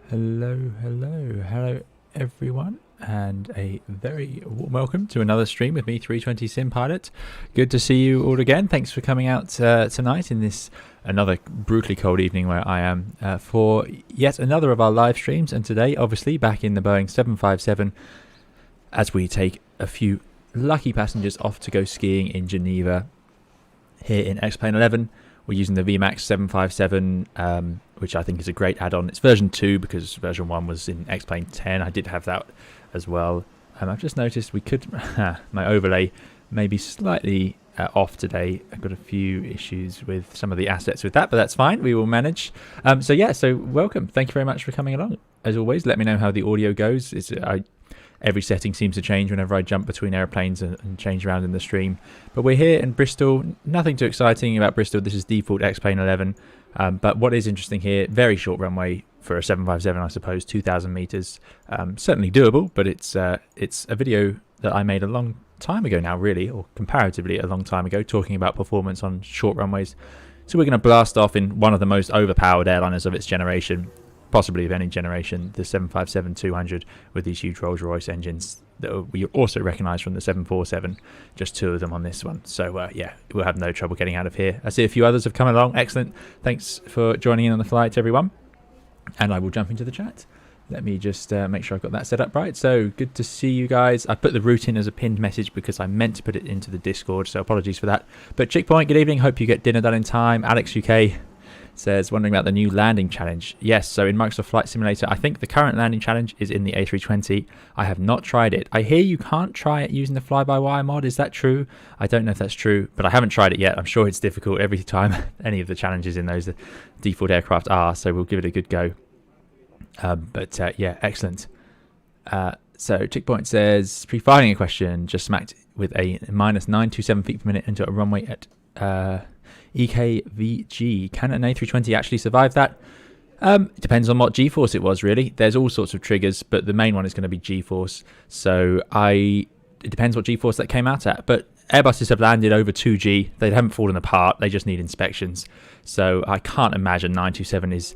Hello everyone, and a very warm welcome to another stream with me, 320 Sim Pilot. Good to see you all again. Thanks for coming out tonight in this another brutally cold evening where I am for yet another of our live streams, and today obviously back in the Boeing 757 as we take a few lucky passengers off to go skiing in Geneva here in X-Plane 11. We're using the VMAX 757, which I think is a great add-on. It's version 2 because version 1 was in X-Plane 10. I did have that as well. I've just noticed we could... my overlay may be slightly off today. I've got a few issues with some of the assets with that, but that's fine. We will manage. So welcome. Thank you very much for coming along. As always, let me know how the audio goes. Every setting seems to change whenever I jump between airplanes and change around in the stream. But we're here in Bristol. Nothing too exciting about Bristol. This is default X-Plane 11. But what is interesting here, very short runway for a 757, I suppose, 2,000 meters. Certainly doable, but it's a video that I made a long time ago now, really, or comparatively a long time ago, talking about performance on short runways. So we're going to blast off in one of the most overpowered airliners of its generation, possibly of any generation, the 757-200 with these huge Rolls-Royce engines that we also recognise from the 747, just two of them on this one. So yeah, we'll have no trouble getting out of here. I see a few others have come along. Excellent. Thanks for joining in on the flight, everyone. And I will jump into the chat. Let me just make sure I've got that set up right. So good to see you guys. I put the route in as a pinned message because I meant to put it into the Discord, so apologies for that. But Chickpoint, good evening. Hope you get dinner done in time. Alex UK says, wondering about the new landing challenge. Yes, so in Microsoft Flight Simulator, I think the current landing challenge is in the A320. I have not tried it. I hear you can't try it using the fly-by-wire mod. Is that true? I don't know if that's true, but I haven't tried it yet. I'm sure it's difficult every time any of the challenges in those default aircraft are, so we'll give it a good go. Yeah, excellent. So Chickpoint says, pre-firing a question, just smacked with a minus 927 feet per minute into a runway at EGGD. Can an A320 actually survive that? It depends on what G-force it was, really. There's all sorts of triggers, but the main one is going to be G-force. So it depends what G-force that came out at. But Airbuses have landed over 2G. They haven't fallen apart. They just need inspections. So I can't imagine 927 is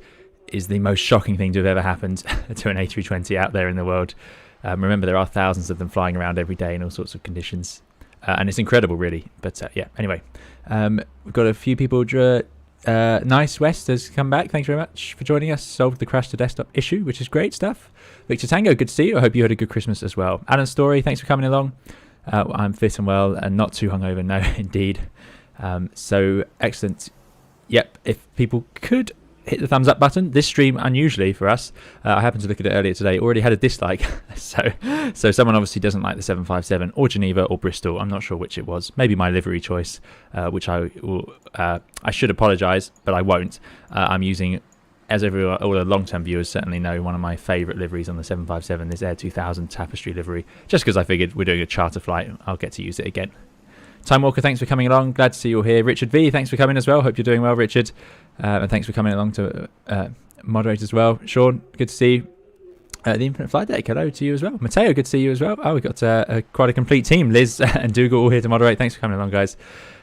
the most shocking thing to have ever happened to an A320 out there in the world. Remember, there are thousands of them flying around every day in all sorts of conditions. And it's incredible, really. But yeah, anyway. We've got a few people. Nice West has come back. Thanks very much for joining us. Solved the crash to desktop issue, which is great stuff. Victor Tango, good to see you. I hope you had a good Christmas as well. Alan Story, thanks for coming along. I'm fit and well and not too hungover. No, indeed. So excellent. Yep, if people could hit the thumbs up button. This stream, unusually for us, I happened to look at it earlier today, already had a dislike. so someone obviously doesn't like the 757 or Geneva or Bristol. I'm not sure which it was. Maybe my livery choice, which I should apologise, but I won't. I'm using, as everyone, all the long-term viewers certainly know, one of my favourite liveries on the 757, this Air 2000 Tapestry livery, just because I figured we're doing a charter flight, I'll get to use it again. Time Walker, thanks for coming along. Glad to see you all here. Richard V, thanks for coming as well. Hope you're doing well, Richard. And thanks for coming along to moderate as well. Sean, good to see you. The Infinite Flight Deck, hello to you as well. Matteo, good to see you as well. Oh, we've got quite a complete team. Liz and Dougal all here to moderate. Thanks for coming along, guys.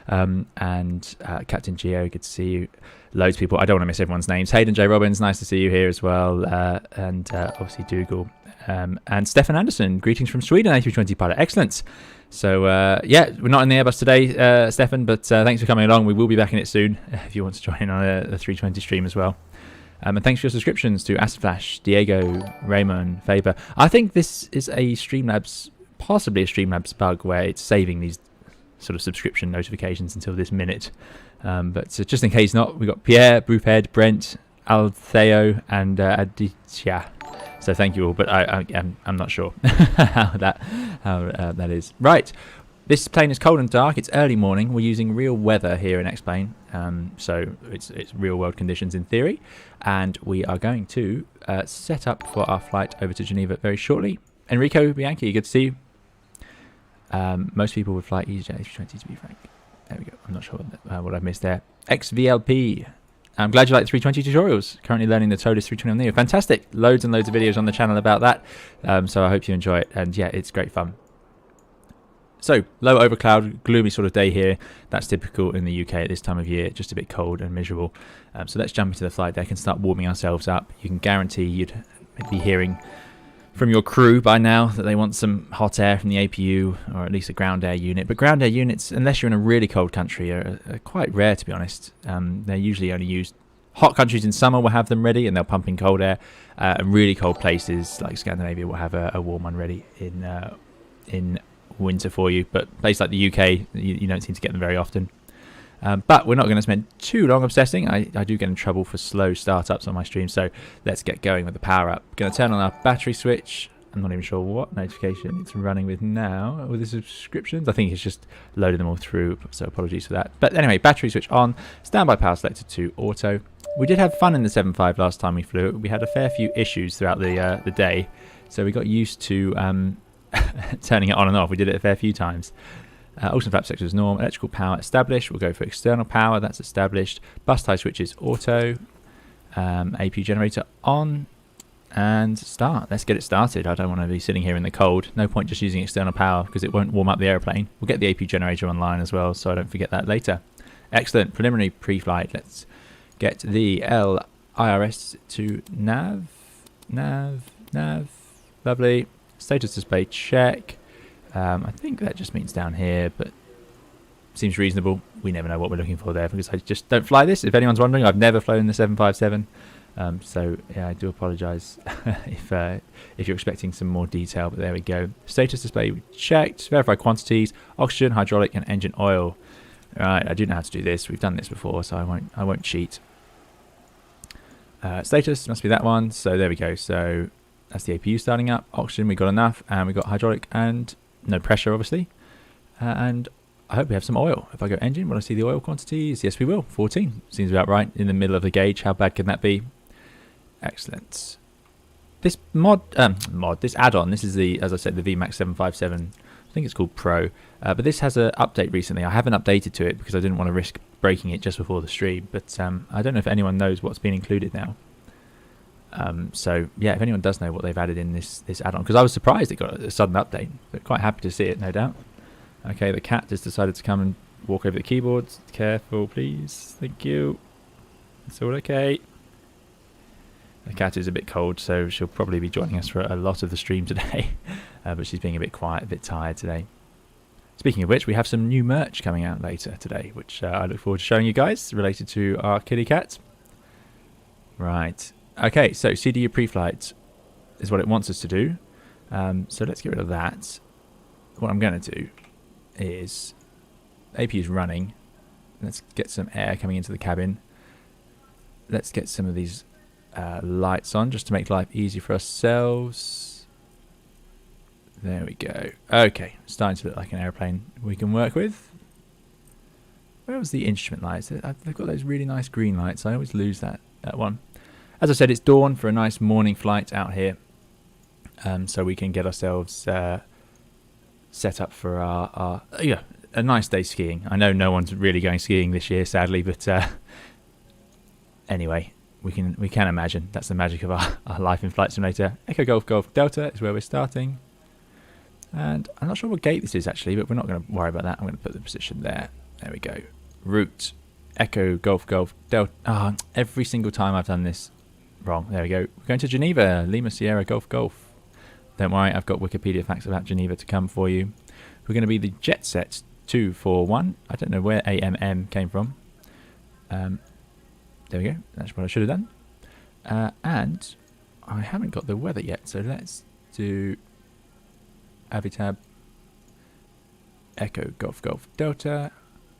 And Captain Geo, good to see you. Loads of people. I don't want to miss everyone's names. Hayden J. Robbins, nice to see you here as well. And obviously Dougal. And Stefan Anderson, greetings from Sweden, A320 pilot. Excellent. So, yeah, we're not in the Airbus today, Stefan, but thanks for coming along. We will be back in it soon if you want to join in on the 320 stream as well. And thanks for your subscriptions to Asflash, Diego, Raymond, Faber. I think this is a Streamlabs, possibly a Streamlabs bug where it's saving these sort of subscription notifications until this minute. But just in case not, we've got Pierre, Brufhead, Brent, Altheo, and Aditya. So thank you all, but I'm not sure how that is. Right, this plane is cold and dark. It's early morning. We're using real weather here in X-Plane, so it's real world conditions in theory, and we are going to set up for our flight over to Geneva very shortly. Enrico Bianchi, good to see you. Most people would fly EasyJet A320 to be frank. There we go. I'm not sure what I missed there. XVLP. I'm glad you like the 320 tutorials. Currently learning the Toliss 320 NEO. Fantastic. Loads and loads of videos on the channel about that. So I hope you enjoy it. And yeah, it's great fun. So, low overcloud, gloomy sort of day here. That's typical in the UK at this time of year. Just a bit cold and miserable. So let's jump into the flight deck and start warming ourselves up. You can guarantee you'd You'd be hearing from your crew by now that they want some hot air from the APU, or at least a ground air unit. But ground air units, unless you're in a really cold country, are quite rare, to be honest. They're usually only used. Hot countries in summer will have them ready, and they'll pump in cold air. And really cold places like Scandinavia will have a warm one ready in winter for you. But places like the UK, you don't seem to get them very often. But we're not going to spend too long obsessing. I do get in trouble for slow startups on my stream, so let's get going with the power up. Going to turn on our battery switch. I'm not even sure what notification it's running with now with the subscriptions. I think it's just loaded them all through, so apologies for that. But anyway, battery switch on, standby power selected to auto. We did have fun in the 7.5 last time we flew. We had a fair few issues throughout the day, so we got used to turning it on and off. We did it a fair few times. Oxygen flap sector is norm. Electrical power established. We'll go for external power. That's established. Bus tie switch is auto. APU generator on. And start. Let's get it started. I don't want to be sitting here in the cold. No point just using external power because it won't warm up the airplane. We'll get the APU generator online as well, so I don't forget that later. Excellent. Preliminary pre-flight. Let's get the LIRS to nav. Lovely. Status display check. I think that just means down here, but seems reasonable. We never know what we're looking for there because I just don't fly this. If anyone's wondering, I've never flown the 757. So yeah, I do apologise if you're expecting some more detail, but there we go. Status display we checked. Verify quantities, oxygen, hydraulic, and engine oil. All right, I do know how to do this. We've done this before, so I won't cheat. Status must be that one. So there we go. So that's the APU starting up. Oxygen, we got enough, and we got hydraulic and no pressure, obviously. And I hope we have some oil. If I go engine, will I see the oil quantities? Yes, we will. 14 seems about right in the middle of the gauge. How bad can that be? Excellent. This this add-on, this is the, as I said, the VMAX 757. I think it's called Pro, but this has an update recently. I haven't updated to it because I didn't want to risk breaking it just before the stream. But I don't know if anyone knows what's been included now. So yeah, if anyone does know what they've added in this add-on, because I was surprised it got a sudden update, but quite happy to see it, no doubt. Okay, the cat just decided to come and walk over the keyboards. Careful, please. Thank you. It's all okay. The cat is a bit cold, so she'll probably be joining us for a lot of the stream today. But she's being a bit quiet, a bit tired today. Speaking of which, we have some new merch coming out later today, which I look forward to showing you guys, related to our kitty cat. Right. Okay, so CDU pre-flight is what it wants us to do. So let's get rid of that. What I'm going to do is, AP is running. Let's get some air coming into the cabin. Let's get some of these lights on just to make life easy for ourselves. There we go. Okay, starting to look like an airplane we can work with. Where was the instrument lights? They've got those really nice green lights. I always lose that one. As I said, it's dawn for a nice morning flight out here. So we can get ourselves set up for our a nice day skiing. I know no one's really going skiing this year, sadly, but anyway, we can imagine. That's the magic of our life in Flight Simulator. Echo Golf Golf Delta is where we're starting. And I'm not sure what gate this is actually, but we're not going to worry about that. I'm going to put the position there. There we go. Route Echo Golf Golf Delta. Every single time I've done this wrong. There we go. We're going to Geneva, Lima Sierra Golf Golf. Don't worry, I've got Wikipedia facts about Geneva to come for you. We're going to be the Jet Set 241. I don't know where AMM came from. There we go. That's what I should have done. And I haven't got the weather yet, so let's do Avitab Echo Golf Golf Delta.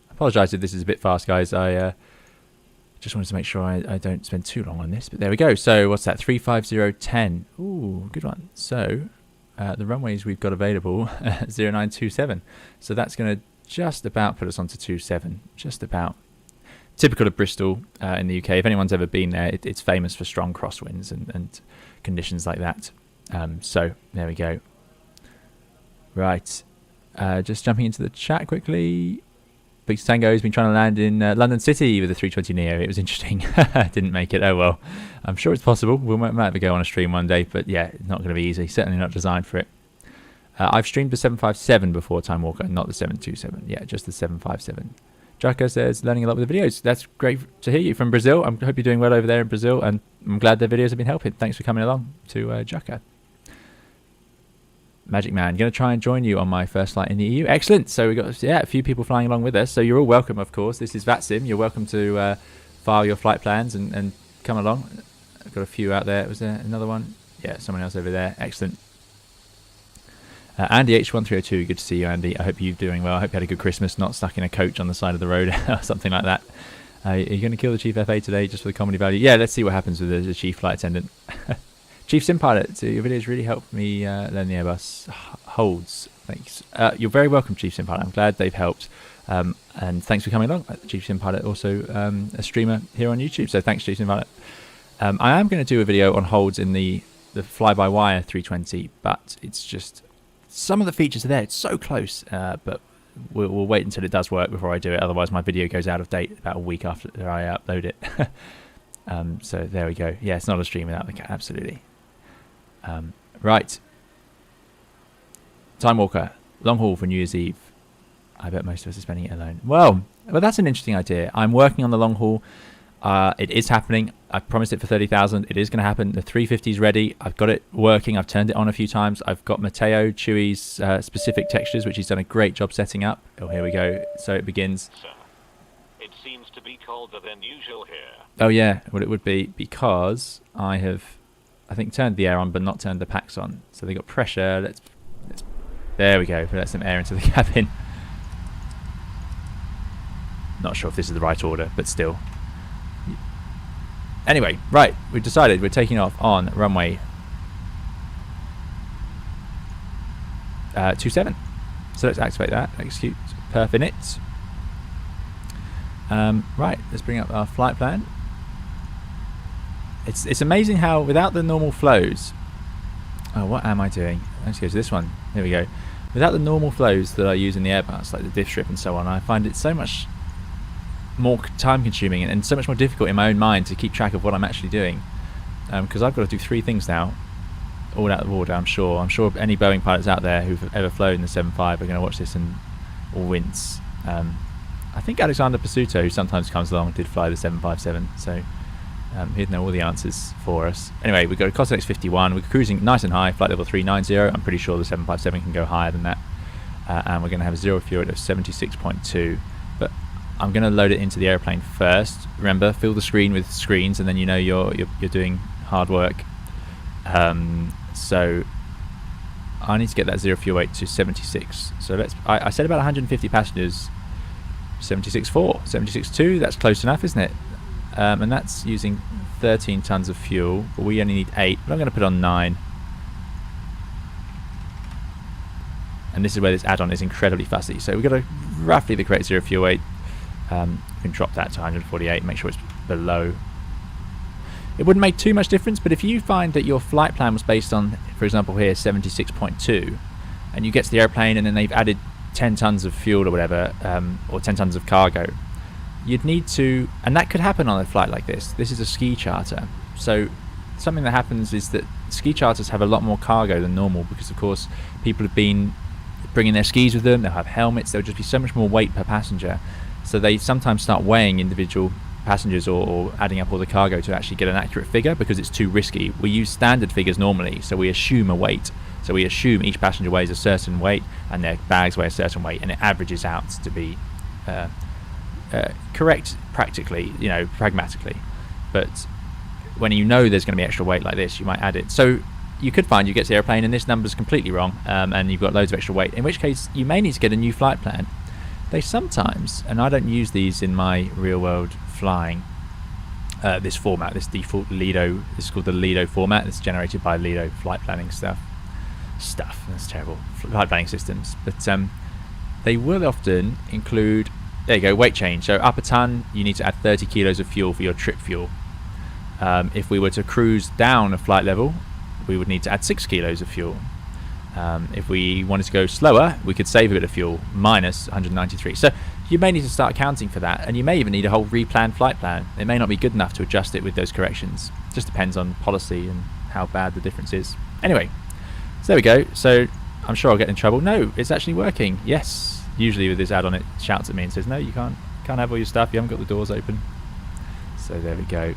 I apologise if this is a bit fast, guys. I just wanted to make sure I don't spend too long on this, but there we go. So what's that? 35010. Ooh, good one. So the runways we've got available 0927. So that's going to just about put us onto 27. Just about. Typical of Bristol in the UK. If anyone's ever been there, it's famous for strong crosswinds and conditions like that. So there we go. Right. Just jumping into the chat quickly. Big Tango has been trying to land in London City with the 320 NEO. It was interesting. Didn't make it. Oh well. I'm sure it's possible. We might have to go on a stream one day, but yeah, it's not going to be easy. Certainly not designed for it. I've streamed the 757 before Time Walker, not the 727. Yeah, just the 757. Jaka says, learning a lot with the videos. That's great to hear you from Brazil. I hope you're doing well over there in Brazil, and I'm glad their videos have been helping. Thanks for coming along to Jaka. Magic Man, going to try and join you on my first flight in the EU. Excellent. So we've got a few people flying along with us. So you're all welcome, of course. This is VATSIM. You're welcome to file your flight plans and come along. I've got a few out there. Was there another one? Yeah, someone else over there. Excellent. Andy H1302, good to see you, Andy. I hope you're doing well. I hope you had a good Christmas, not stuck in a coach on the side of the road or something like that. Are you going to kill the Chief FA today just for the comedy value? Yeah, let's see what happens with the Chief Flight Attendant. Chief Sim Pilot, so your videos really helped me learn the Airbus holds. Thanks. You're very welcome, Chief Sim Pilot. I'm glad they've helped. And thanks for coming along. Chief Sim Pilot, also a streamer here on YouTube, so thanks, Chief Sim Pilot. I am going to do a video on holds in the fly-by-wire 320, but it's just... some of the features are there. It's so close, but we'll wait until it does work before I do it. Otherwise, my video goes out of date about a week after I upload it. So there we go. Yeah, it's not a stream without the cat. Absolutely. Right. Time Walker. Long haul for New Year's Eve. I bet most of us are spending it alone. Well, that's an interesting idea. I'm working on the long haul. It is happening. I promised it for 30,000. It is going to happen. The 350 is ready. I've got it working. I've turned it on a few times. I've got Matteo Chewy's specific textures, which he's done a great job setting up. Oh, here we go. So it begins. Sir, it seems to be colder than usual here. Oh yeah, well it would be because I think turned the air on but not turned the packs on. So they got pressure. Let's there we go. Let some air into the cabin. Not sure if this is the right order, but still. Anyway, right, we've decided we're taking off on runway 27. So let's activate that. Execute perf init. Right, let's bring up our flight plan. It's amazing how without the normal flows. Oh, what am I doing? Let's go to this one. Here we go. Without the normal flows that I use in the Airbus, like the diff strip and so on, I find it so much more time consuming and so much more difficult in my own mind to keep track of what I'm actually doing, because I've got to do 3 things now, all out of order. I'm sure any Boeing pilots out there who've ever flown the 75 are going to watch this and all wince. I think Alexander Pasuto, who sometimes comes along, did fly the 757, so he'd know all the answers for us. Anyway, we've got a Cosnex 51. We're cruising nice and high, flight level 390. I'm pretty sure the 757 can go higher than that, and we're going to have a zero fuel rate of 76.2. But I'm going to load it into the airplane first. Remember, fill the screen with screens, and then you know you're doing hard work. So I need to get that zero fuel weight to 76. So I said about 150 passengers. 76.4, 76.2. That's close enough, isn't it? And that's using 13 tons of fuel, but we only need 8. But I'm going to put on 9. And this is where this add-on is incredibly fussy. So we've got roughly the correct zero fuel weight. We can drop that to 148, make sure it's below. It wouldn't make too much difference, but if you find that your flight plan was based on, for example here, 76.2, and you get to the airplane and then they've added 10 tons of fuel or whatever, or 10 tons of cargo, you'd need to, and that could happen on a flight like this. This is a ski charter. So something that happens is that ski charters have a lot more cargo than normal because, of course, people have been bringing their skis with them, they'll have helmets, there'll just be so much more weight per passenger. So they sometimes start weighing individual passengers or adding up all the cargo to actually get an accurate figure because it's too risky. We use standard figures normally, so we assume a weight. So we assume each passenger weighs a certain weight and their bags weigh a certain weight, and it averages out to be correct practically, pragmatically. But when you know there's going to be extra weight like this, you might add it. So you could find you get to the airplane and this number's completely wrong, and you've got loads of extra weight, in which case you may need to get a new flight plan. They sometimes, and I don't use these in my real world flying, this format, this default Lido, this is called the Lido format. It's generated by Lido flight planning stuff, that's terrible, flight planning systems. But they will often include, there you go, weight change. So up a ton, you need to add 30 kilos of fuel for your trip fuel. If we were to cruise down a flight level, we would need to add 6 kilos of fuel. If we wanted to go slower, we could save a bit of fuel, minus 193. So you may need to start accounting for that, and you may even need a whole replanned flight plan. It may not be good enough to adjust it with those corrections. It just depends on policy and how bad the difference is. Anyway, so there we go. So I'm sure I'll get in trouble. No, it's actually working. Yes. Usually with this add-on, it shouts at me and says, no, you can't Can't have all your stuff. You haven't got the doors open. So there we go.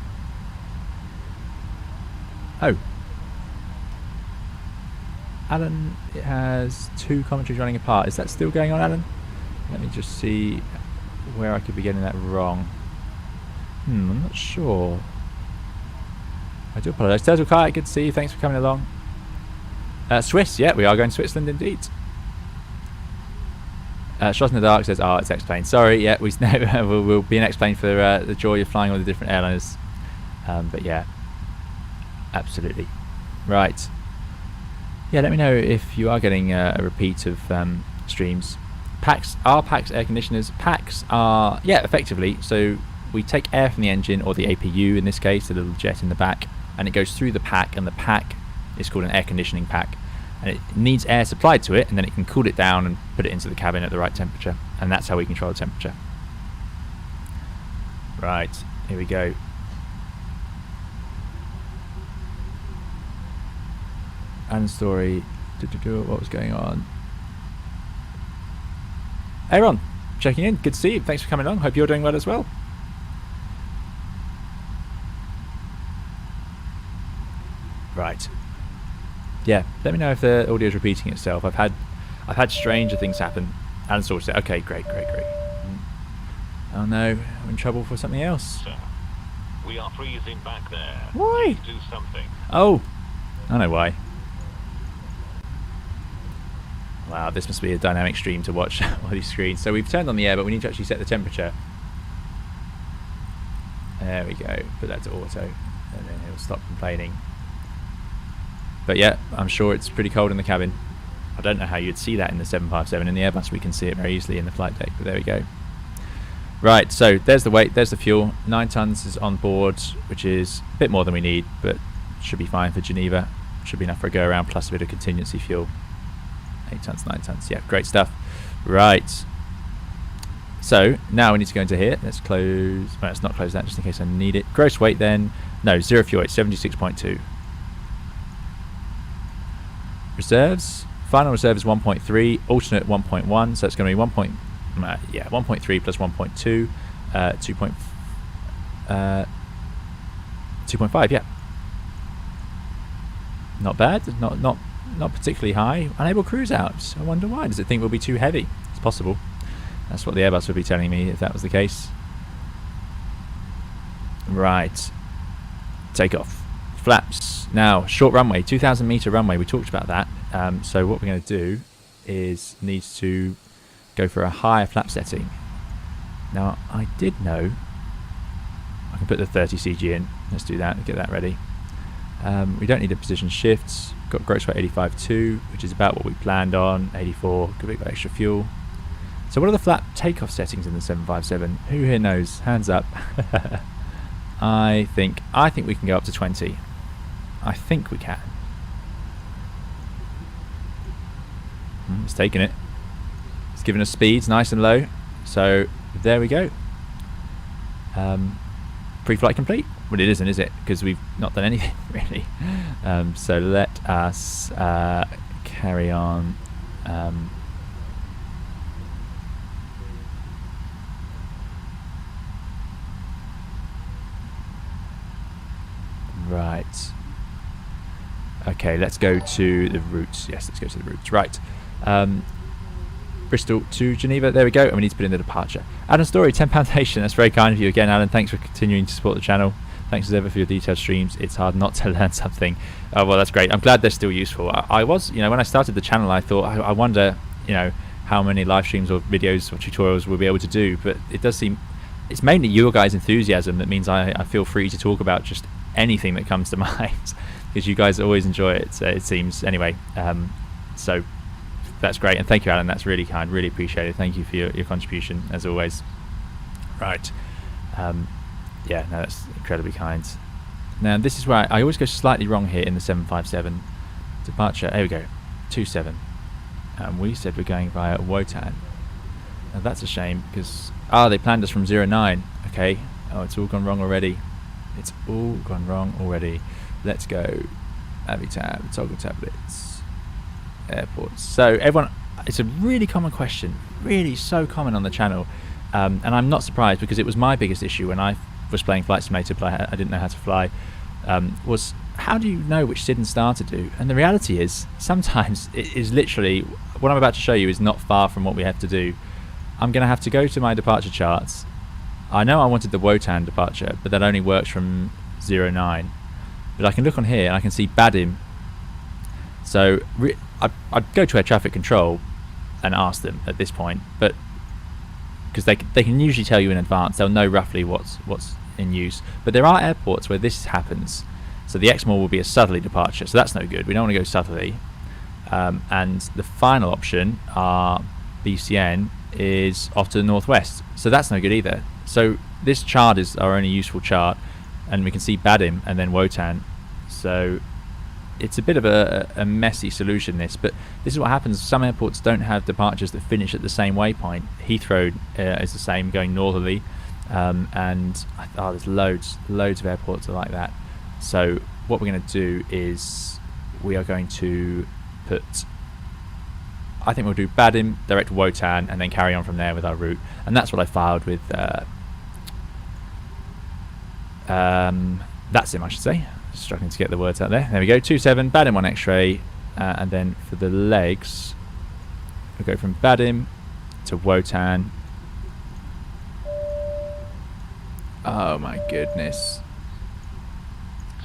Oh. Alan, it has 2 commentaries running apart. Is that still going on, Alan? Let me just see where I could be getting that wrong. I'm not sure. I do apologise. Turtle Kite, good to see you. Thanks for coming along. Swiss, yeah, we are going to Switzerland indeed. Shot in the Dark says, it's X-Plane. Sorry, yeah, we'll be an X-Plane for the joy of flying all the different airliners. But yeah, absolutely. Right. Yeah, let me know if you are getting a repeat of streams. PACs are PACs air conditioners. PACs are, yeah, effectively. So we take air from the engine, or the APU in this case, the little jet in the back, and it goes through the pack, and the pack is called an air conditioning pack. And it needs air supplied to it, and then it can cool it down and put it into the cabin at the right temperature. And that's how we control the temperature. Right, here we go. And story. What was going on? Aaron, checking in. Good to see you. Thanks for coming along. Hope you're doing well as well. Right. Yeah, let me know if the audio is repeating itself. I've had stranger things happen. And sort of said, okay, great. Oh no, I'm in trouble for something else. Sir, we are freezing back there. Why? Please do something. Oh, I know why. Wow, this must be a dynamic stream to watch all these screens. So we've turned on the air, but we need to actually set the temperature. There we go. Put that to auto, and then it'll stop complaining. But yeah, I'm sure it's pretty cold in the cabin. I don't know how you'd see that in the 757. In the Airbus, we can see it very easily in the flight deck, but there we go. Right, so there's the weight, there's the fuel. 9 tons is on board, which is a bit more than we need, but should be fine for Geneva. Should be enough for a go around, plus a bit of contingency fuel. 8 tons, 9 tons, yeah, great stuff. Right. So now we need to go into here. Let's close. Well, let's not close that just in case I need it. Gross weight then. No, 0 fuel weight, 76.2. Reserves. Final reserve is 1.3. Alternate 1.1. So it's going to be 1.3 plus 1.2. 2.5. Yeah. Not bad. Not particularly high. Unable cruise out. I wonder why. Does it think we'll be too heavy? It's possible. That's what the Airbus would be telling me if that was the case. Right. Takeoff. Flaps. Now, short runway, 2,000 meter runway. We talked about that. So what we're going to do is needs to go for a higher flap setting. Now, I did know I can put the 30 CG in. Let's do that and get that ready. We don't need a position shifts. Got gross weight 85.2, which is about what we planned on. 84. Could be got extra fuel. So what are the flap takeoff settings in the 757? Who here knows? Hands up. I think we can go up to 20. I think we can. It's taking it. It's giving us speeds nice and low. So there we go. Pre-flight complete. Well, it isn't, is it? Because we've not done anything really. So let us carry on. Right. Okay, let's go to the routes. Yes, let's go to the routes. Right. Bristol to Geneva. There we go. And we need to put in the departure. Alan Story, £10 donation. That's very kind of you again, Alan. Thanks for continuing to support the channel. Thanks as ever for your detailed streams. It's hard not to learn something. Oh, well, that's great. I'm glad they're still useful. I was, when I started the channel, I thought, I wonder, how many live streams or videos or tutorials we'll be able to do. But it does seem, it's mainly your guys' enthusiasm that means I feel free to talk about just anything that comes to mind, because you guys always enjoy it, so it seems. Anyway, so that's great, and thank you, Alan. That's really kind, really appreciate it. Thank you for your contribution as always. Right. Yeah, no, that's incredibly kind. Now this is where I always go slightly wrong here in the 757 departure. There we go, 27, and we said we're going via Wotan. Now that's a shame, because they planned us from 09. Okay, it's all gone wrong already. It's all gone wrong already. Let's go. Avitab, toggle tablets, airports. So everyone, it's a really common question, really so common on the channel. And I'm not surprised, because it was my biggest issue when I was playing Flight Simulator, but I didn't know how to fly, was how do you know which SID and star to do? And the reality is, sometimes it is literally, what I'm about to show you is not far from what we have to do. I'm going to have to go to my departure charts. I know I wanted the Wotan departure, but that only works from 09. But I can look on here and I can see Badim. So I'd go to air traffic control and ask them at this point, but because they can usually tell you in advance, they'll know roughly what's in use. But there are airports where this happens. So the Exmoor will be a southerly departure, so that's no good. We don't want to go southerly. And the final option, our BCN, is off to the northwest, so that's no good either. So this chart is our only useful chart, and we can see Badim and then Wotan. So it's a bit of a messy solution, this, but this is what happens. Some airports don't have departures that finish at the same waypoint. Heathrow is the same, going northerly, and there's loads of airports are like that. So what we're going to do is we are going to put, I think we'll do Badim, direct to Wotan, and then carry on from there with our route. And that's what I filed with that's him, I should say. Struggling to get the words out there. There we go. 27 Badim 1 X-ray, and then for the legs, we'll go from Badim to Wotan. Oh my goodness.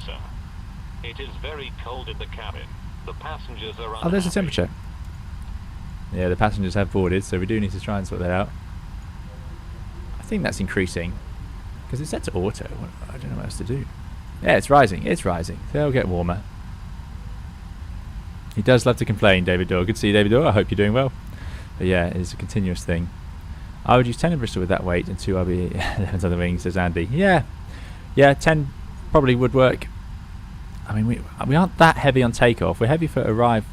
Sir, it is very cold in the cabin. The passengers are unhappy. Oh, there's the temperature. Yeah, the passengers have boarded, so we do need to try and sort that out. I think that's increasing, because it's set to auto. I don't know what else to do. Yeah, it's rising. It's rising. They'll get warmer. He does love to complain, David Dorr. Good to see you, David Dorr. I hope you're doing well. But yeah, it's a continuous thing. I would use 10 in Bristol with that weight and 2 RB11s on the wings, says Andy. Yeah, 10 probably would work. I mean, we aren't that heavy on takeoff. We're heavy for arrive.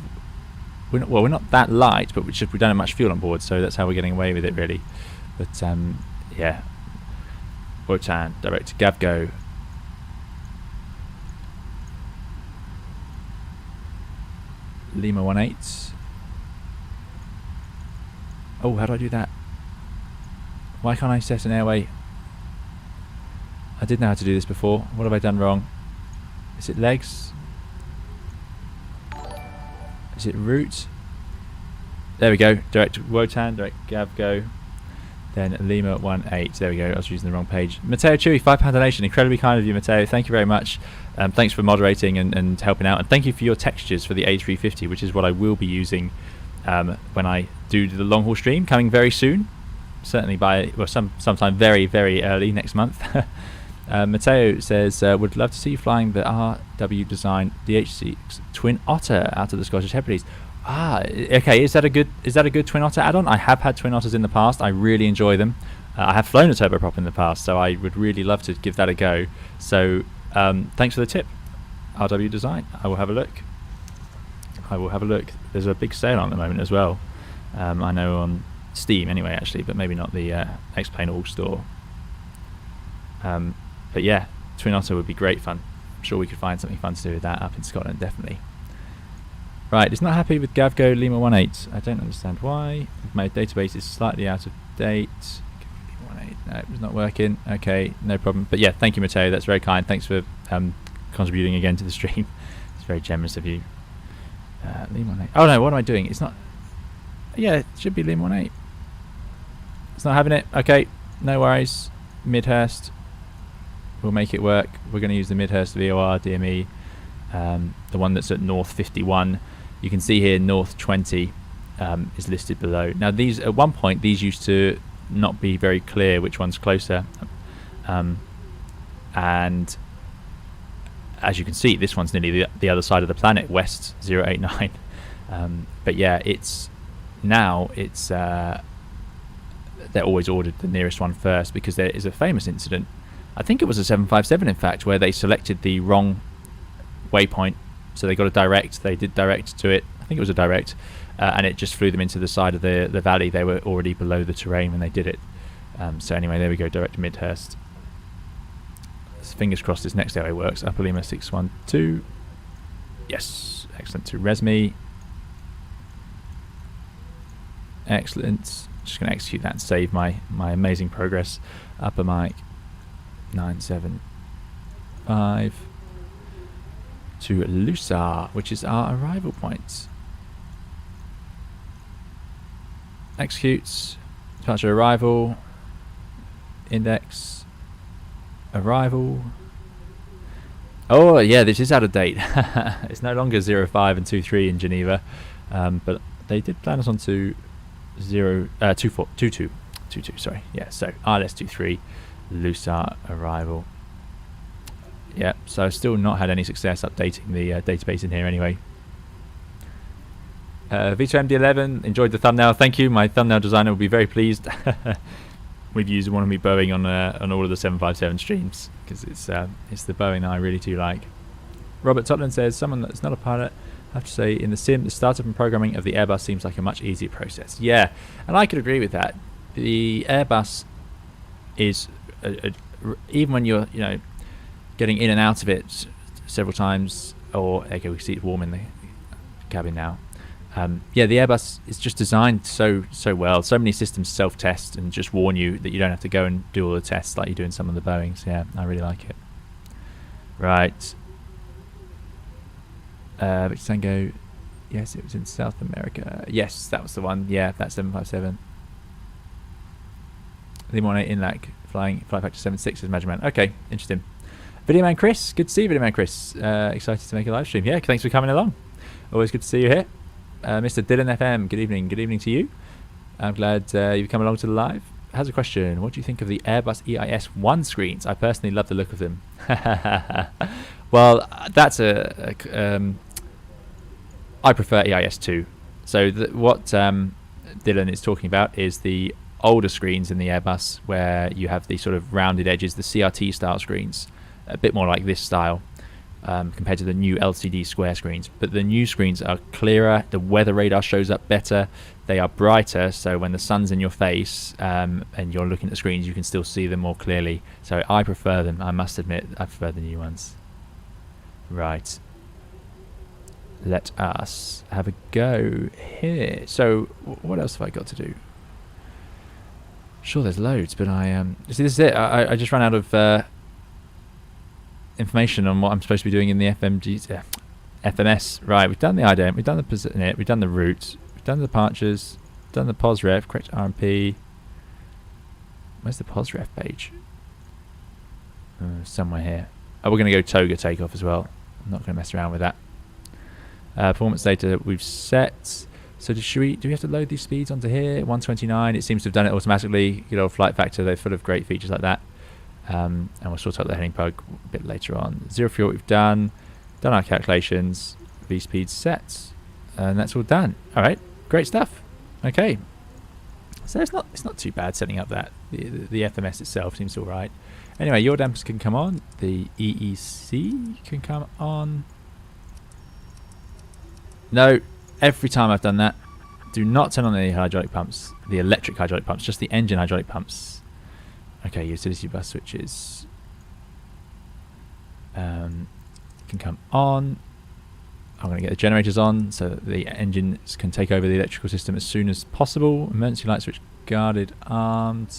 We're not that light, but we don't have much fuel on board, so that's how we're getting away with it, really. But yeah, Wotan, direct to Gavgo. Lima 18. Oh, how do I do that? Why can't I set an airway? I did know how to do this before. What have I done wrong? Is it legs? Is it route? There we go. Direct to Wotan, direct Gavgo. Then Lima 18. There we go. I was using the wrong page. Matteo Chewy, £5 donation. Incredibly kind of you, Matteo. Thank you very much. Thanks for moderating and helping out. And thank you for your textures for the A350, which is what I will be using when I do the long haul stream, coming very soon. Certainly by sometime very, very early next month. Matteo says, would love to see you flying the RW design DH6 Twin Otter out of the Scottish Hebrides. Okay. Is that a good Twin Otter add-on? I have had Twin Otters in the past. I really enjoy them. I have flown a turboprop in the past, so I would really love to give that a go. So thanks for the tip, RW design. I will have a look. There's a big sale on at the moment as well. I know on Steam anyway, actually, but maybe not the X-Plane All store. But yeah, Twin Otter would be great fun. I'm sure we could find something fun to do with that up in Scotland, definitely. Right, it's not happy with Gavgo Lima 18. I don't understand why. My database is slightly out of date. Lima 18. No, it's not working. Okay, no problem. But yeah, thank you, Matteo. That's very kind. Thanks for contributing again to the stream. It's very generous of you. Lima 18. Oh no, what am I doing? It's not. Yeah, it should be Lima 18. It's not having it. Okay, no worries. Midhurst. We'll make it work. We're going to use the Midhurst VOR DME, the one that's at North 51. You can see here North 20 is listed below. Now these, at one point, these used to not be very clear which one's closer, and as you can see, this one's nearly the other side of the planet, West 089. But yeah, they're always ordered the nearest one first, because there is a famous incident. I think it was a 757, in fact, where they selected the wrong waypoint, so they got a direct. They did direct to it. I think it was a direct, and it just flew them into the side of the valley. They were already below the terrain when they did it. So anyway, there we go, direct to Midhurst. Fingers crossed this next airway works. Upper Lima 612. Yes, excellent. To Resme. Excellent. Just going to execute that and save my amazing progress. Upper mic 975 to Lusa, which is our arrival point. Executes. Departure arrival. Index. Arrival. Oh yeah, this is out of date. It's no longer 05 and 23 in Geneva, but they did plan us on to 22. Sorry, yeah. So RLS23, Lusa arrival. Yeah, so I've still not had any success updating the database in here anyway. V2MD11 enjoyed the thumbnail. Thank you. My thumbnail designer will be very pleased. We've used one of me Boeing on all of the 757 streams because it's the Boeing that I really do like. Robert Totland says, someone that's not a pilot, I have to say, in the sim, the startup and programming of the Airbus seems like a much easier process. Yeah, and I could agree with that. The Airbus is even when you're getting in and out of it several times, or okay, we see it's warm in the cabin now. Yeah, the Airbus is just designed so well. So many systems self-test and just warn you that you don't have to go and do all the tests like you do in some of the Boeings. Yeah, I really like it. Right. Victor Tango. Yes, it was in South America. Yes, that was the one. Yeah, that's 757. The one in like flight factor 7.6 is Measurement. Okay, interesting. Video Man Chris, good to see you, Video Man Chris. Excited to make a live stream. Yeah, thanks for coming along. Always good to see you here. Mr. Dylan FM, good evening. Good evening to you. I'm glad you've come along to the live. Has a question. What do you think of the Airbus EIS-1 screens? I personally love the look of them. Well, that's I prefer EIS-2. So what Dylan is talking about is the older screens in the Airbus where you have the sort of rounded edges, the CRT style screens, a bit more like this style. Compared to the new LCD square screens, but the new screens are clearer, the weather radar shows up better, they are brighter, so when the sun's in your face and you're looking at the screens you can still see them more clearly. So I prefer them, I must admit. I prefer the new ones. Right, let us have a go here. So what else have I got to do? Sure, there's loads, but see, this is it. I just ran out of information on what I'm supposed to be doing in the FMS. Right, we've done the ident, we've done the position, we've done the route, we've done the departures, done the POSREF, correct RMP. Where's the POSREF page? Somewhere here. Oh, we're going to go Toga takeoff as well. I'm not going to mess around with that. Performance data we've set. So do we have to load these speeds onto here? 129. It seems to have done it automatically. Good old flight factor. They're full of great features like that. And we'll sort out the heading plug a bit later on. Zero fuel we've done our calculations, V speed set, and that's all done. All right, great stuff. Okay, so it's not too bad setting up that. The FMS itself seems all right. Anyway, your dampers can come on. The EEC can come on. No, every time I've done that, do not turn on the hydraulic pumps, the electric hydraulic pumps, just the engine hydraulic pumps. Okay, utility bus switches can come on. I'm going to get the generators on so that the engines can take over the electrical system as soon as possible. Emergency light switch guarded, armed.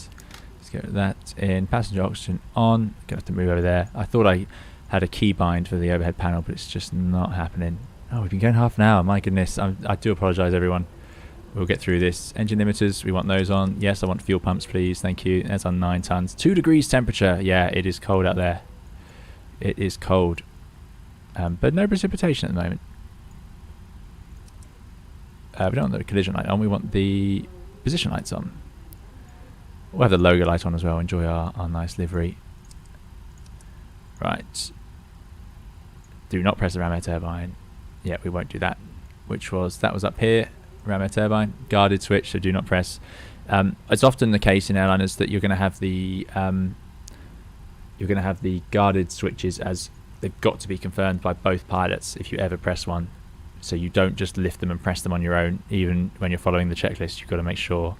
Let's get that in. Passenger oxygen on. Going to have to move over there. I thought I had a key bind for the overhead panel, but it's just not happening. Oh, we've been going half an hour. My goodness. I do apologise, everyone. We'll get through this. Engine limiters, we want those on. Yes, I want fuel pumps, please. Thank you. That's on 9 tons. 2 degrees temperature. Yeah, it is cold out there. It is cold. But no precipitation at the moment. We don't want the collision light on. We want the position lights on. We'll have the logo light on as well. Enjoy our nice livery. Right. Do not press the ram air turbine. Yeah, we won't do that. That was up here. Ram air turbine, guarded switch, so do not press. It's often the case in airliners that you're going to have the guarded switches as they've got to be confirmed by both pilots if you ever press one. So you don't just lift them and press them on your own. Even when you're following the checklist, you've got to make sure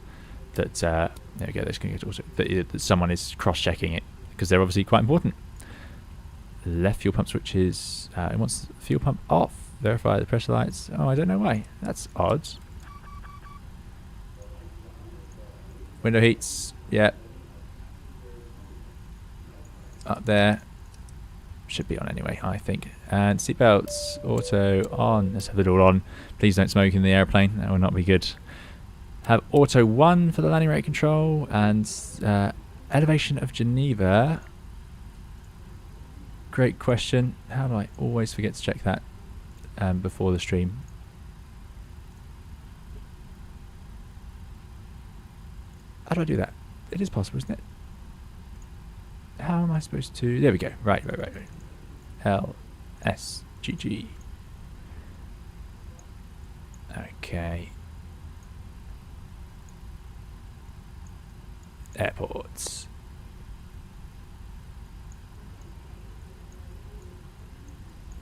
that there we go. That someone is cross-checking it because they're obviously quite important. Left fuel pump switches. It wants fuel pump off. Verify the pressure lights. Oh, I don't know why. That's odd. Window heats. Yeah. Up there. Should be on anyway, I think. And seatbelts, auto on. Let's have it all on. Please don't smoke in the airplane. That will not be good. Have auto 1 for the landing rate control. And elevation of Geneva. Great question. How do I always forget to check that before the stream? How do I do that? It is possible, isn't it? How am I supposed to... There we go. Right. LSGG. Okay. Airports.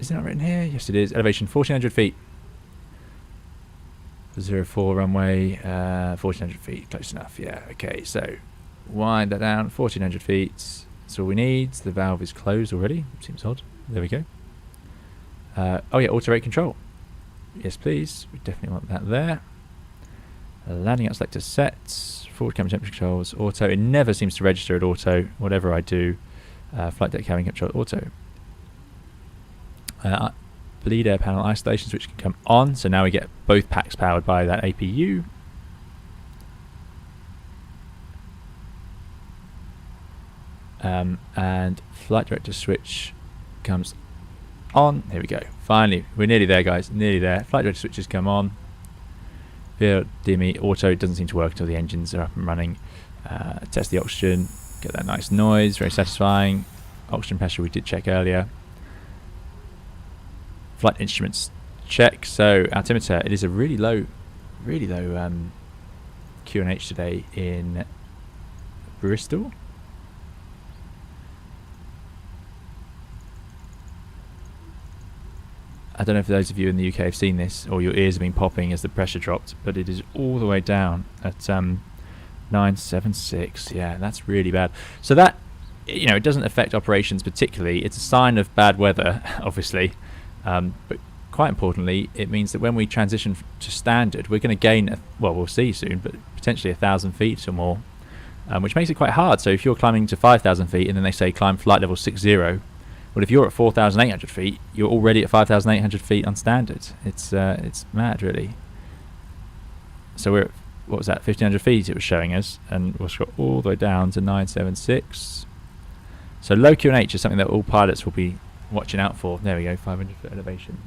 Is it not written here? Yes, it is. Elevation 1,400 feet. 04 runway, 1,400 feet. Close enough. Yeah. Okay. So wind that down. 1,400 feet. That's all we need. The valve is closed already. Seems odd. There we go. Oh yeah, auto rate control. Yes, please. We definitely want that there. Landing out selector set. Forward cabin temperature controls. Auto. It never seems to register at auto. Whatever I do. Flight deck cabin control auto. Bleed air panel isolation switch can come on. So now we get both packs powered by that APU. And flight director switch comes on. Here we go. Finally, we're nearly there, guys. Nearly there. Flight director switches come on. Field DME auto. It doesn't seem to work until the engines are up and running. Test the oxygen. Get that nice noise. Very satisfying. Oxygen pressure we did check earlier. Flight instruments check. So altimeter. It is a really low QNH today in Bristol. I don't know if those of you in the UK have seen this or your ears have been popping as the pressure dropped, but it is all the way down at 976. Yeah, that's really bad. So that, you know, it doesn't affect operations particularly. It's a sign of bad weather, obviously, but quite importantly, it means that when we transition to standard, we're going to gain, well, we'll see soon, but potentially 1,000 feet or more, which makes it quite hard. So if you're climbing to 5,000 feet and then they say climb flight level 60, well, if you're at 4,800 feet, you're already at 5,800 feet on standard. It's mad, really. So we're at, what was that, 1,500 feet it was showing us, and we'll scroll all the way down to 976. So low QNH is something that all pilots will be watching out for. There we go, 500 foot elevation.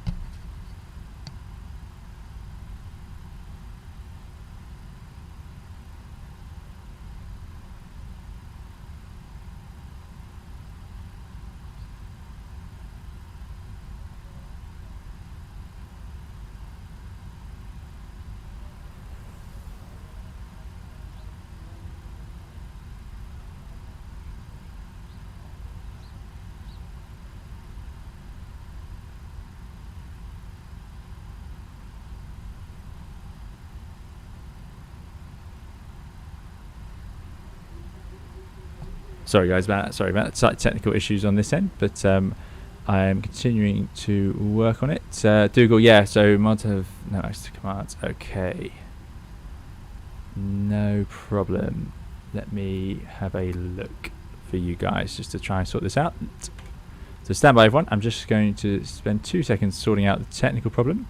Sorry guys, sorry about slight technical issues on this end, but I am continuing to work on it. Dougal, yeah, so mod have no access to commands. Okay, no problem. Let me have a look for you guys just to try and sort this out. So stand by everyone, I'm just going to spend 2 seconds sorting out the technical problem.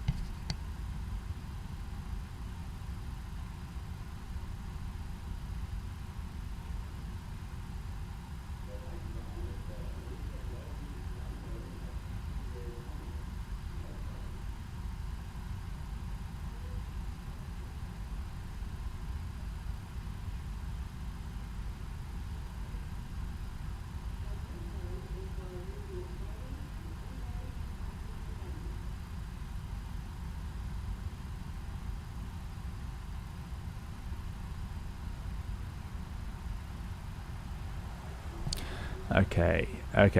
Okay,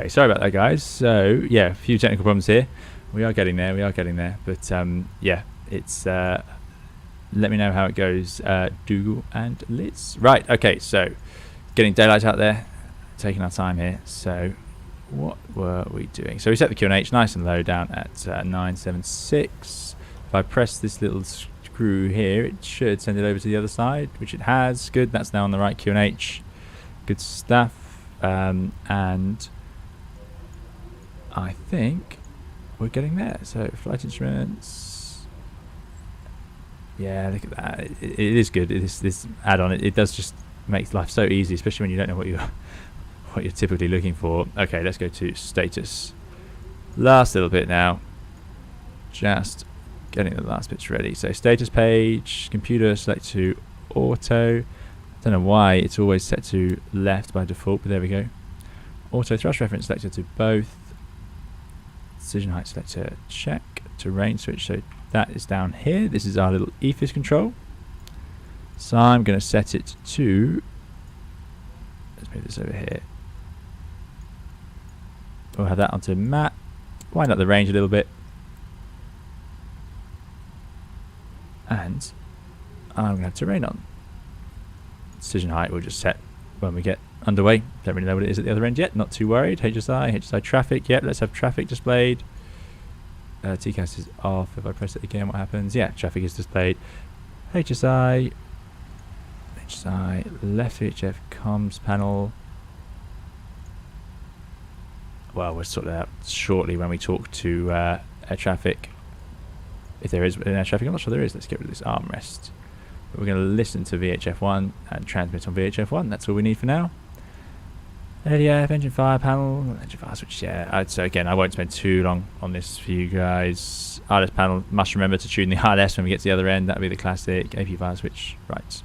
sorry about that guys. So yeah, a few technical problems here. We are getting there, but yeah, it's let me know how it goes, Dougal and Liz. Right, okay, so getting daylight out there, taking our time here. So what were we doing? So we set the QNH nice and low down at 976. If I press this little screw here, it should send it over to the other side, which it has. Good, that's now on the right QNH. Good stuff. And I think we're getting there. So flight instruments. Yeah, look at that. It is good. This add-on. It does just make life so easy, especially when you don't know what you're typically looking for. Okay, let's go to status. Last little bit now. Just getting the last bits ready. So status page, computer, select to auto. Don't know why it's always set to left by default, but there we go. Auto thrust reference selected to both. Decision height selector check. Terrain switch, so that is down here. This is our little EFIS control. So I'm going to set it to, let's move this over here. We'll have that onto map. Wind up the range a little bit. And I'm going to have terrain on. Decision height we'll just set when we get underway. Don't really know what it is at the other end yet. Not too worried. HSI traffic. Yep, let's have traffic displayed. TCAS is off. If I press it again, what happens? Yeah, traffic is displayed. HSI left VHF comms panel. Well, we'll sort that out shortly when we talk to air traffic. If there is air traffic, I'm not sure there is. Let's get rid of this armrest. But we're going to listen to VHF1 and transmit on VHF1. That's all we need for now. ADF, engine fire panel, engine fire switch. Yeah, so again, I won't spend too long on this for you guys. RLS panel, must remember to tune the RLS when we get to the other end. That'll be the classic. AP fire switch. Right.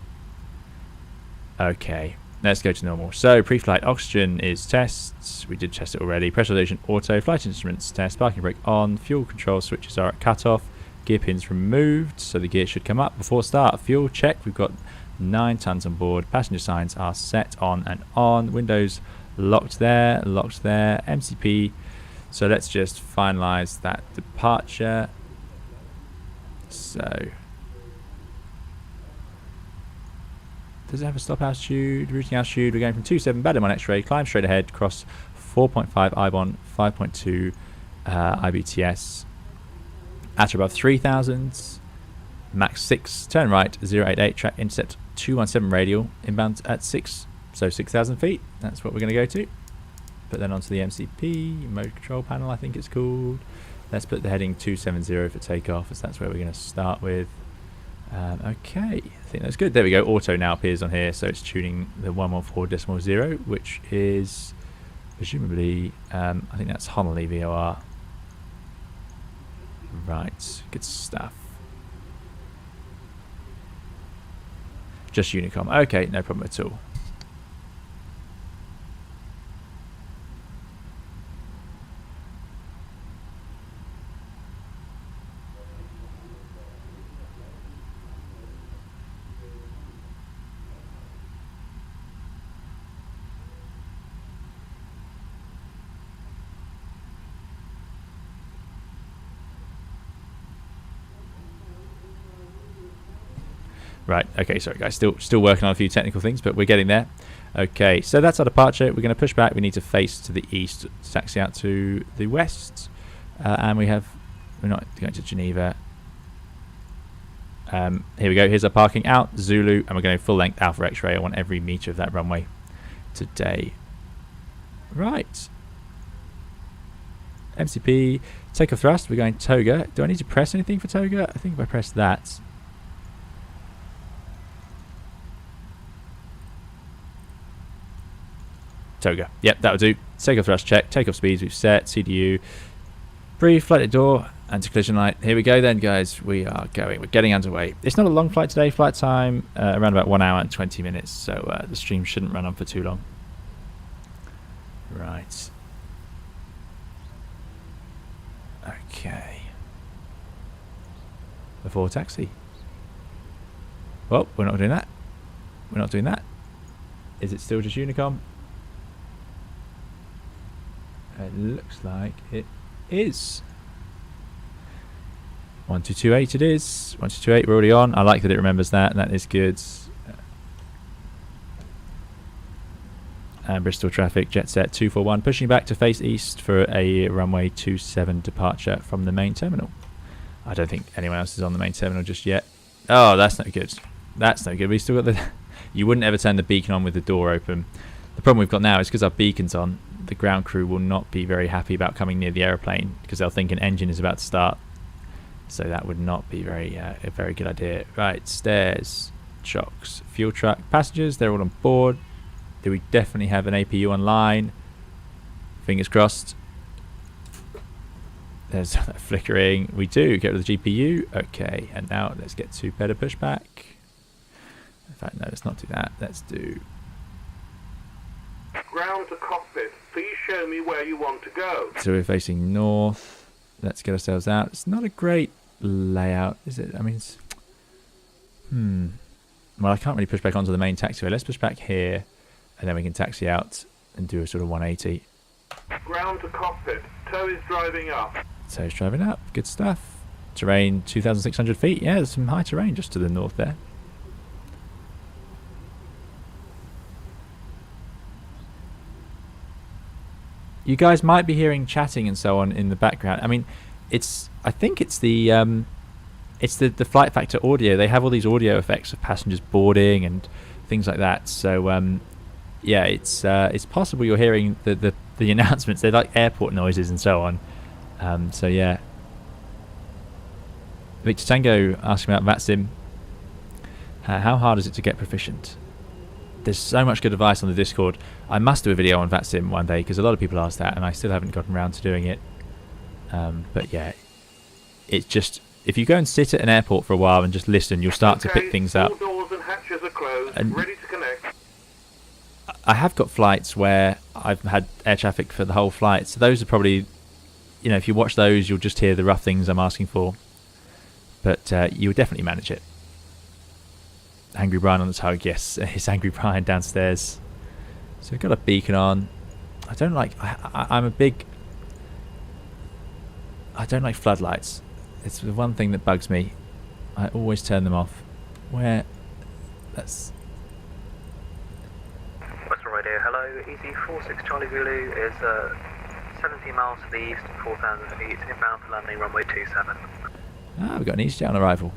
Okay, let's go to normal. So, pre-flight oxygen is tests. We did test it already. Pressurization auto. Flight instruments test. Parking brake on. Fuel control switches are at cutoff. Gear pins removed, so the gear should come up before start. Fuel check. We've got 9 tons on board. Passenger signs are set on and on. Windows locked there, locked there. MCP. So let's just finalize that departure. So does it have a stop altitude? Routing altitude. We're going from 27 Badham on X-ray. Climb straight ahead. Cross 4.5 IBON, 5.2 IBTS. At or above 3,000. Max 6. Turn right. 088. Track intercept 217 radial. Inbound at 6. So 6,000 feet. That's what we're going to go to. Put that onto the MCP. Mode control panel, I think it's called. Let's put the heading 270 for takeoff, as that's where we're going to start with. Okay, I think that's good. There we go. Auto now appears on here, so it's tuning the 114.0, which is presumably, I think that's Honolulu VOR. Right, good stuff. Just Unicom. Okay, no problem at all. Right, okay, sorry guys, still working on a few technical things, but we're getting there. Okay, so that's our departure. We're going to push back. We need to face to the east, taxi out to the west. And we're not going to Geneva. Here we go, here's our parking out, Zulu, and we're going full length Alpha X-ray. I want every metre of that runway today. Right. MCP, takeoff thrust, we're going Toga. Do I need to press anything for Toga? I think if I press that... Toga. Yep, that'll do. Takeoff thrust check. Takeoff speeds we've set. CDU. Pre-flight at door. Anti-collision light. Here we go then, guys. We are going. We're getting underway. It's not a long flight today. Flight time around about 1 hour and 20 minutes. So the stream shouldn't run on for too long. Right. Okay. Before taxi. Well, we're not doing that. We're not doing that. Is it still just Unicom? It looks like it is. 1228 it is. 1228, we're already on. I like that it remembers that. That is good. And Bristol traffic, jet set 241, pushing back to face east for a runway 27 departure from the main terminal. I don't think anyone else is on the main terminal just yet. Oh, that's no good. That's no good. We still got the... You wouldn't ever turn the beacon on with the door open. The problem we've got now is because our beacon's on, the ground crew will not be very happy about coming near the aeroplane because they'll think an engine is about to start. So that would not be a very good idea. Right, stairs, chocks, fuel truck, passengers, they're all on board. Do we definitely have an APU online? Fingers crossed. There's that flickering. We do. Get rid of the GPU. Okay, and now let's get to better pushback. In fact, no, let's not do that. Let's do... Ground to cockpit. Please show me where you want to go. So we're facing north. Let's get ourselves out. It's not a great layout, is it? I mean, it's... Well, I can't really push back onto the main taxiway. Let's push back here, and then we can taxi out and do a sort of 180. Ground to cockpit. Tow is driving up. So it's driving up. Good stuff. Terrain 2,600 feet. Yeah, there's some high terrain just to the north there. You guys might be hearing chatting and so on in the background. I mean, I think it's the flight factor audio. They have all these audio effects of passengers boarding and things like that. So yeah, it's possible you're hearing the announcements. They're like airport noises and so on. So yeah. Victor Tango asking about VATSIM. How hard is it to get proficient? There's so much good advice on the Discord. I must do a video on VATSIM one day because a lot of people ask that and I still haven't gotten around to doing it. But yeah, it's just, if you go and sit at an airport for a while and just listen, you'll start to pick things up. All doors and hatches are closed, ready to connect. I have got flights where I've had air traffic for the whole flight, so those are probably, you know, if you watch those, you'll just hear the rough things I'm asking for. But you would definitely manage it. Angry Brian on the tug, yes, it's Angry Brian downstairs. So we've got a beacon on. I don't like, I don't like floodlights. It's the one thing that bugs me. I always turn them off. That's... Western Radio, hello, Easy 46 Charlie Zulu is 17 miles to the east, 4,000 feet, inbound for landing runway 27. Ah, we've got an EasyJet on arrival.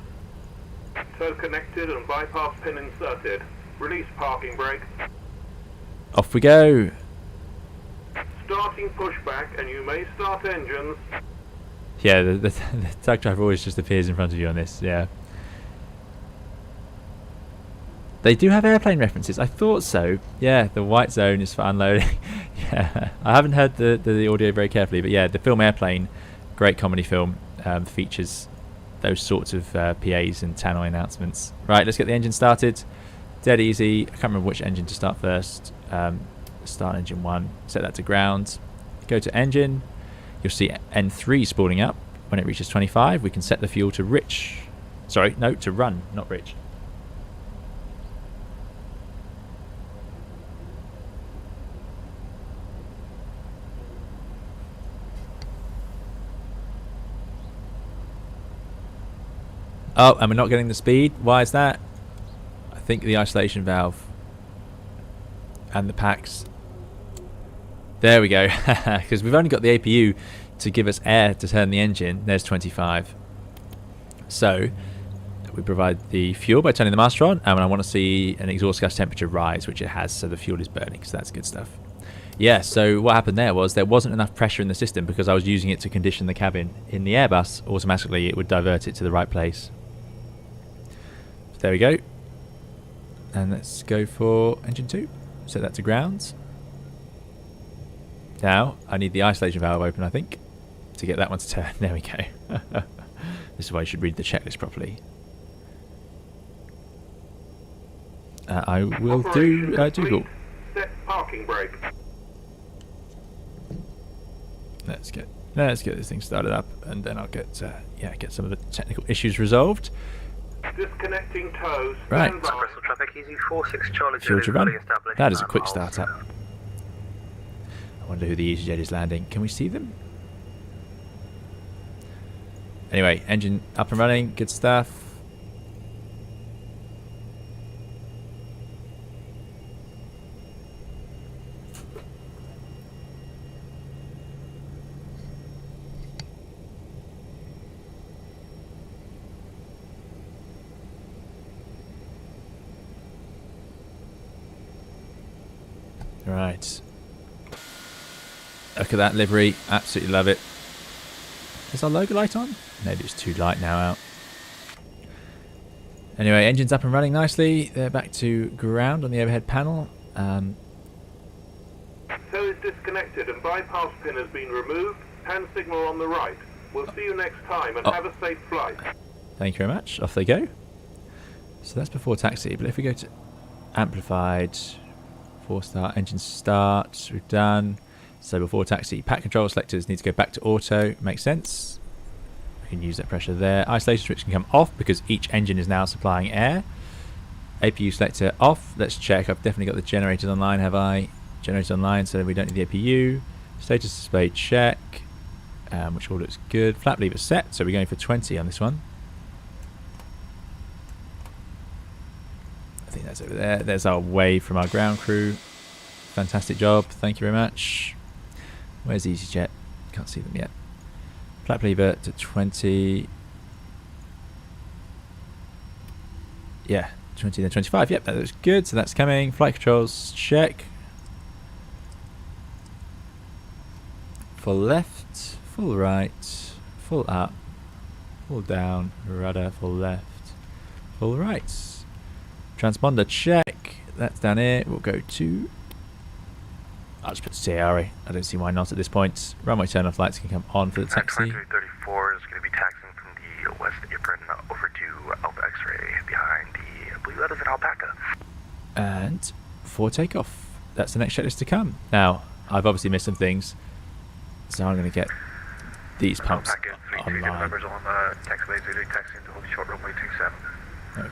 Tow connected and bypass pin inserted. Release parking brake. Off we go. Starting pushback and you may start engines. Yeah, the tug driver always just appears in front of you on this, yeah. They do have airplane references. I thought so. Yeah, the white zone is for unloading. Yeah, I haven't heard the audio very carefully, but yeah, the film Airplane, great comedy film, features those sorts of PAs and tannoy announcements. Right, let's get the engine started. Dead easy. I can't remember which engine to start first. Start engine 1. Set that to ground. Go to engine. You'll see N3 spooling up. When it reaches 25, we can set the fuel to rich. Sorry, no, to run, not rich. Oh, and we're not getting the speed. Why is that? I think the isolation valve and the packs. There we go. Because we've only got the APU to give us air to turn the engine. There's 25. So we provide the fuel by turning the master on, and I want to see an exhaust gas temperature rise, which it has, so the fuel is burning, so that's good stuff. Yeah, so what happened there wasn't enough pressure in the system because I was using it to condition the cabin. In the Airbus, automatically it would divert it to the right place. There we go. And let's go for engine 2. Set that to ground. Now, I need the isolation valve open, I think, to get that one to turn. There we go. This is why you should read the checklist properly. I will do Google. Set parking brake. Let's get this thing started up, and then I'll get some of the technical issues resolved. Disconnecting tows. Right. Bristol traffic, Easy 46 Charlie Fuel Zulu to run. fully established. That is a quick miles. startup. I wonder who the EasyJet is landing. Can we see them? Anyway, engine up and running. Good stuff. Right. Look at that livery. Absolutely love it. Is our logo light on? Maybe it's too light now out. Anyway, engine's up and running nicely. They're back to ground on the overhead panel. Tail is disconnected and bypass pin has been removed. Hand signal on the right. We'll see you next time and have a safe flight. Thank you very much. Off they go. So that's before taxi. But if we go to amplified, 4-star, engine start, we've done. So before taxi, pack control selectors need to go back to auto. Makes sense. We can use that pressure there. Isolation switch can come off because each engine is now supplying air. APU selector off. Let's check. I've definitely got the generators online, have I? Generators online, so we don't need the APU. Status display check, which all looks good. Flap lever set, so we're going for 20 on this one. I think that's over there. There's our wave from our ground crew. Fantastic job. Thank you very much. Where's EasyJet? Can't see them yet. Flap lever to 20. Yeah, 20 then 25. Yep, that looks good. So that's coming. Flight controls check. Full left, full right, full up, full down, rudder, full left, full right. Transponder check. That's down here. We'll go to... I'll just put CRA. I don't see why not at this point. Runway turn-off lights can come on for the taxi. 2334 is going to be taxiing from the west apron over to Alpha X-ray behind the... I believe that is an Alpaca. And for takeoff. That's the next checklist to come. Now, I've obviously missed some things. So I'm going to get these pumps online. Members on taxiway Zulu taxiing to hold short runway 27.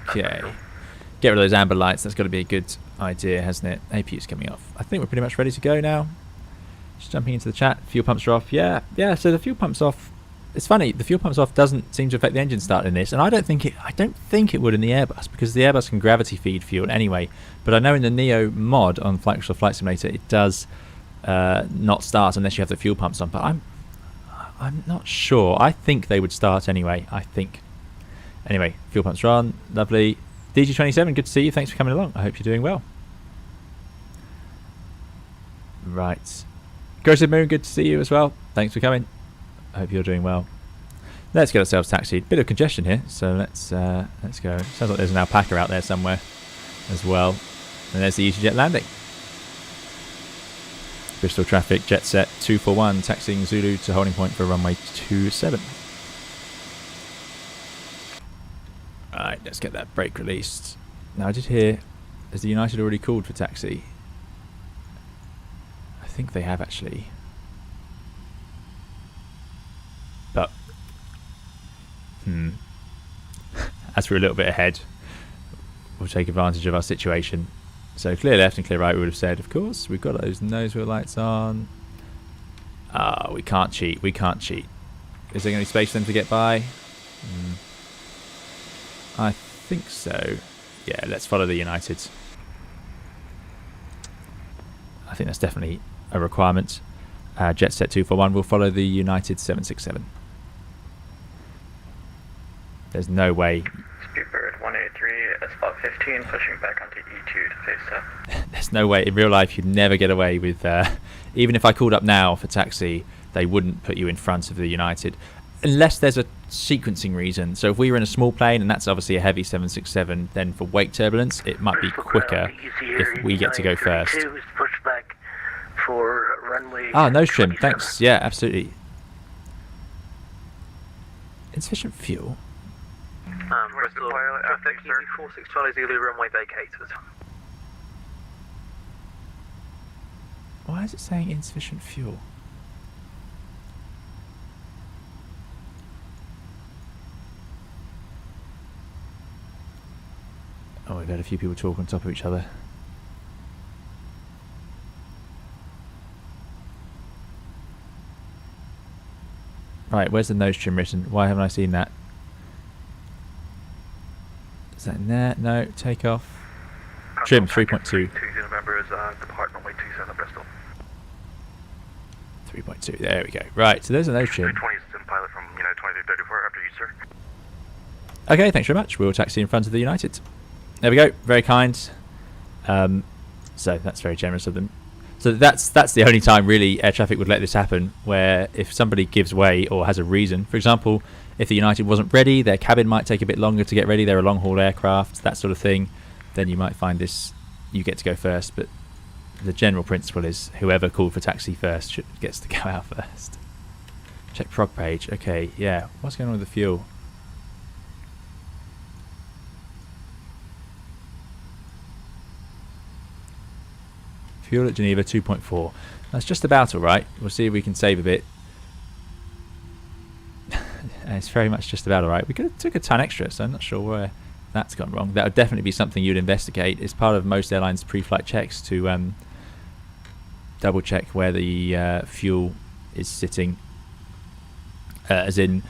Okay. Get rid of those amber lights. That's got to be a good idea, hasn't it? APU's coming off. I think we're pretty much ready to go now. Just jumping into the chat. Fuel pumps are off. Yeah. So the fuel pumps off. It's funny. The fuel pumps off doesn't seem to affect the engine start in this, and I don't think it would in the Airbus because the Airbus can gravity feed fuel anyway. But I know in the NEO mod on Flight Simulator it does not start unless you have the fuel pumps on. But I'm not sure. I think they would start anyway. I think. Anyway, fuel pumps are on. Lovely. DG27, good to see you. Thanks for coming along. I hope you're doing well. Right. Grossed Moon, good to see you as well. Thanks for coming. I hope you're doing well. Let's get ourselves taxied. Bit of congestion here, so let's go. Sounds like there's an alpaca out there somewhere as well. And there's the EasyJet landing. Bristol traffic, jet set 241, taxiing Zulu to holding point for runway 27. Alright, let's get that brake released. Now I did hear, has the United already called for taxi? I think they have actually. But, as we're a little bit ahead, we'll take advantage of our situation. So clear left and clear right, we would have said, of course. We've got those nose wheel lights on. Ah, we can't cheat. We can't cheat. Is there going to be space for them to get by? I think so. Yeah, let's follow the United. I think that's definitely a requirement. Jet set 241 will follow the United 767. There's no way. Speedbird 183 at spot 15, pushing back onto E2 to face up. There's no way. In real life, you'd never get away with... even if I called up now for taxi, they wouldn't put you in front of the United. Unless there's a sequencing reason. So if we were in a small plane, and that's obviously a heavy 767, then for wake turbulence, it might be quicker if we get to go first. Ah, nose trim. Thanks. Yeah, absolutely. Insufficient fuel. Bristol traffic, EG46 Charlie Zulu, runway vacated. Why is it saying insufficient fuel? Oh, we've had a few people talk on top of each other. Right, where's the nose trim written? Why haven't I seen that? Is that in there? No, takeoff. Trim 3.2. November is depart runway 27 Bristol. 3.2, there we go. Right, so there's a nose trim. 20 assistant pilot from United 2334 after you, sir. Okay, thanks very much. We'll taxi in front of the United. There we go, very kind. So that's very generous of them. So that's the only time really air traffic would let this happen, where if somebody gives way or has a reason. For example, if the United wasn't ready, their cabin might take a bit longer to get ready, they're a long haul aircraft, that sort of thing, then you might find this, you get to go first. But the general principle is whoever called for taxi first gets to go out first. Check prog page. Okay, yeah, what's going on with the fuel? Fuel at Geneva 2.4. That's just about alright. We'll see if we can save a bit. It's very much just about alright. We could have took a ton extra, so I'm not sure where that's gone wrong. That would definitely be something you'd investigate. It's part of most airlines' pre-flight checks to double check where the fuel is sitting. As in,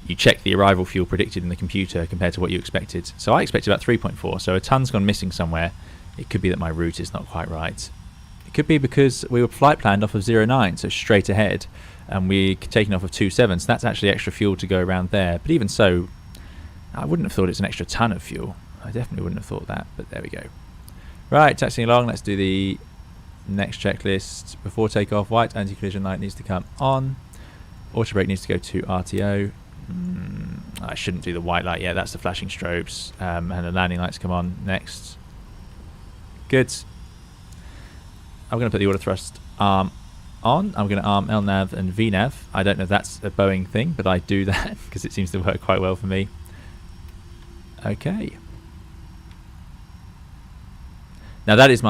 you check the arrival fuel predicted in the computer compared to what you expected. So I expected about 3.4, so a ton's gone missing somewhere. It could be that my route is not quite right. Could be because we were flight planned off of 09, so straight ahead, and we're taking off of 27, so that's actually extra fuel to go around there. But even so, I wouldn't have thought it's an extra ton of fuel. I definitely wouldn't have thought that, but there we go. Right, taxiing along, let's do the next checklist. Before takeoff, white anti-collision light needs to come on. Auto brake needs to go to RTO. I shouldn't do the white light yet, that's the flashing strobes. And the landing lights come on next. Good. I'm going to put the auto thrust arm on. I'm going to arm LNAV and VNAV. I don't know if that's a Boeing thing, but I do that because it seems to work quite well for me. Okay. Now that is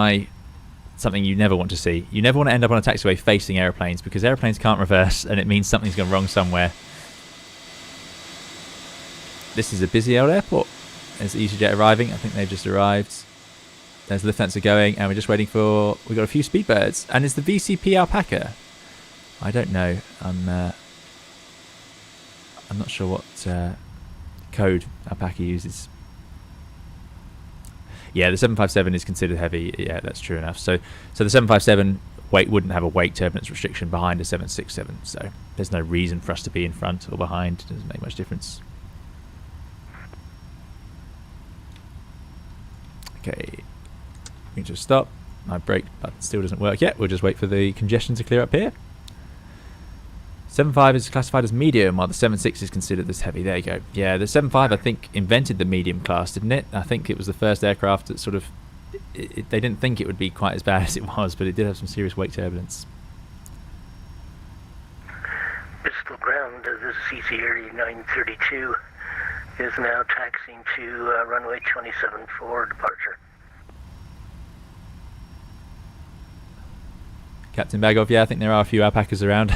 something you never want to see. You never want to end up on a taxiway facing aeroplanes, because aeroplanes can't reverse and it means something's gone wrong somewhere. This is a busy old airport. There's EasyJet arriving. I think they've just arrived. There's the Lufthansa going, and we're just waiting for... We've got a few speedbirds. And it's the VCP Alpaca. I don't know. I'm not sure what code Alpaca uses. Yeah, the 757 is considered heavy. Yeah, that's true enough. So the 757 wouldn't have a weight turbulence restriction behind a 767. So there's no reason for us to be in front or behind. It doesn't make much difference. Okay. We can just stop. My brake button still doesn't work yet. We'll just wait for the congestion to clear up here. 7.5 is classified as medium, while the 7.6 is considered as heavy. There you go. Yeah, the 7.5 I think invented the medium class, didn't it? I think it was the first aircraft that sort of... they didn't think it would be quite as bad as it was, but it did have some serious weight turbulence. Bristol ground, this is CC 932, is now taxiing to runway 27 for departure. Captain Bagov, yeah, I think there are a few alpacas around.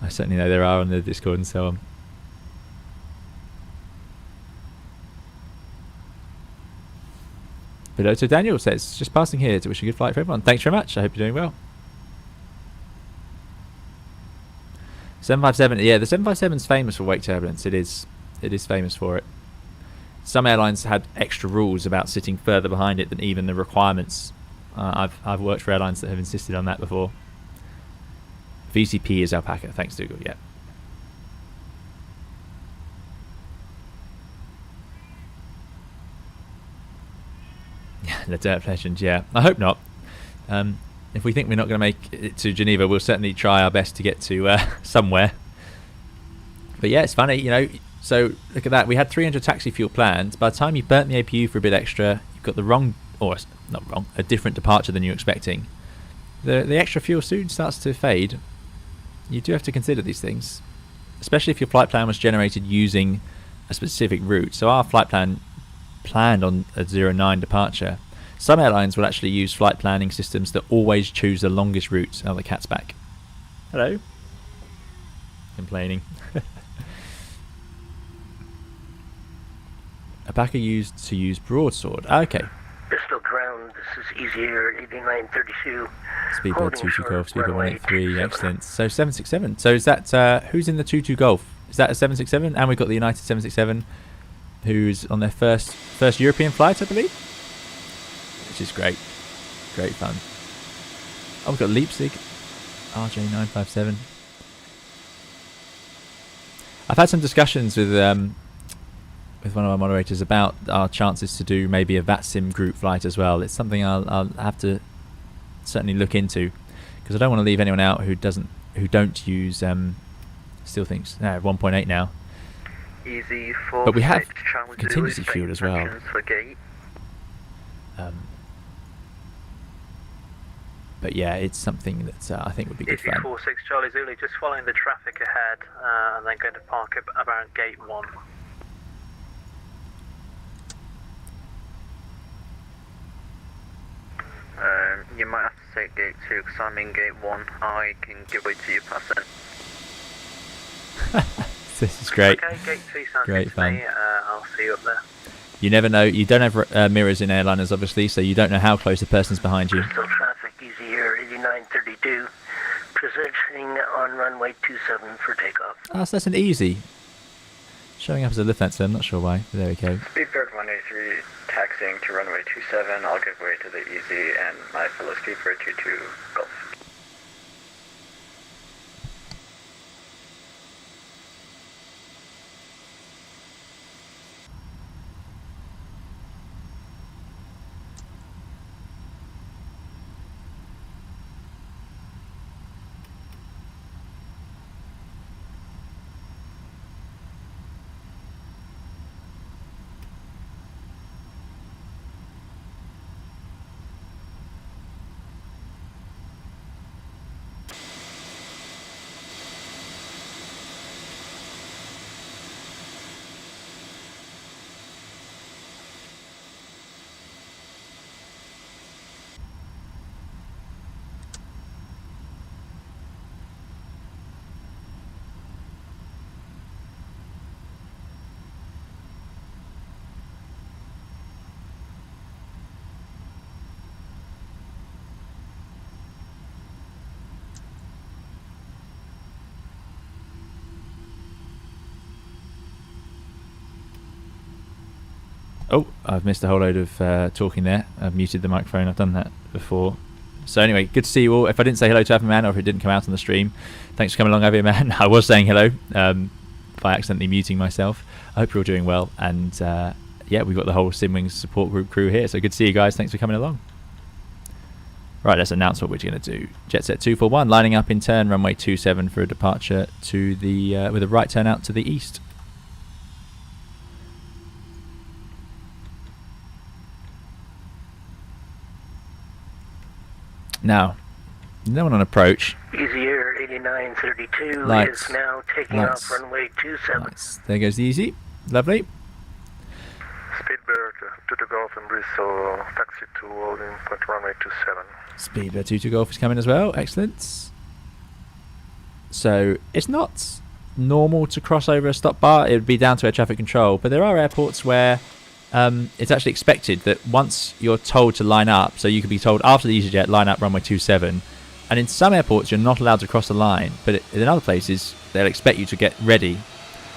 I certainly know there are on the Discord and so on. But so Daniel says, just passing here to wish a good flight for everyone. Thanks very much. I hope you're doing well. 757, yeah, the 757 is famous for weight turbulence. It is famous for it. Some airlines had extra rules about sitting further behind it than even the requirements. I've worked for airlines that have insisted on that before. VCP is Alpaca. Thanks, Dougal. Yeah. Yeah, the Dirt Legend. Yeah, I hope not. If we think we're not going to make it to Geneva, we'll certainly try our best to get to somewhere. But yeah, it's funny, you know. So look at that. We had 300 taxi fuel planned. By the time you've burnt the APU for a bit extra, you've got the wrong, or not wrong, a different departure than you're expecting. The extra fuel soon starts to fade. You do have to consider these things, especially if your flight plan was generated using a specific route. So our flight plan planned on a 09 departure. Some airlines will actually use flight planning systems that always choose the longest route. Oh, the cat's back. Hello. Complaining. Alpaca used to use broadsword. Okay. Bristol ground, this is Easy Air 8932. Speedbird 22 Golf, Speedbird 183, excellent. So 767. So is that, who's in the 22 Golf? Is that a 767? And we've got the United 767, who's on their first European flight, I believe. Which is great. Great fun. Oh, we've got Leipzig, RJ957. I've had some discussions with one of our moderators about our chances to do maybe a VATSIM group flight as well. It's something I'll have to certainly look into, because I don't want to leave anyone out who don't use still thinks 1.8 now. Easy But we have 46 Charlie contingency Zulu, fuel as well. instructions for gate. But yeah, it's something that I think would be good Easy fun. 46 Charlie Zulu, just following the traffic ahead and then going to park around gate 1. You might have to take gate 2 because I'm in gate 1. I can give way to you past it. This is great. Okay, gate 2 sounds Great good to fun. me. I'll see you up there. You never know. You don't have mirrors in airliners, obviously, so you don't know how close the person's behind you. Bristol traffic, easy air 8932, presenting on runway 27 for takeoff. Oh, so that's an easy. Showing up as a Lufthansa, I'm not sure why. But there we go. Speedbird 183 taxiing to runway 27. I'll give way to the easy and my fellow Speedbird 22 Golf. Oh, I've missed a whole load of talking there. I've muted the microphone. I've done that before. So anyway, good to see you all. If I didn't say hello to Aviaman, or if it didn't come out on the stream, thanks for coming along, Aviaman. I was saying hello by accidentally muting myself. I hope you're all doing well. And yeah, we've got the whole Simwings support group crew here. So good to see you guys. Thanks for coming along. Right, let's announce what we're going to do. Jetset 241 lining up in turn, runway 27 for a departure to the with a right turn out to the east. Now, no one on approach. Easy air 8932 Lights. is now taking Lights. off runway 27. Nice. There goes the easy. Lovely. Speedbird to the Golf and Bristol, taxi to holding point runway 27. Speedbird 22 Golf is coming as well. Excellent. So it's not normal to cross over a stop bar. It would be down to air traffic control, but there are airports where it's actually expected that once you're told to line up, so you could be told after the EasyJet line up runway 27, and in some airports you're not allowed to cross the line, but in other places they'll expect you to get ready.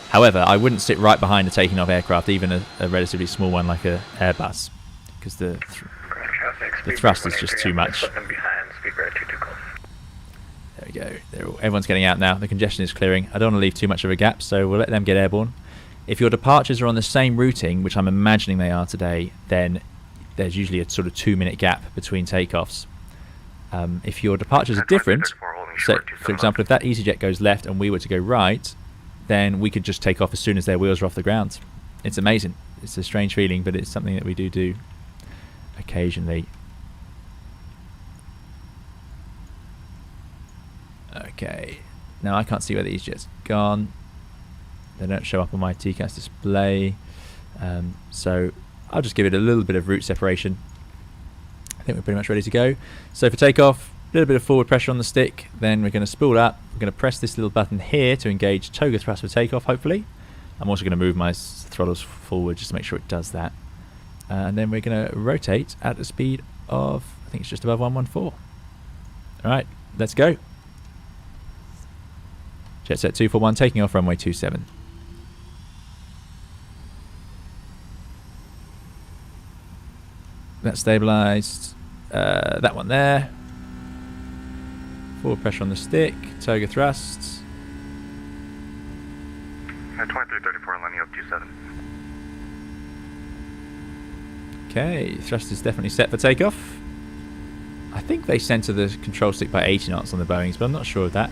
However, I wouldn't sit right behind a taking off aircraft, even a relatively small one like a Airbus, because the thrust is just too much. There we go. Everyone's getting out now. The congestion is clearing. I don't want to leave too much of a gap, so we'll let them get airborne. If your departures are on the same routing, which I'm imagining they are today, then there's usually a sort of 2-minute gap between takeoffs. If your departures are different, so for example, if that EasyJet goes left and we were to go right, then we could just take off as soon as their wheels are off the ground. It's amazing. It's a strange feeling, but it's something that we do occasionally. Okay, now I can't see where the EasyJet's gone. They don't show up on my TCAS display, so I'll just give it a little bit of route separation. I think we're pretty much ready to go. So for takeoff, a little bit of forward pressure on the stick, then we're going to spool up. We're going to press this little button here to engage toga thrust for takeoff, hopefully. I'm also going to move my throttles forward just to make sure it does that. And then we're going to rotate at a speed of, I think it's just above 114. Alright, let's go. Jetset 241 taking off runway 27. That's stabilised. That one there. Forward pressure on the stick. Toga thrusts. 2334 landing up 27. Okay, thrust is definitely set for takeoff. I think they center the control stick by 80 knots on the Boeings, but I'm not sure of that.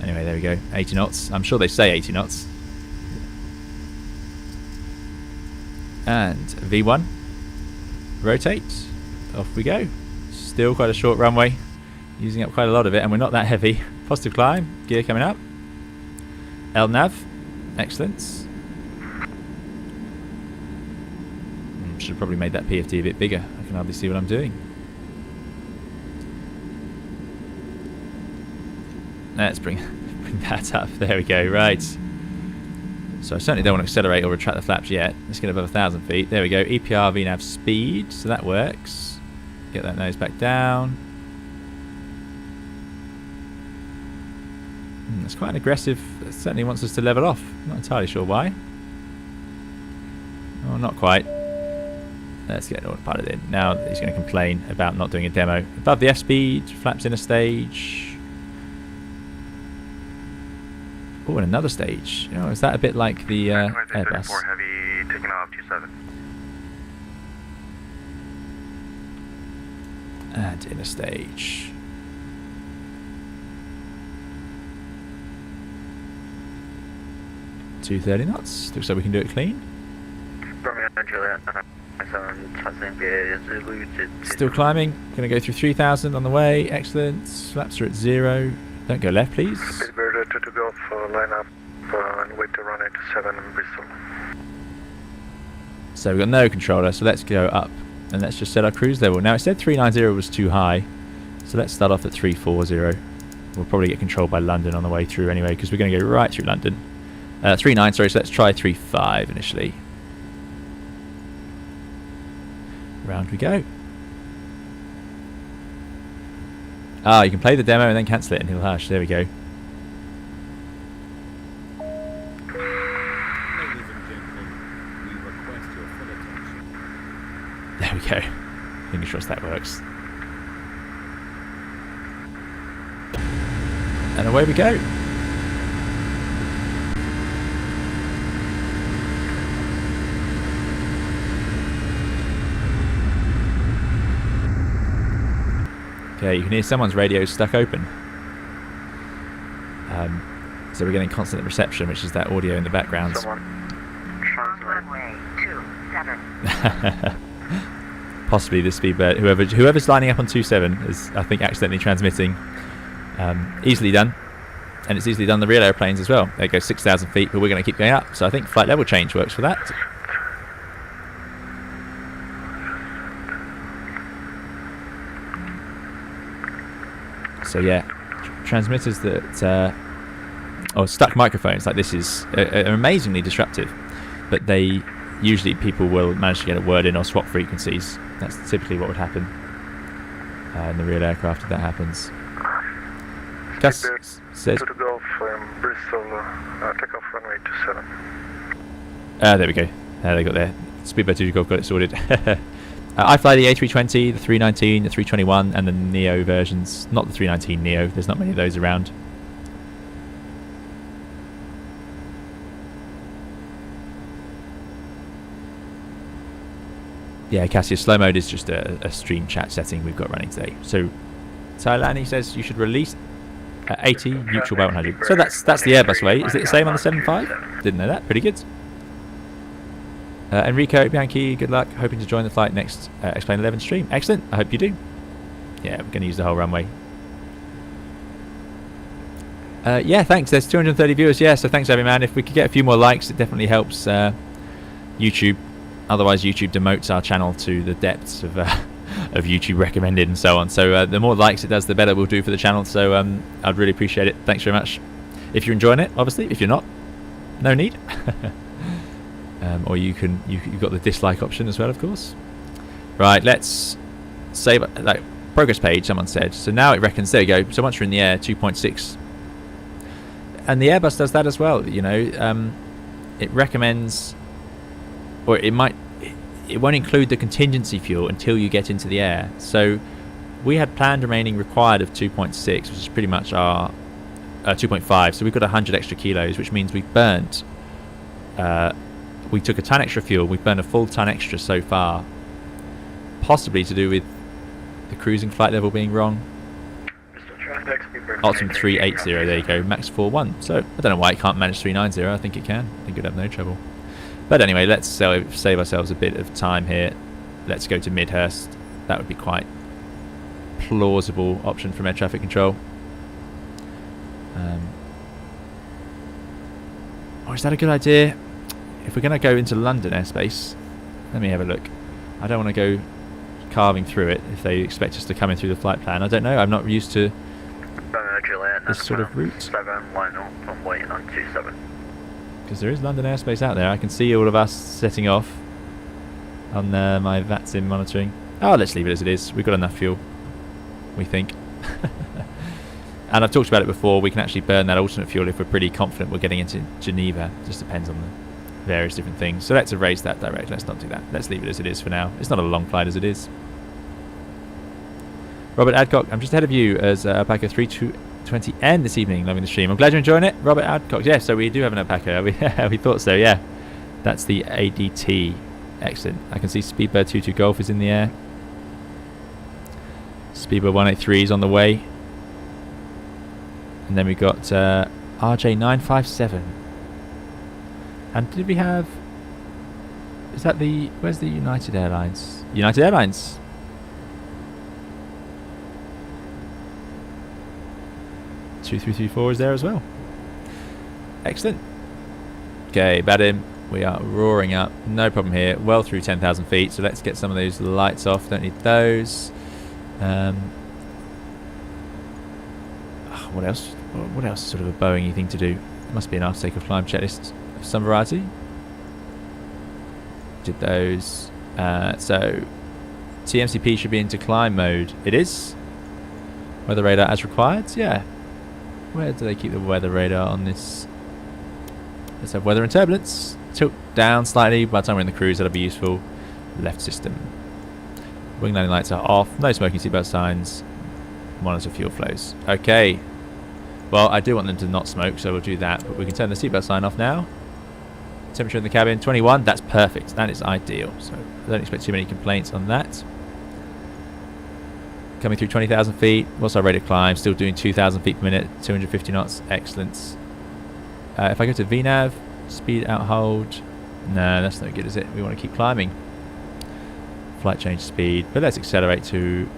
Anyway, there we go. 80 knots. I'm sure they say 80 knots. And V1. Rotate. Off we go. Still quite a short runway. Using up quite a lot of it, and we're not that heavy. Positive climb. Gear coming up. LNAV. Excellent. Should have probably made that PFD a bit bigger. I can hardly see what I'm doing. Let's bring that up. There we go. Right. So I certainly don't want to accelerate or retract the flaps yet. Let's get above 1,000 feet. There we go. EPR VNAV speed. So that works. Get that nose back down. It's quite an aggressive. It certainly wants us to level off. Not entirely sure why. Oh, not quite. Let's get autopilot in. Now he's going to complain about not doing a demo. Above the F speed. Flaps in a stage. Oh, and another stage. Oh, is that a bit like the Airbus? Heavy, taking off 27. And in a stage. .230 knots. Looks like we can do it clean. Still climbing. Going to go through 3,000 on the way. Excellent. Flaps are at 0. Don't go left, please. Speedbird 2 to go for line up and wait to run 87 in Bristol. So we've got no controller, so let's go up and let's just set our cruise level. Now it said 390 was too high, so let's start off at 340. We'll probably get controlled by London on the way through anyway, because we're going to go right through London. 39, sorry, so let's try 35 initially. Round we go. Ah, you can play the demo and then cancel it and he'll hush. There we go. There we go. Fingers crossed that works. And away we go. Okay, you can hear someone's radio stuck open. So we're getting constant reception, which is that audio in the background. Runway 27. Possibly the Speedbird. Whoever's lining up on 27 is, I think, accidentally transmitting. Easily done. And it's easily done the real airplanes as well. They go 6,000 feet, but we're going to keep going up. So I think flight level change works for that. So yeah, transmitters that, or stuck microphones like this are amazingly disruptive, but usually people will manage to get a word in or swap frequencies. That's typically what would happen in the real aircraft if that happens. Gus says, to go from Bristol, takeoff runway 27. there we go. They got their Speedbird 2 Golf got it sorted. I fly the A320, the 319, the 321, and the NEO versions. Not the 319 NEO. There's not many of those around. Yeah, Cassius, slow mode is just a stream chat setting we've got running today. So, Thailand, says you should release at 80, neutral by 100. So that's the Airbus way. Is it the same on the 75? Didn't know that. Pretty good. Enrico, Bianchi, good luck. Hoping to join the flight next Explain 11 stream. Excellent. I hope you do. Yeah, we're going to use the whole runway. Yeah, thanks. There's 230 viewers. Yeah, so thanks, everyman. If we could get a few more likes, it definitely helps YouTube. Otherwise, YouTube demotes our channel to the depths of YouTube recommended and so on. So the more likes it does, the better we'll do for the channel. So I'd really appreciate it. Thanks very much. If you're enjoying it, obviously. If you're not, no need. Or you've got the dislike option as well, of course. Right, let's save like progress page. Someone said so. Now it reckons. There you go. So once you're in the air, 2.6, and the Airbus does that as well. You know, it recommends, or it won't include the contingency fuel until you get into the air. So we had planned remaining required of 2.6, which is pretty much our 2.5. So we've got 100 extra kilos, which means we've burnt. We took a ton extra fuel. We've burned a full ton extra so far, possibly to do with the cruising flight level being wrong. Optimum 380, there you go, max 41. So I don't know why it can't manage 390. I think it can. I think it'd have no trouble. But anyway, let's save ourselves a bit of time here. Let's go to Midhurst. That would be quite plausible option from air traffic control. Or is that a good idea? If we're going to go into London airspace, let me have a look. I don't want to go carving through it if they expect us to come in through the flight plan. I don't know. I'm not used to this sort of route. Because there is London airspace out there. I can see all of us setting off on my VATSIM monitoring. Oh, let's leave it as it is. We've got enough fuel, we think. And I've talked about it before. We can actually burn that alternate fuel if we're pretty confident we're getting into Geneva. Just depends on the various different things. So let's erase that direct. Let's not do that. Let's leave it as it is for now. It's not a long flight as it is. Robert Adcock, I'm just ahead of you as Alpaca 320N this evening. Loving the stream. I'm glad you're enjoying it. Robert Adcock. Yeah, so we do have an Alpaca. We thought so, yeah. That's the ADT. Excellent. I can see Speedbird 22 Golf is in the air. Speedbird 183 is on the way. And then we got RJ957. And did we have... Is that the... Where's the United Airlines? United Airlines. (2334) is there as well. Excellent. Okay, Badim. We are roaring up. No problem here. Well through 10,000 feet. So let's get some of those lights off. Don't need those. What else? What else is sort of a Boeing-y thing to do? There must be an after takeoff climb checklist of some variety. Did those. So TMCP should be into climb mode. It is. Weather radar as required. Yeah. Where do they keep the weather radar on this? Let's have weather and turbulence. Tilt down slightly. By the time we're in the cruise, that'll be useful. Left system. Wing landing lights are off. No smoking seatbelt signs. Monitor fuel flows. Okay. Well, I do want them to not smoke, so we'll do that. But we can turn the seatbelt sign off now. Temperature in the cabin, 21. That's perfect. That is ideal. So I don't expect too many complaints on that. Coming through 20,000 feet. What's our rate of climb? Still doing 2,000 feet per minute. 250 knots. Excellent. If I go to VNAV, speed out hold. No, that's no good, is it? We want to keep climbing. Flight change speed. But let's accelerate to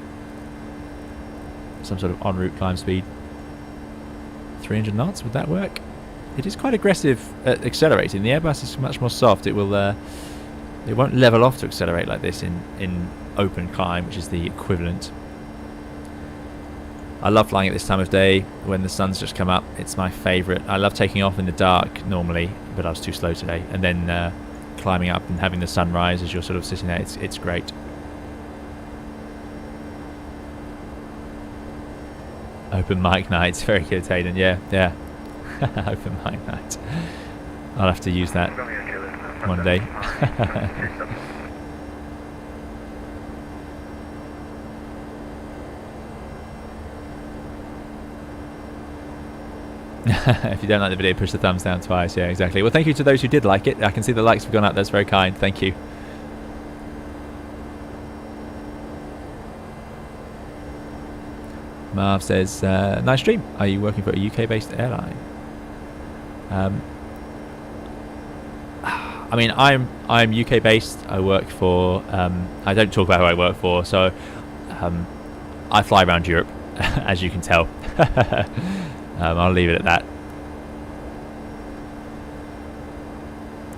some sort of en route climb speed. 300 knots, would that work? It is quite aggressive at accelerating. The Airbus is much more soft. It will it won't level off to accelerate like this in open climb, which is the equivalent. I love flying at this time of day when the sun's just come up. It's my favourite. I love taking off in the dark normally, but I was too slow today. And then climbing up and having the sunrise as you're sort of sitting there. It's great. Open mic nights, very good, Hayden. Yeah. Open mic night. I'll have to use that one day. If you don't like the video, push the thumbs down twice. Yeah, exactly. Well, thank you to those who did like it. I can see the likes have gone up. That's very kind. Thank you. Marv says, nice stream. Are you working for a UK-based airline? I mean, I'm UK-based. I work for... I don't talk about who I work for, so I fly around Europe, as you can tell. I'll leave it at that.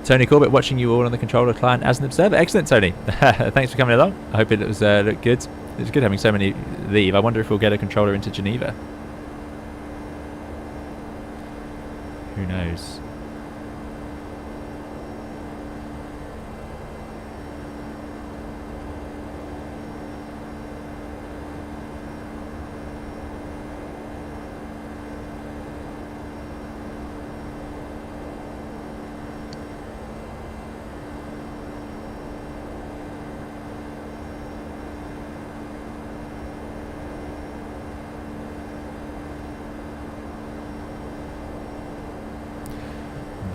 Tony Corbett watching you all on the controller client as an observer. Excellent, Tony. Thanks for coming along. I hope it was looked good. It was good having so many leave. I wonder if we'll get a controller into Geneva. Who knows?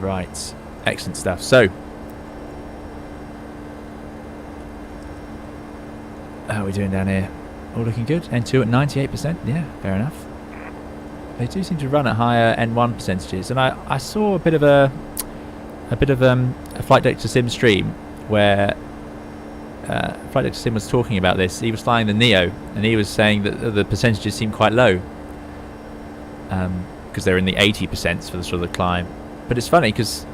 Right, excellent stuff. So, how are we doing down here? all looking good. N2 at 98%. Yeah, fair enough. They do seem to run at higher N1 percentages, and I saw a bit of a flight deck to sim stream where flight deck to sim was talking about this. He was flying the Neo, and he was saying that the percentages seem quite low because they're in the 80% for the sort of the climb. But it's funny because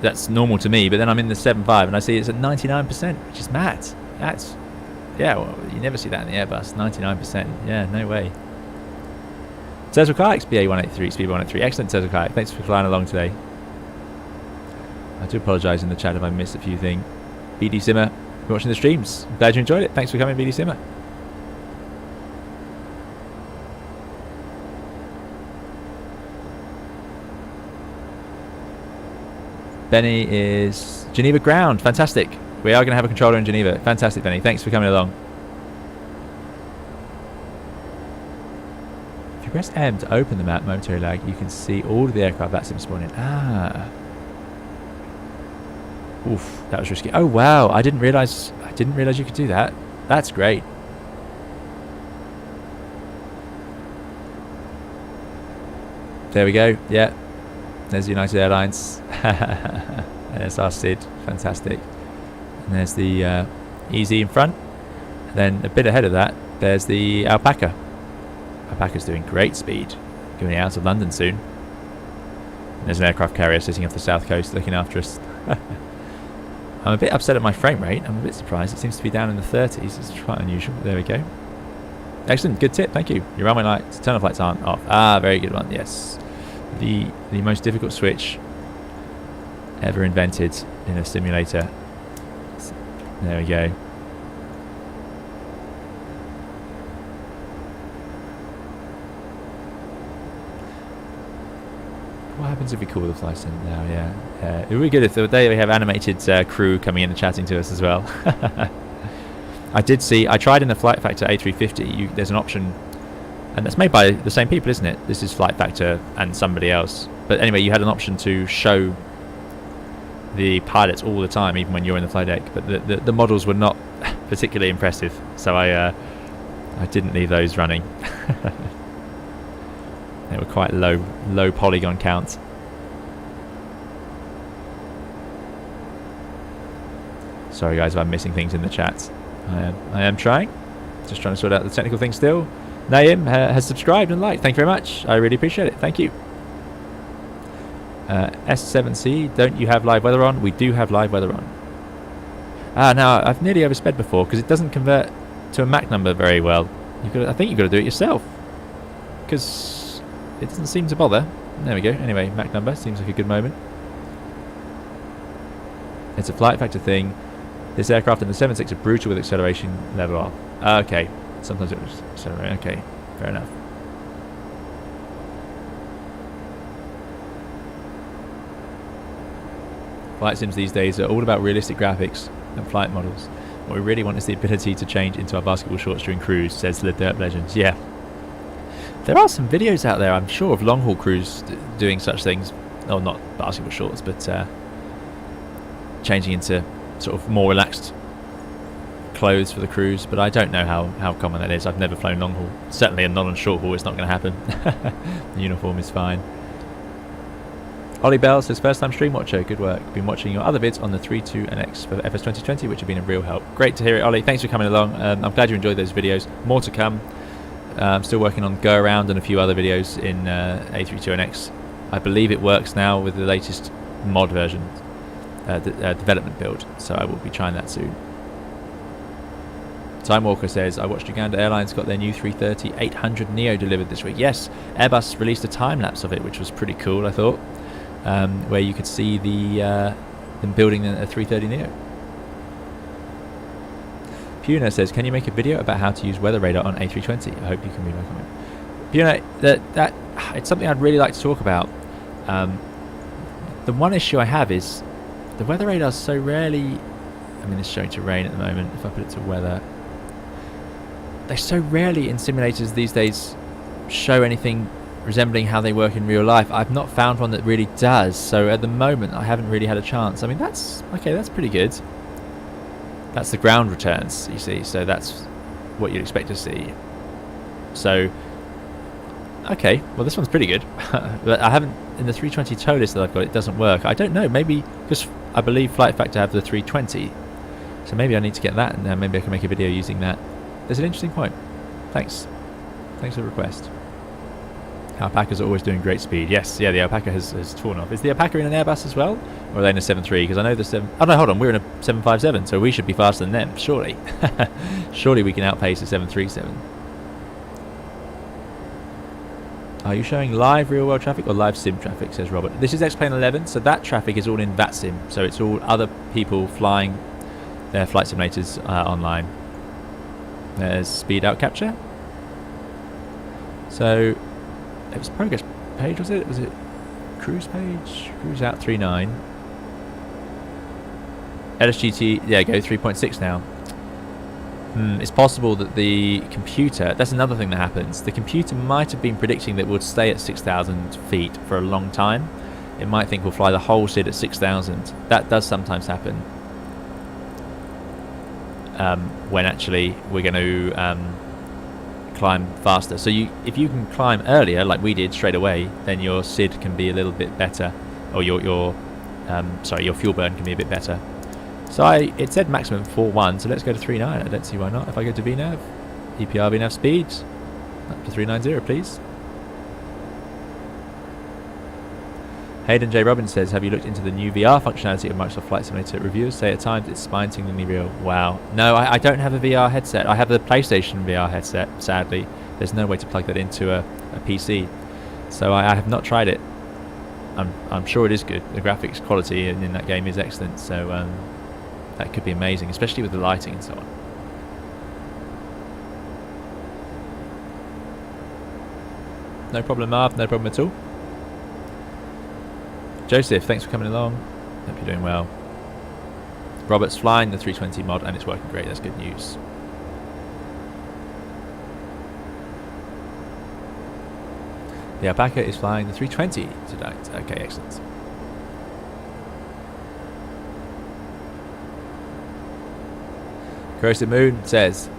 that's normal to me, but then I'm in the 7.5 and I see it's at 99%, which is mad. That's, yeah, well, you never see that in the Airbus. 99%. Yeah, no way. Turtle Kayaks, BA183, Speed 183. Excellent, Turtle Kayak. Thanks for flying along today. I do apologise in the chat if I missed a few things. BD Simmer, you're watching the streams. I'm glad you enjoyed it. Thanks for coming, BD Simmer. Benny is Geneva ground. Fantastic. We are going to have a controller in Geneva. Fantastic, Benny. Thanks for coming along. If you press M to open the map, momentary lag, you can see all of the aircraft that's spawning. Ah. Oof, that was risky. Oh wow, I didn't realise you could do that. That's great. There we go. Yeah. There's United Airlines. There's our SID. Fantastic. And there's the EZ in front. And then a bit ahead of that, there's the Alpaca. Alpaca's doing great speed. Going out of London soon. And there's an aircraft carrier sitting off the south coast looking after us. I'm a bit upset at my frame rate. I'm a bit surprised. It seems to be down in the 30s. It's quite unusual. There we go. Excellent. Good tip. Thank you. Your runway lights, turn off lights aren't off. Ah, very good one. Yes. The most difficult switch ever invented in a simulator. There we go. What happens if we call the flight sim now? Yeah, it would be good if they have animated crew coming in and chatting to us as well. I tried in the Flight Factor A350. There's an option, and that's made by the same people, isn't it? This is Flight Factor and somebody else. But anyway, you had an option to show the pilots all the time, even when you're in the flight deck. But the models were not particularly impressive, so I didn't leave those running. They were quite low polygon count. Sorry guys if I'm missing things in the chat. I am trying. Just trying to sort out the technical things still. Naim has subscribed and liked. Thank you very much. I really appreciate it. Thank you. S7C, don't you have live weather on? We do have live weather on. Now I've nearly oversped before because it doesn't convert to a Mach number very well. I think you've got to do it yourself because it doesn't seem to bother. There we go. Anyway, Mach number seems like a good moment. It's a flight factor thing. This aircraft and the 7.6 are brutal with acceleration level off. Okay. Sometimes it was accelerating. Okay, fair enough. Flight sims these days are all about realistic graphics and flight models. What we really want is the ability to change into our basketball shorts during cruise, says the Derp Legends. Yeah. There are some videos out there, I'm sure, of long-haul crews doing such things. Oh, not basketball shorts, but changing into sort of more relaxed clothes for the cruise, but I don't know how common that is. I've never flown long haul. Certainly not on short haul, it's not going to happen. The uniform is fine. Ollie Bell says, first time stream watcher, good work. Been watching your other vids on the 32NX for FS 2020, which have been a real help. Great to hear it, Ollie. Thanks for coming along. I'm glad you enjoyed those videos. More to come. I'm still working on Go Around and a few other videos in A320NX. I believe it works now with the latest mod version, development build, so I will be trying that soon. Time Walker says, I watched Uganda Airlines got their new 330-800 NEO delivered this week. Yes, Airbus released a time-lapse of it, which was pretty cool, I thought, where you could see them building a 330 NEO. Puna says, can you make a video about how to use weather radar on A320? I hope you can read my comment. Puna, that it's something I'd really like to talk about. The one issue I have is the weather radar so rarely, I mean it's showing to rain at the moment, if I put it to weather, they so rarely in simulators these days show anything resembling how they work in real life. I've not found one that really does, so at the moment I haven't really had a chance. I mean that's okay, that's pretty good. That's the ground returns, you see, so that's what you'd expect to see. So, okay, well this one's pretty good. But I haven't, in the 320 Toliss that I've got, it doesn't work. I don't know, maybe, because I believe Flight Factor have the 320, so maybe I need to get that, and maybe I can make a video using that. There's an interesting point. Thanks for the request. Alpacas are always doing great speed. Yes, yeah, the Alpaca has torn off. Is the Alpaca in an Airbus as well? Or are they in a 737? Because I know the 7... Oh no, hold on, we're in a 757, so we should be faster than them, surely. Surely we can outpace a 737. Are you showing live real-world traffic or live sim traffic, says Robert. This is X-Plane 11, so that traffic is all in VATSIM. So it's all other people flying their flight simulators online. There's speed out capture. So... It was progress page, was it? Was it cruise page? Cruise out 3.9. LSGG, yeah, go 3.6 now. It's possible that the computer, that's another thing that happens. The computer might have been predicting that we'll stay at 6,000 feet for a long time. It might think we'll fly the whole SID at 6,000. That does sometimes happen. When actually we're going to climb faster. So if you can climb earlier, like we did straight away, then your SID can be a little bit better, or your fuel burn can be a bit better. So it said maximum 4.1, so let's go to 3.9. I don't see why not. If I go to VNav, EPR VNav speeds, up to 390, please. Hayden J. Robbins says, have you looked into the new VR functionality of Microsoft Flight Simulator? Reviewers say at times it's spine-tinglingly real. Wow. No, I don't have a VR headset. I have the PlayStation VR headset, sadly. There's no way to plug that into a PC. So I have not tried it. I'm sure it is good. The graphics quality in that game is excellent. So that could be amazing, especially with the lighting and so on. No problem, Marv. No problem at all. Joseph, thanks for coming along. Hope you're doing well. Robert's flying the 320 mod and it's working great. That's good news. The Alpaca is flying the 320 tonight. Okay, excellent. Corrosive Moon says,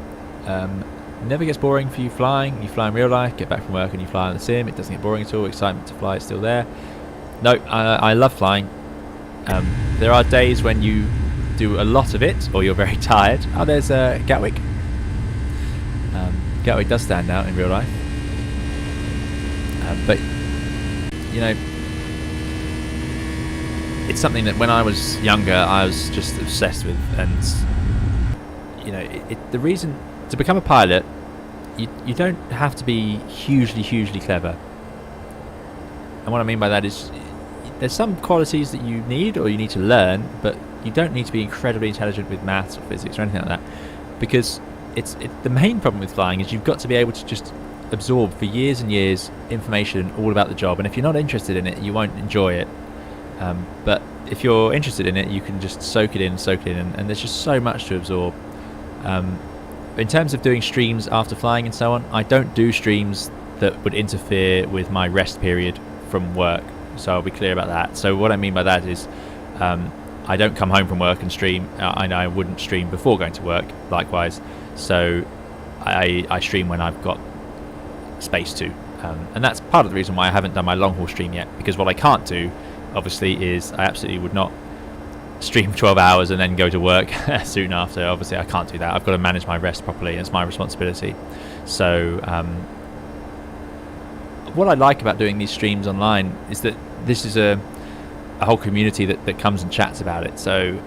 never gets boring for you flying. You fly in real life, get back from work and you fly on the sim. It doesn't get boring at all. Excitement to fly is still there. No, I love flying. There are days when you do a lot of it, or you're very tired. Oh, there's Gatwick. Gatwick does stand out in real life. But, you know, it's something that when I was younger, I was just obsessed with. And, you know, the reason to become a pilot, you don't have to be hugely clever. And what I mean by that is, there's some qualities that you need or you need to learn, but you don't need to be incredibly intelligent with maths or physics or anything like that, because the main problem with flying is you've got to be able to just absorb for years and years information all about the job, and if you're not interested in it, you won't enjoy it. But if you're interested in it, you can just soak it in, and there's just so much to absorb. In terms of doing streams after flying and so on, I don't do streams that would interfere with my rest period from work. So I'll be clear about that. So what I mean by that is I don't come home from work and stream. I wouldn't stream before going to work, likewise. So I stream when I've got space to. And that's part of the reason why I haven't done my long haul stream yet, because what I can't do, obviously, is I absolutely would not stream 12 hours and then go to work soon after. Obviously, I can't do that. I've got to manage my rest properly. It's my responsibility. So what I like about doing these streams online is that this is a whole community that comes and chats about it. So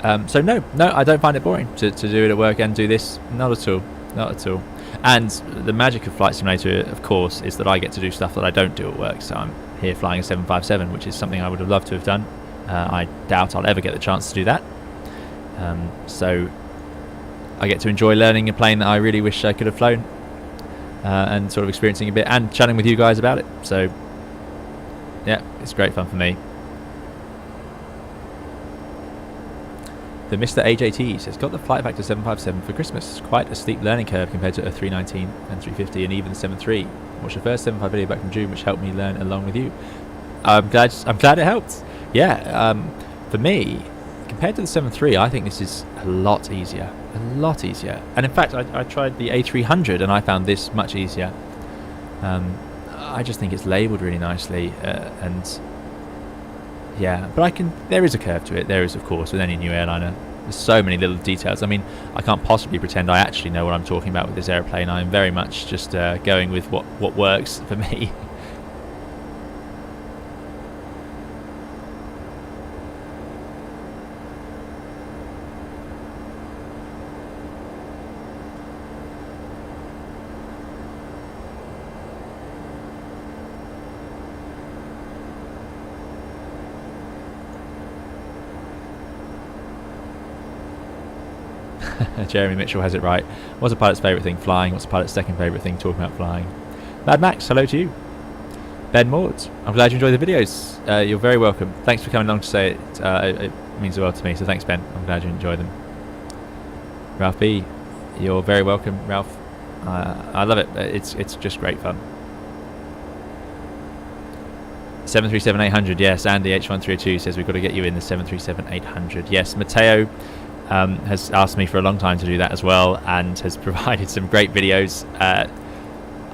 no, I don't find it boring to do it at work and do this. Not at all. And the magic of Flight Simulator, of course, is that I get to do stuff that I don't do at work. So I'm here flying a 757, which is something I would have loved to have done. I doubt I'll ever get the chance to do that. So I get to enjoy learning a plane that I really wish I could have flown. And sort of experiencing a bit and chatting with you guys about it. So yeah, it's great fun for me. The Mr. AJT says, got the Flight Factor 757 for Christmas. Quite a steep learning curve compared to a 319 and 350 and even the 73. Watched the first 75 video back from June, which helped me learn along with you. I'm glad it helped. Yeah, for me, compared to the 7.3, I think this is a lot easier. A lot easier. And in fact, I tried the A300 and I found this much easier. I just think it's labelled really nicely, and yeah, but there is a curve to it. There is, of course, with any new airliner. There's so many little details. I mean, I can't possibly pretend I actually know what I'm talking about with this airplane. I'm very much just going with what works for me. Jeremy Mitchell has it right. What's a pilot's favourite thing? Flying. What's a pilot's second favourite thing? Talking about flying. Mad Max, hello to you. Ben Maud, I'm glad you enjoyed the videos. You're very welcome. Thanks for coming along to say it. It means the world to me, so thanks, Ben. I'm glad you enjoyed them. Ralph B, you're very welcome, Ralph. I love it. It's just great fun. 737-800, yes. Andy H1302 says we've got to get you in the 737-800. Yes, Matteo has asked me for a long time to do that as well, and has provided some great videos.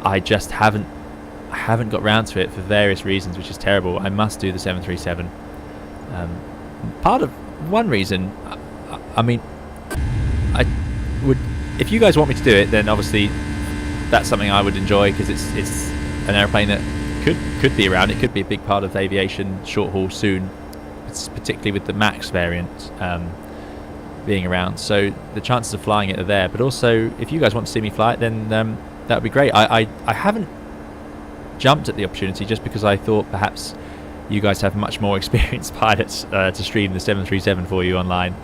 I just haven't got round to it for various reasons, which is terrible. I must do the 737. One reason, I mean, I would, if you guys want me to do it, then obviously that's something I would enjoy, because it's an airplane that could be around. It could be a big part of aviation short haul soon. It's particularly with the MAX variant being around, so the chances of flying it are there. But also, if you guys want to see me fly it, then that would be great. I haven't jumped at the opportunity just because I thought perhaps you guys have much more experienced pilots to stream the 737 for you online,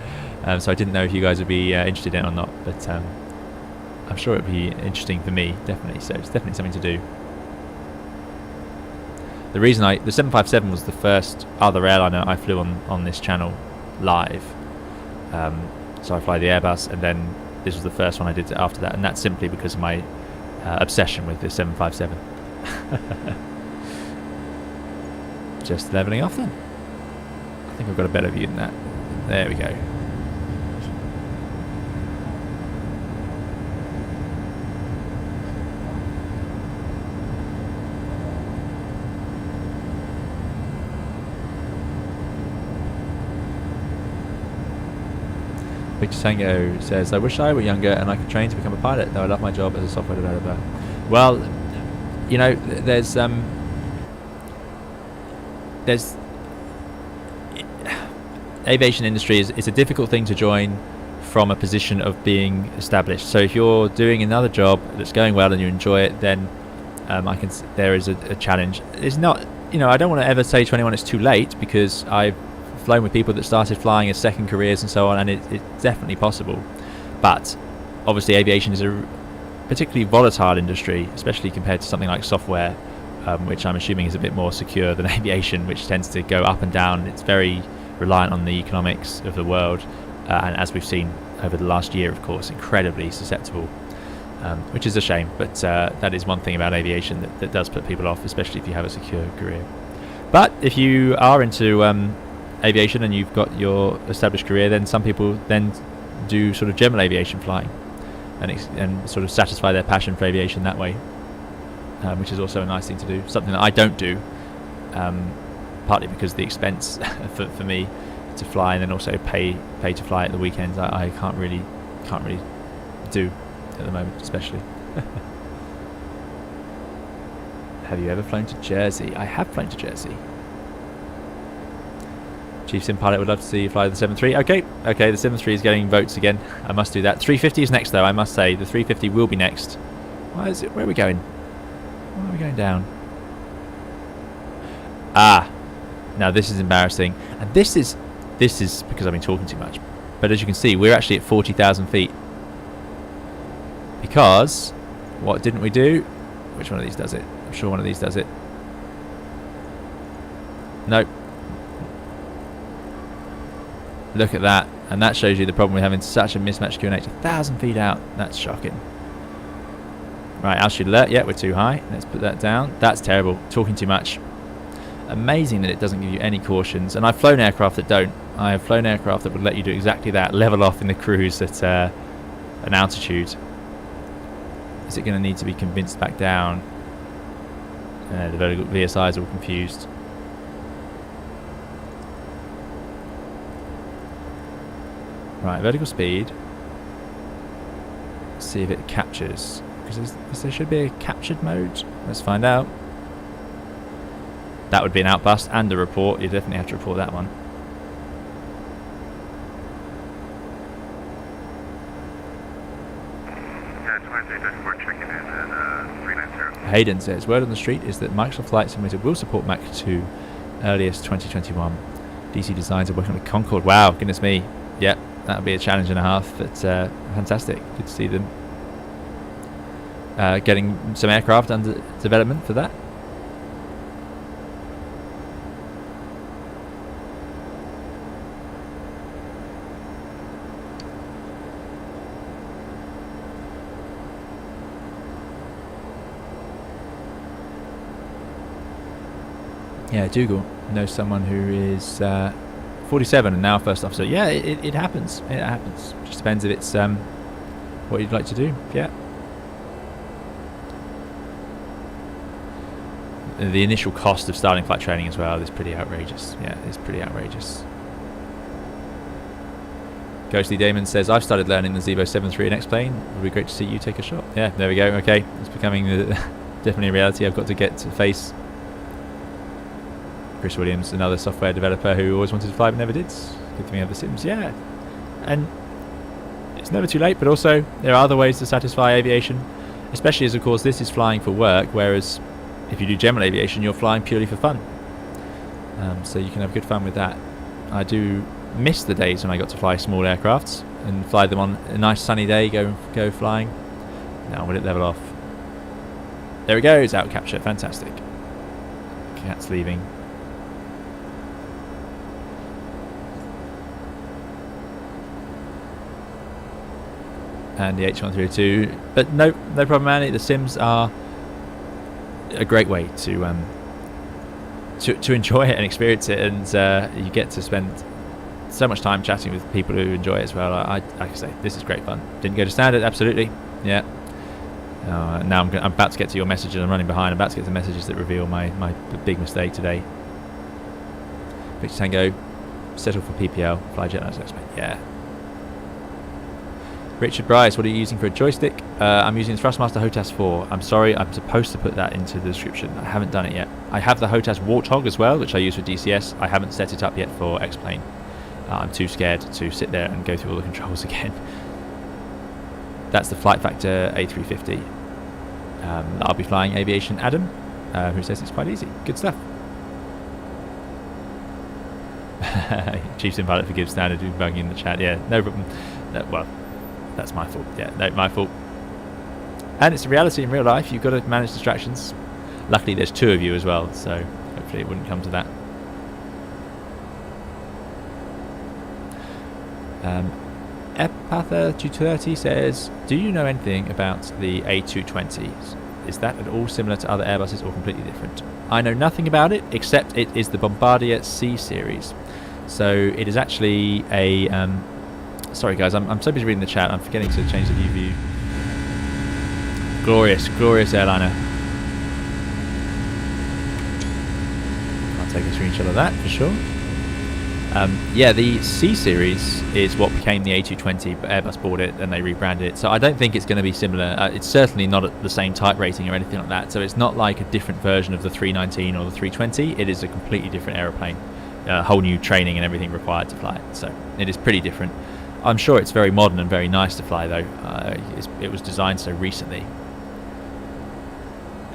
so I didn't know if you guys would be interested in it or not, but I'm sure it would be interesting for me, definitely. So it's definitely something to do. The reason the 757 was the first other airliner I flew on this channel live. So I fly the Airbus, and then this was the first one I did after that, and that's simply because of my obsession with the 757. Just levelling off then. I think I've got a better view than that. There we go. Victor Tango says, I wish I were younger and I could train to become a pilot, though I love my job as a software developer. Well, you know, there's aviation industry is a difficult thing to join from a position of being established. So if you're doing another job that's going well and you enjoy it, then there is a challenge. It's not, you know, I don't want to ever say to anyone it's too late, because I've flown with people that started flying as second careers and so on, and it's definitely possible. But obviously aviation is a particularly volatile industry, especially compared to something like software, which I'm assuming is a bit more secure than aviation, which tends to go up and down. It's very reliant on the economics of the world, and as we've seen over the last year, of course, incredibly susceptible, which is a shame. But that is one thing about aviation that does put people off, especially if you have a secure career. But if you are into aviation and you've got your established career, then some people then do sort of general aviation flying and sort of satisfy their passion for aviation that way, which is also a nice thing to do. Something that I don't do, partly because the expense for me to fly, and then also pay to fly at the weekends, I can't really do at the moment, especially. Have you ever flown to Jersey? I have flown to Jersey. Chief Sim Pilot would love to see you fly the 7.3. Okay, the 7.3 is getting votes again. I must do that. 350 is next, though, I must say. The 350 will be next. Why is it? Where are we going? Why are we going down? Ah, now this is embarrassing. And this is because I've been talking too much. But as you can see, we're actually at 40,000 feet. Because, what didn't we do? Which one of these does it? I'm sure one of these does it. Nope. Look at that, and that shows you the problem with having such a mismatched QNH. 1,000 feet out, that's shocking. Right, altitude alert. Yeah, we're too high. Let's put that down. That's terrible. Talking too much. Amazing that it doesn't give you any cautions. And I've flown aircraft that don't. I have flown aircraft that would let you do exactly that, level off in the cruise at an altitude. Is it going to need to be convinced back down? The vertical VSI is all confused. Right, vertical speed. Let's see if it captures. Because there should be a captured mode. Let's find out. That would be an outbust and a report. You definitely have to report that one. Yeah, 2334 checking in at 390. Hayden says, word on the street is that Microsoft Flight Simulator will support Mach 2 earliest 2021. DC Designs are working on the Concorde. Wow, goodness me. Yep, that would be a challenge and a half, but fantastic. Good to see them getting some aircraft under development for that. Yeah, Dougal knows someone who is 47 and now first officer. Yeah, it happens. It happens. Just depends if it's what you'd like to do. Yeah. The initial cost of starting flight training as well is pretty outrageous. Yeah, it's pretty outrageous. Ghostly Damon says, I've started learning the Zevo 7.3 in X-Plane. It would be great to see you take a shot. Yeah, there we go. Okay, it's becoming definitely a reality. I've got to get to face Chris Williams, another software developer who always wanted to fly but never did. Good thing we have the Sims. Yeah, and it's never too late, but also there are other ways to satisfy aviation, especially as of course this is flying for work, whereas if you do general aviation you're flying purely for fun. So you can have good fun with that. I do miss the days when I got to fly small aircrafts and fly them on a nice sunny day, go flying. Now will it level off? There it goes, out capture, fantastic. Cat's leaving. And the H1302, but no problem, Andy. The Sims are a great way to enjoy it and experience it, and you get to spend so much time chatting with people who enjoy it as well. Like I say, this is great fun. Didn't go to standard, absolutely. Yeah. Now I'm about to get to your messages. I'm running behind. I'm about to get to messages that reveal my big mistake today. Victor Tango, settle for PPL, fly jet as expect. Yeah. Richard Bryce, what are you using for a joystick? I'm using the Thrustmaster HOTAS 4. I'm sorry, I'm supposed to put that into the description. I haven't done it yet. I have the HOTAS Warthog as well, which I use for DCS. I haven't set it up yet for X-Plane. I'm too scared to sit there and go through all the controls again. That's the Flight Factor A350. I'll be flying Aviation Adam, who says it's quite easy. Good stuff. Chief Sim Pilot forgives standard bugging in the chat. Yeah, no problem. Well, that's my fault. Yeah, no, my fault. And it's a reality in real life. You've got to manage distractions. Luckily, there's two of you as well, so hopefully it wouldn't come to that. Epatha 230 says, do you know anything about the A220s? Is that at all similar to other Airbuses or completely different? I know nothing about it, except it is the Bombardier C series. So it is actually a... sorry guys, I'm so busy reading the chat, I'm forgetting to change the view. Glorious, glorious airliner. I'll take a screenshot of that for sure. Yeah, the C series is what became the A220, but Airbus bought it and they rebranded it. So I don't think it's going to be similar. It's certainly not at the same type rating or anything like that. So it's not like a different version of the 319 or the 320. It is a completely different aeroplane. Whole new training and everything required to fly it. So it is pretty different. I'm sure it's very modern and very nice to fly though. It was designed so recently.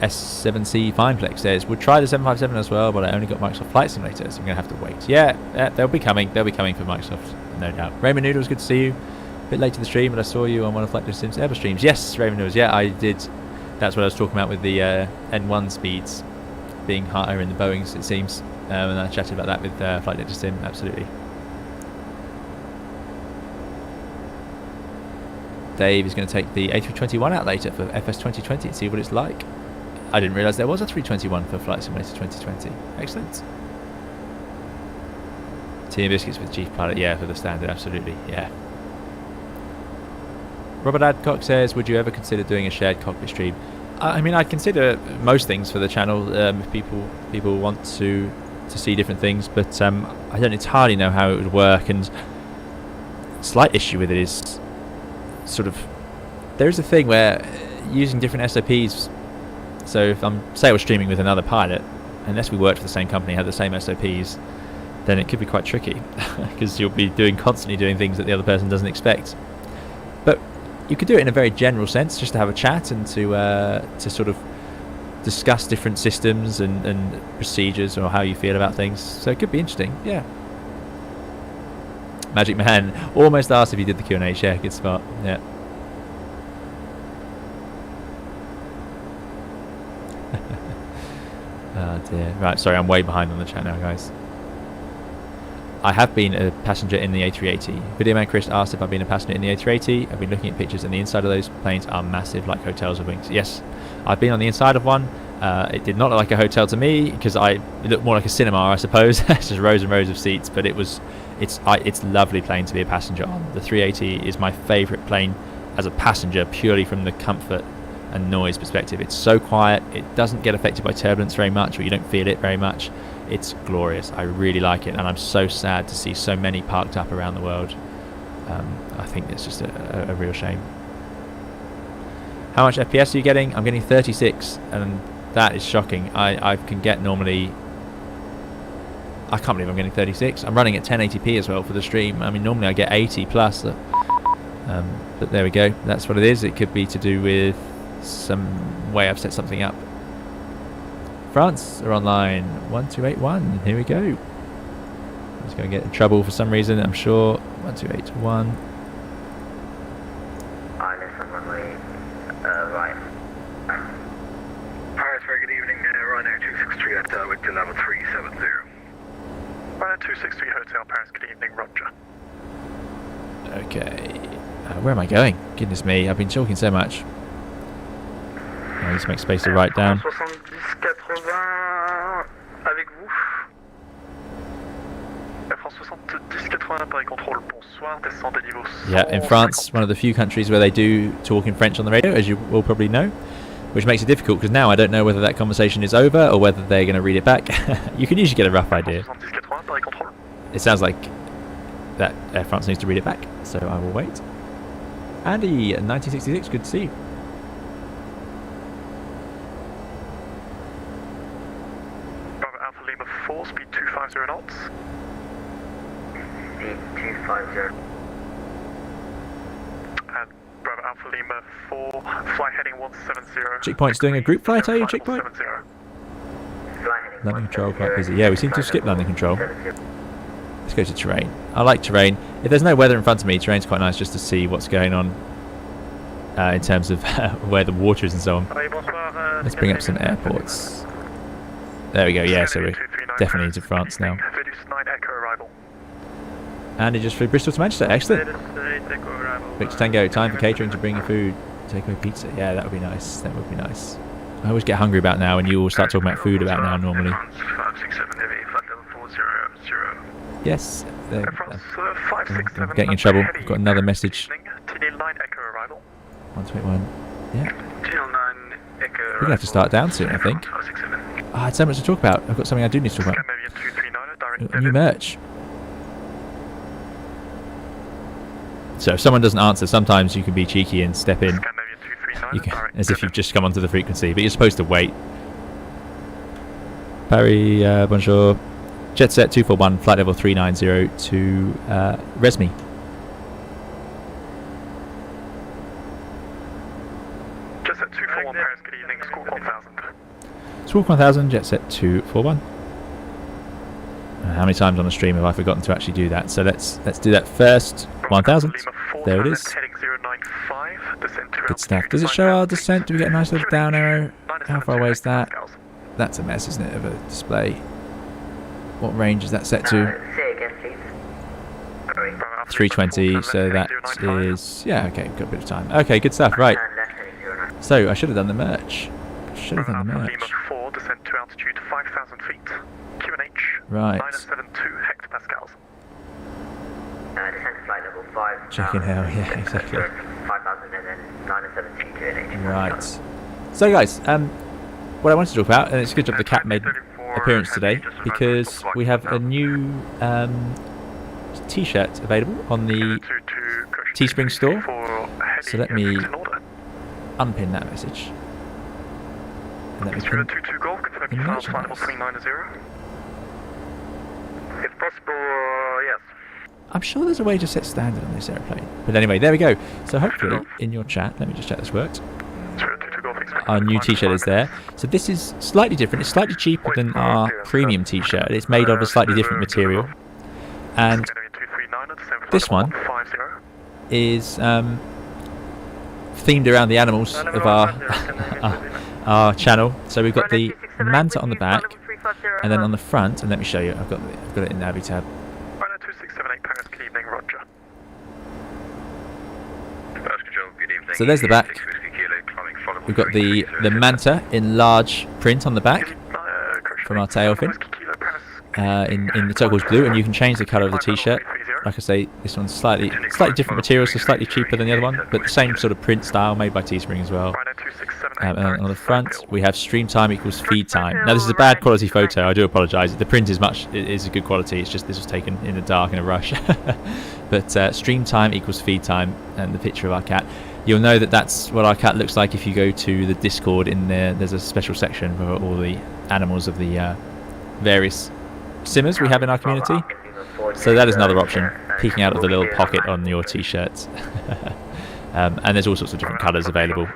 S7C Fineplex says, would try the 757 as well, but I only got Microsoft Flight Simulator, so I'm going to have to wait. Yeah, they'll be coming. They'll be coming for Microsoft, no doubt. Raymond Noodles, good to see you. A bit late to the stream, but I saw you on one of Flight Sims Airbus streams. Yes, Raymond Noodles, yeah, I did. That's what I was talking about with the N1 speeds being higher in the Boeings, it seems. And I chatted about that with Flight Sim, absolutely. Dave is going to take the A321 out later for FS 2020 and see what it's like. I didn't realise there was a 321 for Flight Simulator 2020. Excellent. Tea and biscuits with chief pilot, yeah, for the standard, absolutely, yeah. Robert Adcock says, would you ever consider doing a shared cockpit stream? I mean, I'd consider most things for the channel if people want to see different things, but I don't entirely know how it would work. And slight issue with it is sort of there is a thing where using different SOPs. So if say I was streaming with another pilot, unless we worked for the same company, had the same SOPs, then it could be quite tricky because you'll be constantly doing things that the other person doesn't expect. But you could do it in a very general sense, just to have a chat and to sort of discuss different systems and procedures or how you feel about things. So it could be interesting, yeah. Magic Man almost asked if you did the Q&A. Yeah, good spot. Yeah. Oh dear. Right, sorry, I'm way behind on the chat now, guys. I have been a passenger in the A380. Video man Chris asked if I've been a passenger in the A380. I've been looking at pictures and the inside of those planes are massive, like hotels with wings. Yes, I've been on the inside of one. It did not look like a hotel to me because it looked more like a cinema, I suppose. It's just rows and rows of seats, but it's a lovely plane to be a passenger on. The 380 is my favourite plane as a passenger, purely from the comfort and noise perspective. It's so quiet, it doesn't get affected by turbulence very much, or you don't feel it very much. It's glorious. I really like it, and I'm so sad to see so many parked up around the world. I think it's just a real shame. How much FPS are you getting? I'm getting 36, and that is shocking. I can get normally... I can't believe I'm getting 36. I'm running at 1080p as well for the stream. I mean, normally I get 80 plus. But there we go. That's what it is. It could be to do with some way I've set something up. France are online. 1281. Here we go. It's going to get in trouble for some reason, I'm sure. 1281. Runway, right. Paris, very good evening. Ryanair 263 at with level 370. Ryanair 263 Hotel Paris, good evening, Roger. Okay. Where am I going? Goodness me, I've been talking so much. I need to make space to write down. 70-80 avec vous. Air France 70-80, Paris Contrôle, bonsoir, descendez niveau 100. Yeah, in France, one of the few countries where they do talk in French on the radio, as you will probably know, which makes it difficult because now I don't know whether that conversation is over or whether they're going to read it back. You can usually get a rough idea. It sounds like that Air France needs to read it back, so I will wait. Andy, 1966, good to see you. Bravo Alpha Lima 4, speed 250 knots. Speed 250. And Bravo Alpha Lima 4, fly heading 170. Checkpoint's doing a group flight, are you, Checkpoint? 170. Landing control quite busy. Yeah, we seem to skip landing control. Let's go to terrain. I like terrain. If there's no weather in front of me, terrain's quite nice just to see what's going on in terms of where the water is and so on. Let's bring up some airports. There we go, yeah, so we're definitely into France now. And it just flew Bristol to Manchester, excellent. Victor Tango, time for catering to bring you food. Takeaway pizza, yeah, that would be nice, that would be nice. I always get hungry about now, and you all start talking about food about now normally. Yes, I'm getting in trouble. I've got another message. 121. Yeah. We're going to have to start down soon, I think. Oh, I had so much to talk about. I've got something I do need to talk about. New merch. So if someone doesn't answer, sometimes you can be cheeky and step in. You can, as if you've just come onto the frequency, but you're supposed to wait. Paris, bonjour. Jet set 241, flight level 390 to Resmi. Jet set 241, Paris, good evening, Squawk 1000. Squawk 1000, jet set 241. How many times on the stream have I forgotten to actually do that? So let's do that first. 1000. There it is. Good stuff. Does it show our descent? Do we get a nice little down arrow? How far away is that? That's a mess, isn't it, of a display? What range is that set to? Say again, please. 320, so that is... Yeah, okay, got a bit of time. Okay, good stuff, right. So, I should have done the merch. should have done the Lima merge. 4, descent to altitude 5,000 feet. QNH, Right. 972 hectopascals. Descent to flight level 5. Chicken hell, yeah, exactly. 5,000 and then 972 QNH. Right. So guys, what I wanted to talk about, and it's a good job the cat made appearance today, because we have a new t-shirt available on the Teespring store. So let me unpin that message. And let me pin the merchandise. If possible, yes. I'm sure there's a way to set standard on this airplane. But anyway, there we go. So hopefully in your chat, let me just check this worked. Our new t-shirt is there. So this is slightly different. It's slightly cheaper than our premium t-shirt. It's made of a slightly different material. And this one is themed around the animals of our channel. So we've got the manta on the back, and then on the front, and let me show you. I've got it in the Navi tab. 2678 Paris, good evening, Roger. So there's the back. We've got the manta in large print on the back from our tail fin in the turquoise blue, and you can change the colour of the t-shirt. Like I say, this one's slightly different material, so slightly cheaper than the other one, but the same sort of print style, made by Teespring as well. And on the front, we have stream time equals feed time. Now this is a bad quality photo, I do apologise. The print is a good quality, it's just this was taken in the dark in a rush. But stream time equals feed time, and the picture of our cat. You'll know that that's what our cat looks like if you go to the Discord. In there's a special section for all the animals of the various simmers we have in our community. So that is another option, peeking out of the little pocket on your t-shirts. And there's all sorts of different colours available.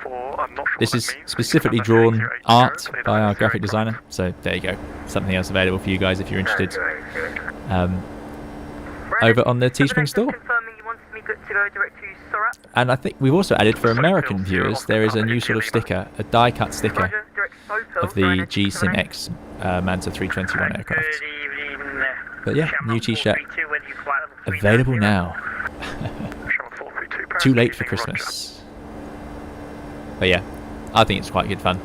This is specifically drawn art by our graphic designer, so there you go. Something else available for you guys if you're interested. Over on the Teespring store. And I think we've also added for American viewers, there is a new sort of sticker, a die-cut sticker of the GSIM-X Manta 321 aircraft. But yeah, new t-shirt available now. Too late for Christmas. But yeah, I think it's quite good fun.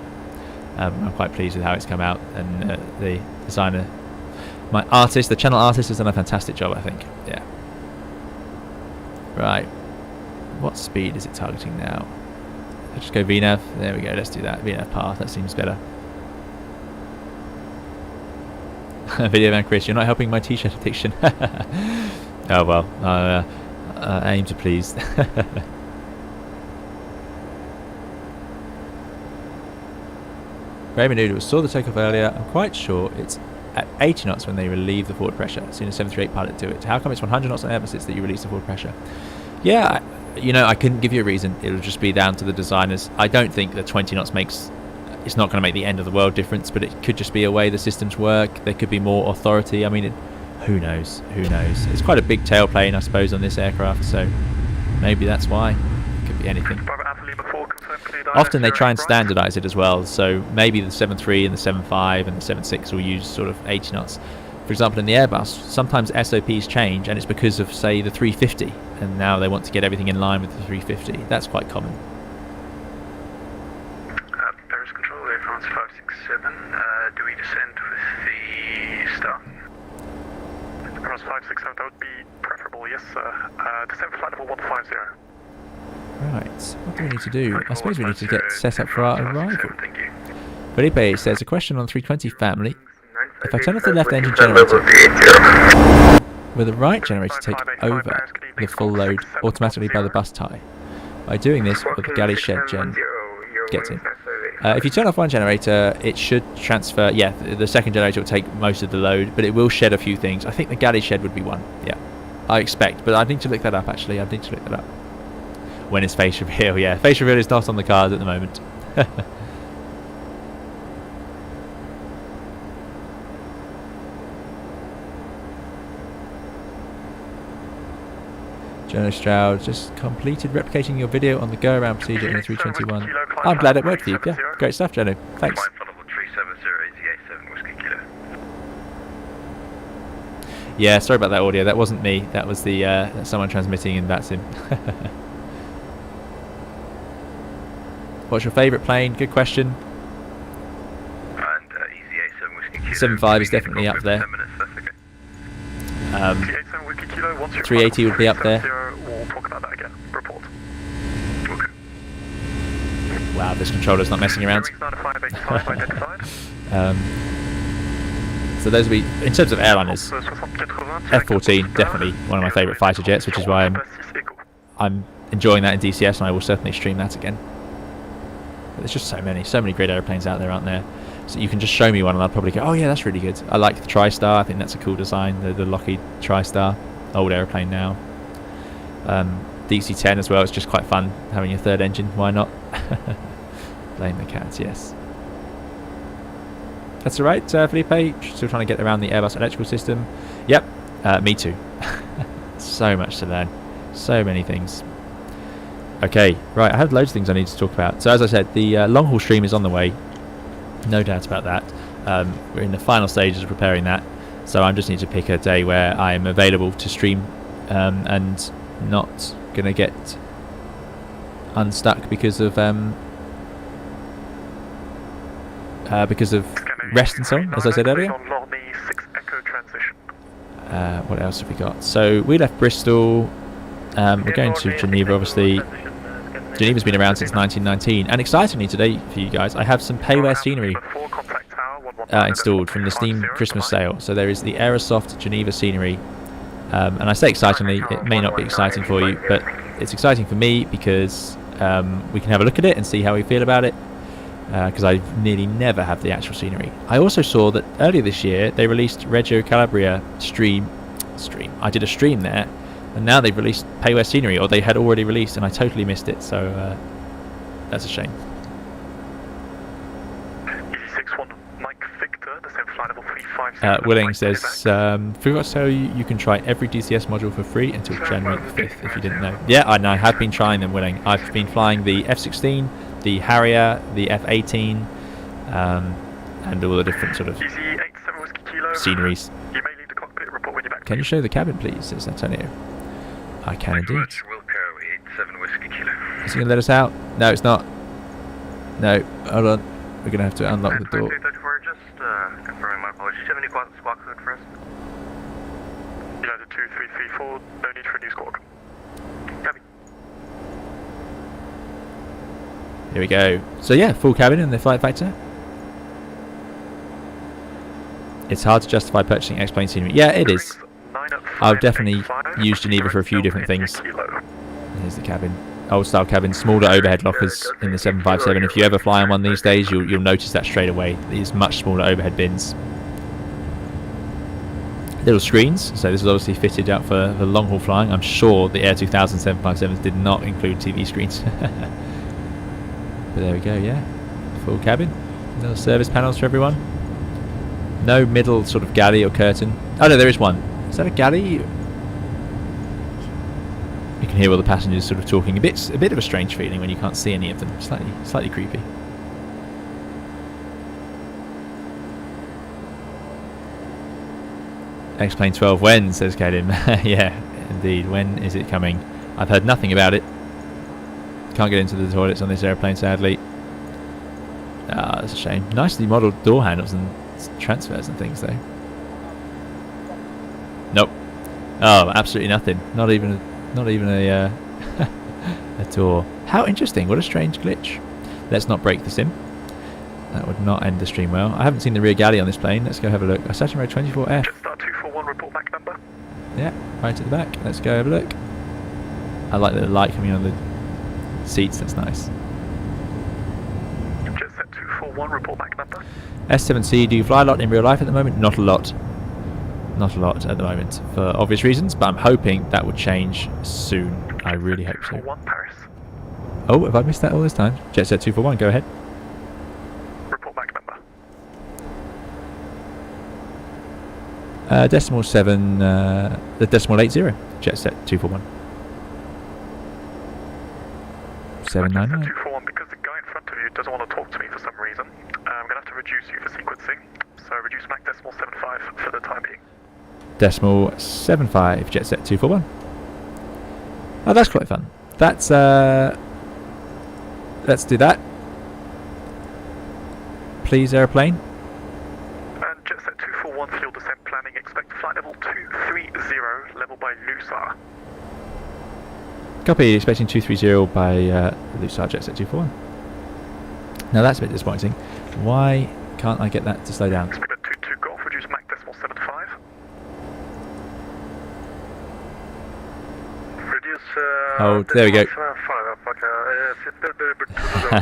I'm quite pleased with how it's come out, and the designer, my artist, the channel artist, has done a fantastic job, I think. Yeah. Right. What speed is it targeting now? Let's just go VNAV. There we go. Let's do that. VNAV path. That seems better. Video man Chris, you're not helping my t-shirt addiction. Oh well. Aim to please. Raymond Noodles saw the takeoff earlier. I'm quite sure it's at 80 knots when they relieve the forward pressure. As soon as 738 pilot do it. How come it's 100 knots on Airbus that you release the forward pressure? Yeah, you know, I couldn't give you a reason. It'll just be down to the designers. I don't think that 20 knots makes... It's not going to make the end of the world difference, but it could just be a way the systems work. There could be more authority. I mean, who knows? Who knows? It's quite a big tailplane, I suppose, on this aircraft, so maybe that's why. It could be anything. Often they try and standardise it as well, so maybe the 7.3 and the 7.5 and the 7.6 will use sort of 80 knots. For example, in the Airbus, sometimes SOPs change, and it's because of, say, the 350, and now they want to get everything in line with the 350. That's quite common. Paris Control, Air France 567, do we descend with the star? Air France 567, that would be preferable, yes sir. Descend flight level 150. Right, what do we need to do? I suppose we need to get set up for our arrival. Felipe says, a question on the 320 family. If I turn off the left engine generator, will the right generator take over the full load automatically by the bus tie? By doing this, will the galley shed gen get in? If you turn off one generator, it should transfer. Yeah, the second generator will take most of the load, but it will shed a few things. I think the galley shed would be one. Yeah, I expect, but I need to look that up actually. I need to look that up. When is face reveal? Yeah, face reveal is not on the cards at the moment. Jono Stroud just completed replicating your video on the go-around procedure in the 321. I'm glad it worked for you. Yeah, great stuff, Jono. Thanks. Yeah, sorry about that audio. That wasn't me. That was the someone transmitting in VATSIM. What's your favourite plane? Good question. 75 is definitely up there. 380 would be up there. We'll talk about that again. Report. Wow, this controller's not messing around. So those would be, in terms of airliners, F-14, definitely one of my favourite fighter jets, which is why I'm enjoying that in DCS, and I will certainly stream that again. But there's just so many great airplanes out there, aren't there? So you can just show me one and I'll probably go, oh yeah, that's really good. I like the TriStar, I think that's a cool design, the Lockheed TriStar, old airplane now. DC-10 as well, it's just quite fun having your third engine, why not? Blame the cats, yes. That's alright, Felipe, still trying to get around the Airbus electrical system. Yep, me too. So much to learn, so many things. Okay, right, I have loads of things I need to talk about. So as I said, the long haul stream is on the way, no doubt about that. We're in the final stages of preparing that, so I just need to pick a day where I am available to stream and not going to get unstuck because of rest and so on, as I said earlier. What else have we got? So we left Bristol, we're going to Geneva obviously. Geneva's been around since 1919, and excitingly today for you guys, I have some payware scenery installed from the Steam Christmas sale. So there is the Aerosoft Geneva scenery, and I say excitingly, it may not be exciting for you, but it's exciting for me because we can have a look at it and see how we feel about it, because I nearly never have the actual scenery. I also saw that earlier this year they released Reggio Calabria stream. I did a stream there, and now they've released payware scenery, or they had already released, and I totally missed it, so that's a shame. Willing says, forgot to tell you, you can try every DCS module for free until January 5th, if you didn't know. Yeah, I know, I have been trying them, Willing. I've been flying the F-16, the Harrier, the F-18, and all the different sort of sceneries. Can you show the cabin, please, says Antonio. I can indeed. Is he going to let us out? No, it's not. No, hold on. We're going to have to unlock the door. Just confirming my apologies. Do you have any squawk code for us? United 2334, no need for a new squawk. Copy. Here we go. So yeah, full cabin in the flight factor. It's hard to justify purchasing X-plane scenery. Yeah, it is. I'll definitely use Geneva for a few different things. Here's the cabin. Old style cabin, smaller overhead lockers in the 757. If you ever fly on one these days, you'll notice that straight away. These much smaller overhead bins. Little screens, so this is obviously fitted out for long haul flying. I'm sure the Air 2000 757s did not include TV screens. But there we go, yeah. Full cabin. Little service panels for everyone. No middle sort of galley or curtain. Oh no, there is one. Is that a galley? You can hear all the passengers sort of talking. A bit of a strange feeling when you can't see any of them. Slightly creepy. X-Plane 12 when, says Kadim. Yeah, indeed. When is it coming? I've heard nothing about it. Can't get into the toilets on this airplane, sadly. Ah, that's a shame. Nicely modelled door handles and transfers and things, though. Nope. Oh, absolutely nothing. Not even a a door. How interesting. What a strange glitch. Let's not break the sim. That would not end the stream well. I haven't seen the rear galley on this plane. Let's go have a look. I sat in row 24F. Jetstar 241, report back number. Yeah, right at the back. Let's go have a look. I like the light coming on the seats. That's nice. Jetstar 241, report back number. S7C, do you fly a lot in real life at the moment? Not a lot. Not a lot at the moment, for obvious reasons, but I'm hoping that will change soon. I really hope so. Paris. Oh, have I missed that all this time? Jetset 241, go ahead. Report back number. Decimal 7, the decimal 80, Jetset 241. 799. 241, because the guy in front of you doesn't want to talk to me for some reason, I'm going to have to reduce you for sequencing, so reduce Mach decimal 75 for the time being. Decimal 75, Jetset 241. Oh, that's quite fun. That's, let's do that. Please, airplane. And Jetset flight level 230, level by Lusa. Copy, expecting 230 by Lusar Jetset 241. Now that's a bit disappointing. Why can't I get that to slow down? Speed at 22 Golf, reduce Mach decimal 75. Reduce. Oh, there we go. 5,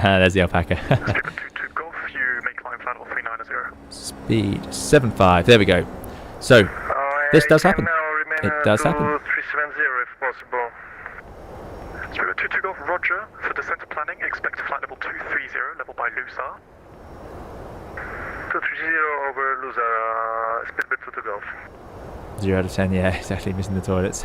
There's the alpaca. Speed at 22 Golf, you may climb flight level 390. Speed 75. There we go. So this does happen. It does happen. 370 if possible. Speed at 22 Golf, Roger. For descent planning, expect flight level 230, level by Lusa. 230 over Lusa, speedbit 22 Golf. 0 out of 10. Yeah, exactly. Missing the toilets.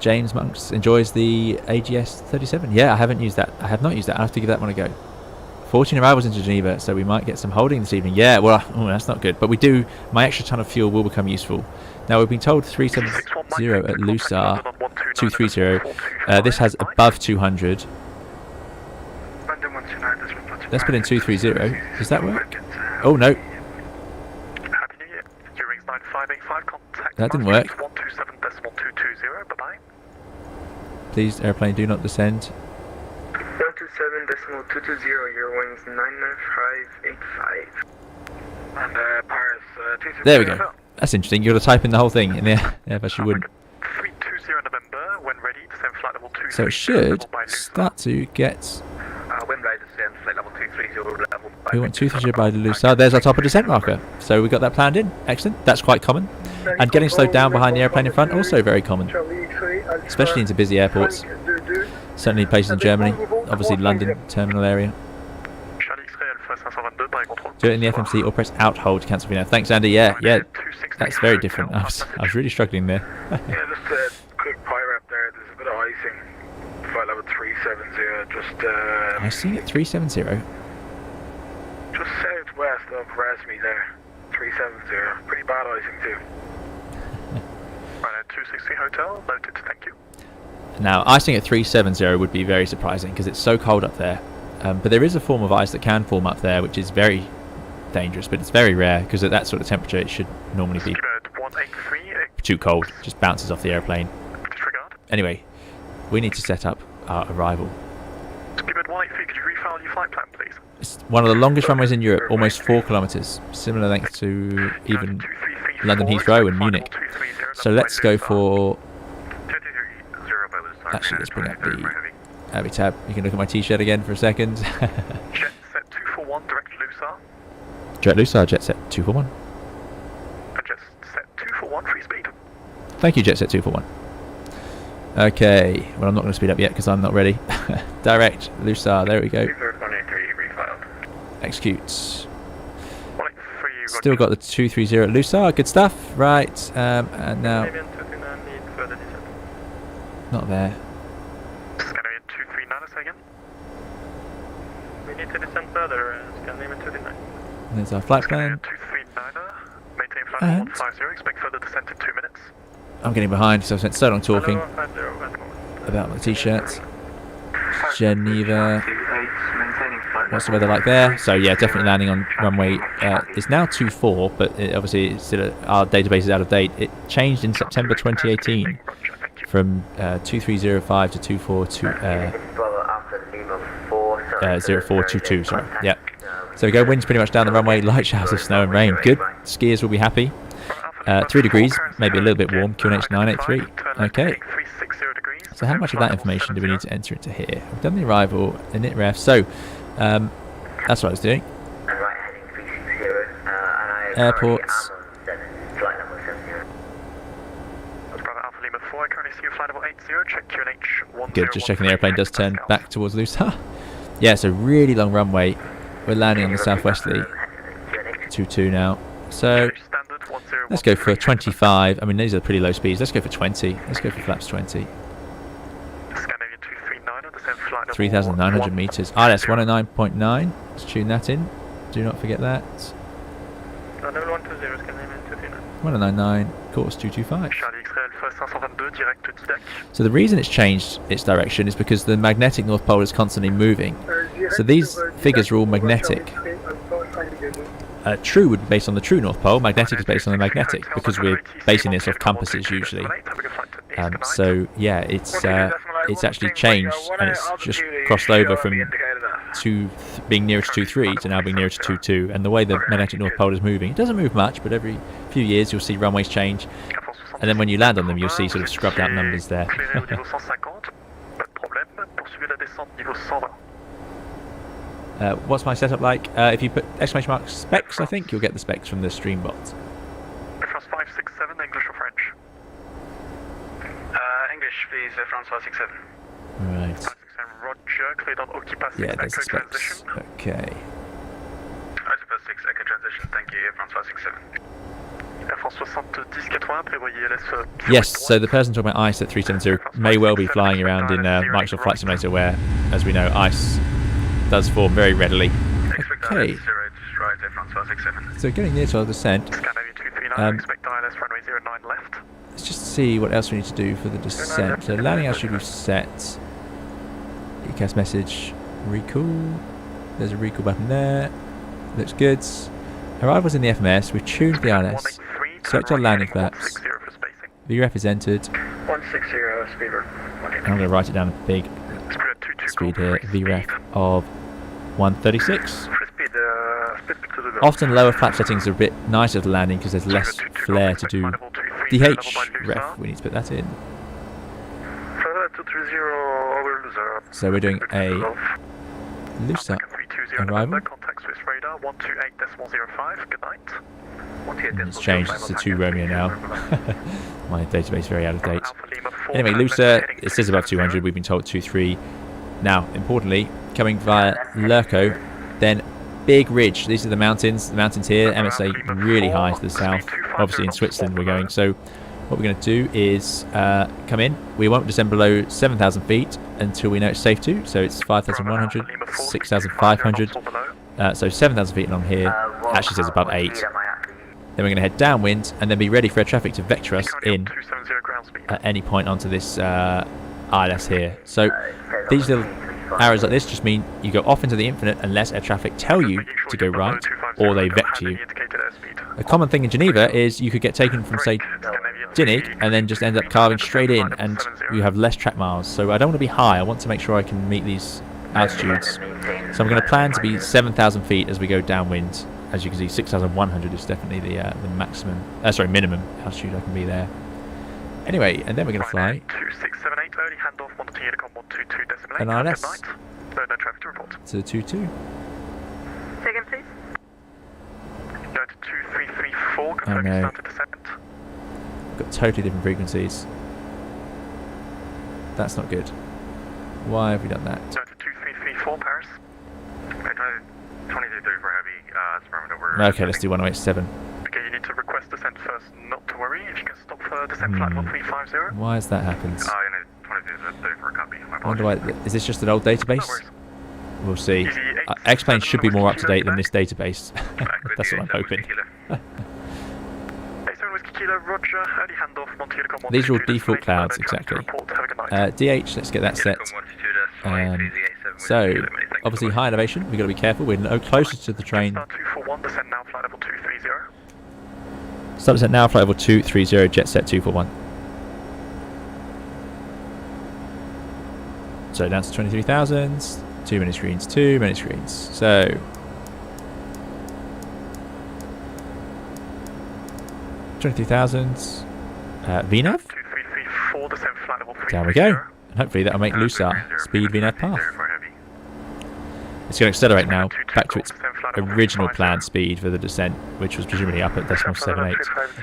James Monks enjoys the AGS 37. Yeah, I haven't used that. I have not used that. I have to give that one a go. 14 arrivals into Geneva, so we might get some holding this evening. Yeah, well, that's not good. But we do. My extra ton of fuel will become useful. Now we've been told 370 at Lusar, 230. This has above 200. Let's put in 230. Does that work? Oh no. Happy New Year. Your rings 9585, contact That didn't work. 127.220, bye-bye. Please, airplane, do not descend. 127.220, your wings 99585. And Paris 260. There we go. That's interesting. You've got to type in the whole thing in there. Airbus, you wouldn't. 320 November, when ready, descend flight level 230. So it should start to get. Wind rate descend flight level 230 level. We want 230 by Lusar. There's our top of descent marker. So we got that planned in. Excellent. That's quite common. And getting slowed down behind the airplane in front, also very common. Especially into busy airports. Certainly places in Germany. Obviously London terminal area. Do it in the FMC or press out hold to cancel VNAV. Thanks, Andy. Yeah, that's very different. I was really struggling there. Yeah, just a quick pyre up there. There's a bit of icing. Flight level 370. Just Icing at 370. just southwest of Rasmi there. 370. Pretty bad icing too. Right, 260 hotel, noted, thank you. Now, icing at 370 would be very surprising because it's so cold up there. But there is a form of ice that can form up there, which is very dangerous, but it's very rare because at that sort of temperature it should normally be too cold. It just bounces off the airplane. Anyway, we need to set up our arrival. Skipper 183, could you refile your flight plan, please? It's one of the longest runways in Europe, almost 4 kilometres, similar length to even London Heathrow and Munich. So let's go for. Actually, let's bring up the Abby tab. You can look at my t-shirt again for a second. Jet set 241, direct Lusar. Direct Lusar, jet set 241. Jet set 241, free speed. Thank you, jet set 241. Okay, well I'm not going to speed up yet because I'm not ready. Direct Lusar, there we go. 183 refiled. Execute. 183, Still got the 230 at Lusar, good stuff. Right, and now. Not there. Scandinavian 239, say again. We need to descend further, Scandinavian 239. There's our flight plan. 239, maintain flight And 150, expect further descent in 2 minutes. I'm getting behind because I've spent so long talking about my t-shirts. Geneva. What's the weather like there? So yeah, definitely landing on runway. It's now 24, but obviously it's still our database is out of date. It changed in September 2018 from 2305 to 0422. Sorry. Yeah. So we go. Winds pretty much down the runway. Light showers of snow and rain. Good. Skiers will be happy. 3 degrees, maybe a little bit warm. QNH 983. Okay. So how much of that information do we need to enter into here? We've done the arrival, init ref. So that's what I was doing. Airports. Good, just checking the airplane does turn back towards Lusar. Yeah, so really long runway. We're landing on the southwesterly 22 now. So let's go for 25. I mean, these are pretty low speeds. Let's go for 20. Let's go for flaps 20. 3,900 meters. RS 109.9. Let's tune that in. Do not forget that. 109.9. Course 225. So the reason it's changed its direction is because the magnetic North Pole is constantly moving. So these figures are all magnetic. True would be based on the true North Pole. Magnetic is based on the magnetic, because we're basing this off compasses usually. So yeah, it's actually changed, and it's just crossed over from being nearer to 2.3 to now being nearer to 2.2. And the way the magnetic North Pole is moving, it doesn't move much, but every few years you'll see runways change, and then when you land on them, you'll see sort of scrubbed out numbers there. What's my setup like? If you put exclamation mark specs, I think you'll get the specs from the stream bot. France 567, English or French? English, please, France 567. Right. 567, Roger, cleared on Occupy 6, Yeah, there's the Echo specs. transition. Okay. Occupy 6, Echo transition, thank you, France 567. Air France 70-80, prévoyez LS. Yes, so the person talking about ICE at 370 may well be flying around in Microsoft Flight Simulator, where, as we know, ICE does form very readily. Okay. So getting near to our descent. Let's just see what else we need to do for the descent. So landing altitude we've set. ECAS message. Recall. There's a recall button there. Looks good. Arrivals in the FMS. We've tuned the ILS. Select our landing flaps. VREF is entered. 160 speeder. I'm going to write it down a big speed here. VREF of 136. Often lower flap settings are a bit nicer for landing because there's less flare to do. DH ref, we need to put that in. So we're doing a loose up arrival. It's changed, it's a 2 Romeo now. My database is very out of date. Anyway, looser, it says above 200, we've been told 2.3. Now, importantly, coming via Lerco, then big ridge. These are the mountains here, MSA really high to the south. Obviously in Switzerland we're going. So what we're going to do is come in. We won't descend below 7,000 feet until we know it's safe to. So it's 5,100, 6,500. So 7,000 feet along here. Actually says above 8. Then we're going to head downwind and then be ready for air traffic to vector us in at any point onto this ILS here. So these little arrows like this just mean you go off into the infinite unless air traffic tell you to go right or they vector you. A common thing in Geneva is you could get taken from, say, Dinnig and then just end up carving straight in and you have less track miles. So I don't want to be high, I want to make sure I can meet these altitudes. So I'm going to plan to be 7,000 feet as we go downwind. As you can see, 6,100 is definitely the maximum, minimum altitude I can be there. Anyway, and then we're going to fly an ILS to 2.2. Second, please. Go to 2334, Oh no, start to descent. got totally different frequencies. That's not good. Why have we done that? Go to 2334, Paris. 2334 heavy, Okay, let's do 108.7. Okay, you need to request descent first, not to worry. If you can stop for descent flight 1350. Why has that happened? 2334 copy. I wonder why. Is this just an old database? We'll see. X-Plane should be more up to date than this database. That's what I'm hoping. These are all default clouds, exactly. DH, let's get that set. So, obviously high elevation, we've got to be careful, we're no closer to the train. Start descent now, flight level 230, jet set 241. So down to 23,000, 2 minute screens, 2 minute screens. So, VNAV. Down we go. And hopefully that'll make loose our speed VNAV path. It's going to accelerate now back to its original planned speed for the descent, which was presumably up at 0.78.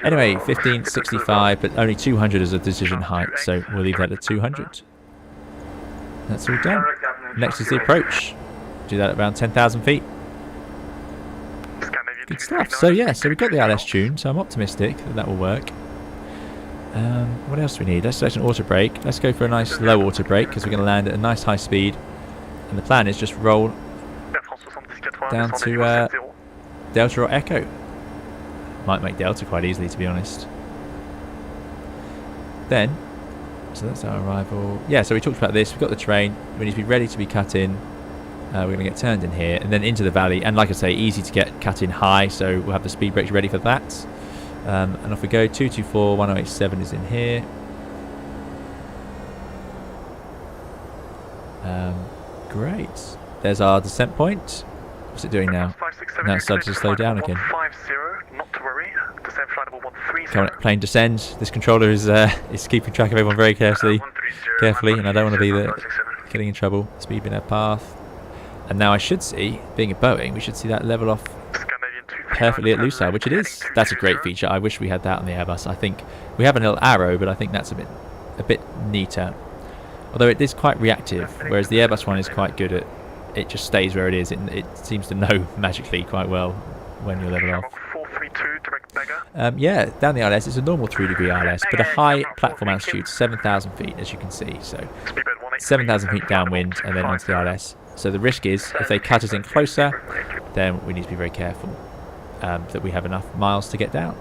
Anyway, 1565, but only 200 as a decision height, so we'll leave that at 200. That's all done. Next is the approach. Do that at around 10,000 feet. Good stuff. So yeah, so we've got the ILS tune, so I'm optimistic that that will work. What else do we need? Let's select an auto brake. Let's go for a nice low auto brake because we're going to land at a nice high speed. And the plan is just roll down to Delta or Echo. Might make Delta quite easily, to be honest. Then, so that's our arrival. Yeah, so we talked about this. We've got the train. We need to be ready to be cut in. We're going to get turned in here and then into the valley, and like I say, easy to get cut in high, so we'll have the speed brakes ready for that. And off we go. 224 1087 is in here. Great. There's our descent point. What's it doing now? Now it's started to slow down again. 150, not to worry. Descent flight level 130. Come on, plane descend. This controller is keeping track of everyone very carefully, and I don't want to be getting in trouble. Speed in our path. And now I should see, being a Boeing, we should see that level off perfectly at loose side, which it is. That's a great feature. I wish we had that on the Airbus. I think we have a little arrow, but I think that's a bit neater. Although it is quite reactive, whereas the Airbus one is quite good at, it just stays where it is. It seems to know magically quite well when you're level off. 432, direct beggar. Yeah, down the ILS, it's a normal 3-degree ILS, but a high platform altitude, 7,000 feet, as you can see. So 7,000 feet downwind and then onto the ILS. So the risk is, if they cut us in closer, then we need to be very careful that we have enough miles to get down.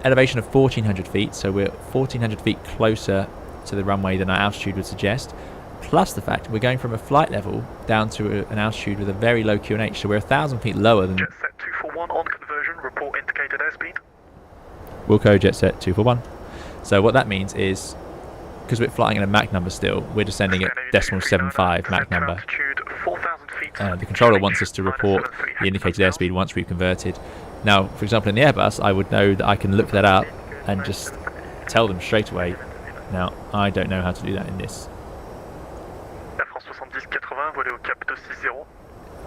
Elevation of 1,400 feet, so we're 1,400 feet closer to the runway than our altitude would suggest. Plus the fact we're going from a flight level down to an altitude with a very low QNH, so we're 1,000 feet lower than... Jetset 241 on conversion, report indicated airspeed. Wilco, Jetset 241. So what that means is, because we're flying in a Mach number still, we're descending at .75 Mach number. The controller wants us to report the indicated airspeed once we've converted. Now, for example, in the Airbus, I would know that I can look that up and just tell them straight away. Now, I don't know how to do that in this.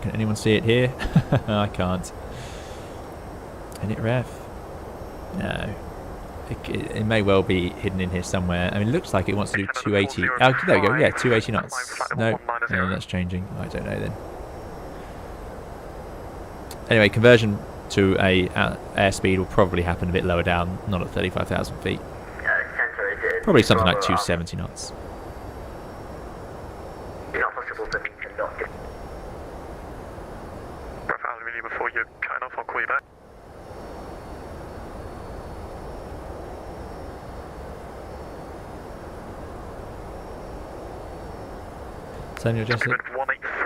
Can anyone see it here? I can't. Init ref? No. It may well be hidden in here somewhere. I mean, it looks like it wants to do 280. Oh, there we go. Yeah, 280 knots. No, that's changing. I don't know then. Anyway, conversion to a airspeed will probably happen a bit lower down, not at 35,000 feet. Probably something like 270 knots. Before you cut off, I'll call you back. Daniel Jessup,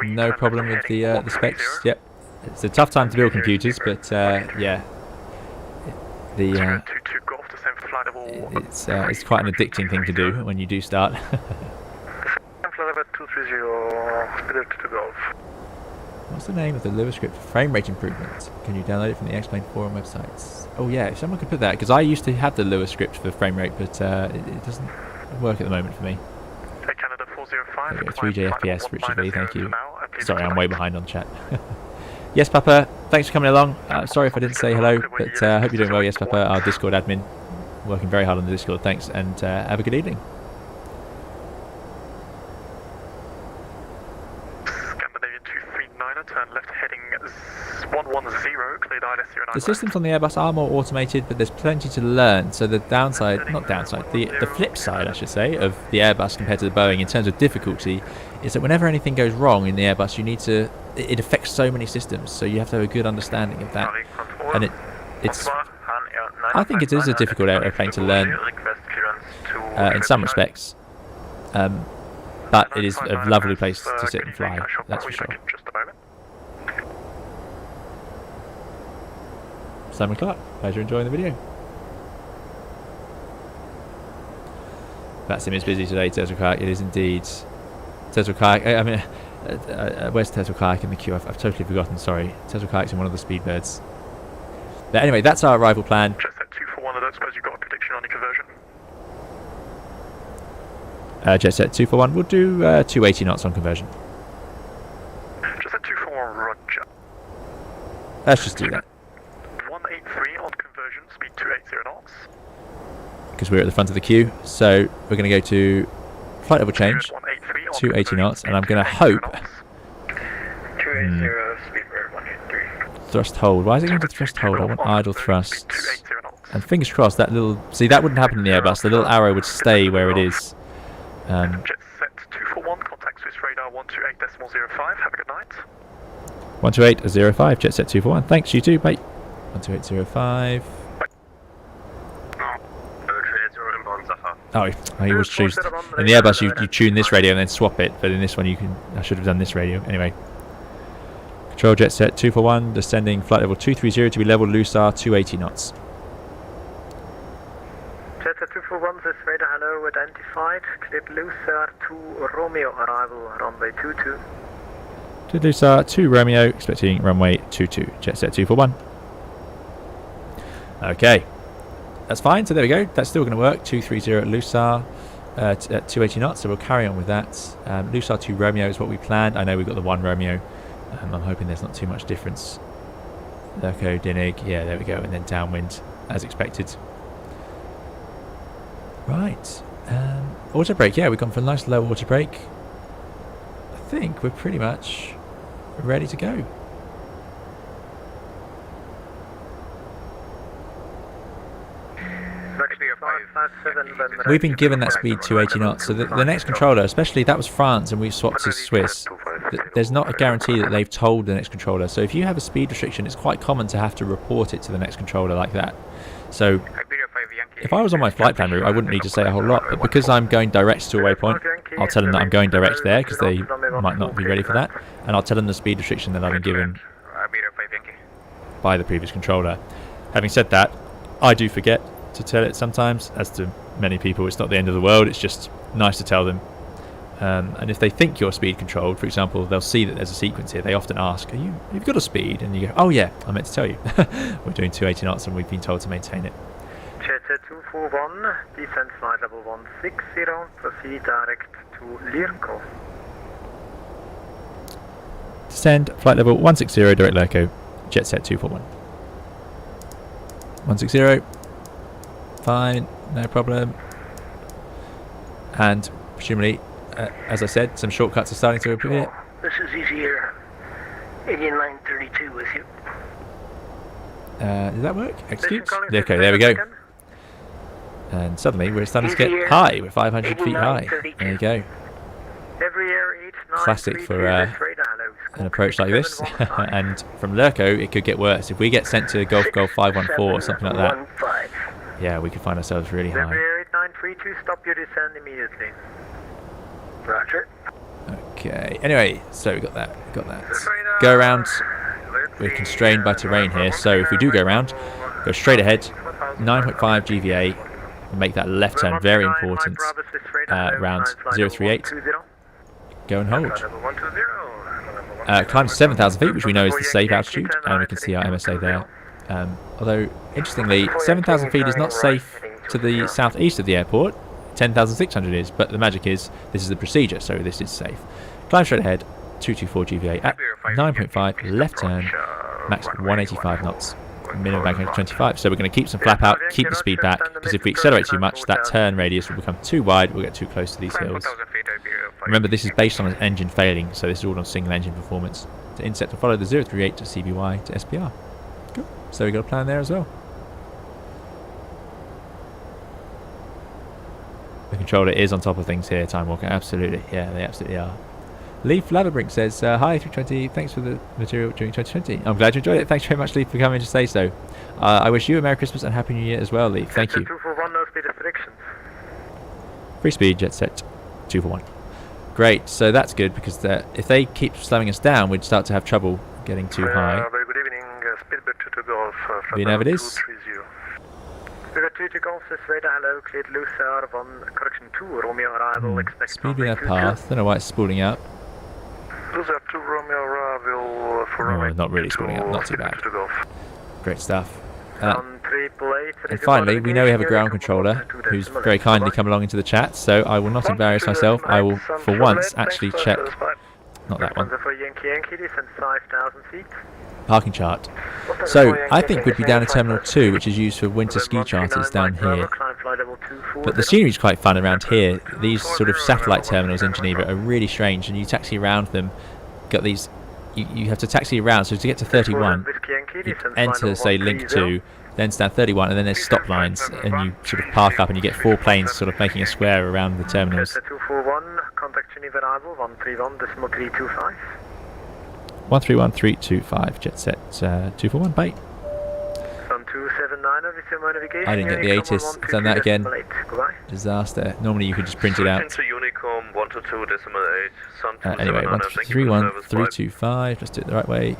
no problem with the specs. Yep, it's a tough time to build computers, but yeah, it's quite an addicting thing to do when you do start. What's the name of the LuaScript frame rate improvement? Can you download it from the X-Plane forum websites? Oh yeah, if someone could put that, because I used to have the LuaScript for frame rate, but it doesn't work at the moment for me. Canada 405. 3J FPS, Richard V, thank you. Sorry, I'm way behind on chat. Yes, Papa, thanks for coming along. Sorry if I didn't say hello, but I hope you're doing well. Yes, Papa, our Discord admin, working very hard on the Discord. Thanks, and have a good evening. Turn left heading 110, cleared ILS 09. The systems on the Airbus are more automated, but there's plenty to learn. So the the flip side, I should say, of the Airbus compared to the Boeing in terms of difficulty is that whenever anything goes wrong in the Airbus, you need to, it affects so many systems, so you have to have a good understanding of that. And it's, I think it is a difficult airplane to learn in some respects. But it is a lovely place to sit and fly, that's for sure. Simon Clark, pleasure enjoying the video. That sim is busy today, Tesla Kayak. It is indeed. Tesla Kayak, I mean, where's Tesla Kayak in the queue? I've totally forgotten, sorry. Tesla Kayak's in one of the Speedbirds. But anyway, that's our arrival plan. Just at 241, I don't suppose you've got a prediction on your conversion? Jetset 241, we'll do 280 knots on conversion. Just at 241, roger. Let's just do that. 183 on conversion, speed 280 knots. Because we're at the front of the queue, so we're going to go to flight level change, 280 knots, and I'm going to hope... 280, speed bird 183. Thrust hold. Why is it going to thrust hold? I want idle thrust. And fingers crossed, that little... See, that wouldn't happen in the Airbus. The little arrow would stay where it is. Jetset 241, contact Swiss radar 128.05. Have a good night. 128.05, Jetset 241. Thanks, you too, mate. 128.05. Oh, you always choose. In the Airbus, you tune this radio and then swap it, but in this one, I should have done this radio. Anyway, Control jet set 241, descending flight level 230 to be level LUSAR 280 knots. Jet set 241, this radar hello identified. Cleared LUSAR 2 Romeo arrival runway 22. To LUSAR 2 Romeo, expecting runway 22. Jet set 241. Okay, that's fine. So there we go. That's still going to work. 230 at LUSAR at 280 knots. So we'll carry on with that. LUSAR 2 Romeo is what we planned. I know we've got the 1 Romeo. I'm hoping there's not too much difference. Lerco, Dinig, yeah, there we go, and then downwind as expected. Right, auto brake, yeah, we've gone for a nice low auto brake. I think we're pretty much ready to go. We've been given that speed 280 knots, so the next controller, especially that was France and we've swapped to Swiss, there's not a guarantee that they've told the next controller. So if you have a speed restriction, it's quite common to have to report it to the next controller like that. So if I was on my flight plan route, I wouldn't need to say a whole lot, but because I'm going direct to a waypoint, I'll tell them that I'm going direct there because they might not be ready for that, and I'll tell them the speed restriction that I've been given by the previous controller. Having said that, I do forget to tell it sometimes, as to many people. It's not the end of the world, it's just nice to tell them. And if they think you're speed controlled, for example, they'll see that there's a sequence here, they often ask, you've got a speed? And you go, oh yeah, I meant to tell you. We're doing 280 knots and we've been told to maintain it. Jet 241, descent flight level 160, proceed direct to Lerco. Descend flight level 160, direct Lerco, jet set 241. 160, fine, no problem. And presumably, as I said, some shortcuts are starting to appear. This is Easy Air, Indian 932 with you. Does that work? Execute. Okay, there we go. And suddenly we're starting to get high. We're 500 feet high. There you go. Classic for an approach like this. And from Lerco, it could get worse. If we get sent to Golf 514 or something like that, yeah, we could find ourselves really high. 8932, stop your descent immediately. Roger. Okay, anyway, so we got that. Go around. We're constrained by terrain here, so if we do go around, go straight ahead, 9.5 GVA, make that left turn very important, round 038, go and hold. Climb to 7,000 feet, which we know is the safe altitude, and we can see our MSA there. Although, interestingly, 7,000 feet is not safe to the southeast of the airport, 10,600 is, but the magic is, this is the procedure, so this is safe. Climb straight ahead, 224 GVA at 9.5, left turn, max 185 knots, minimum bank 125. So we're going to keep some flap out, keep the speed back, because if we accelerate too much, that turn radius will become too wide, we'll get too close to these hills. Remember, this is based on an engine failing, so this is all on single engine performance. To intercept and follow the 038 to CBY to SPR. Cool. So we've got a plan there as well. The controller is on top of things here, Time Walker. Absolutely. Yeah, they absolutely are. Leaf Ladderbrink says, hi 320, thanks for the material during 2020. I'm glad you enjoyed it. Thanks very much, Leaf, for coming to say so. I wish you a Merry Christmas and Happy New Year as well, Leaf. Thank you. 241, no speed restrictions. Free speed, jet set 241. Great, so that's good because if they keep slowing us down, we'd start to have trouble getting too high. Very good evening, Speedbird 2 to Golf. Now it is. Speedbird 2 to Golf, this radar hello, cleared LUSAR 2 Romeo arrival, expect speeding that path, don't know why it's spooling out. LUSAR 2 Romeo arrival for runway not really spooling out, not too bad. Great stuff. And finally, we know we have a ground controller who's very kindly come along into the chat, so I will not embarrass myself. I will, for once, actually check, not that one, parking chart. So I think we'd be down in Terminal 2, which is used for winter ski charters down here. But the scenery is quite fun around here. These sort of satellite terminals in Geneva are really strange, and you taxi around them. Got these. You have to taxi around, so to get to 31, you enter, say, link 2, then stand 31, and then there's stop lines, and you sort of park up, and you get 4 planes sort of making a square around the terminals. 241, contact Geneva arrival, 131.325. 131.325, jet set 241, bye. Sun 27 I didn't get the ATIS. Done that again. Disaster. Normally you could just print it out. Anyway, 131325. Let's do it the right way.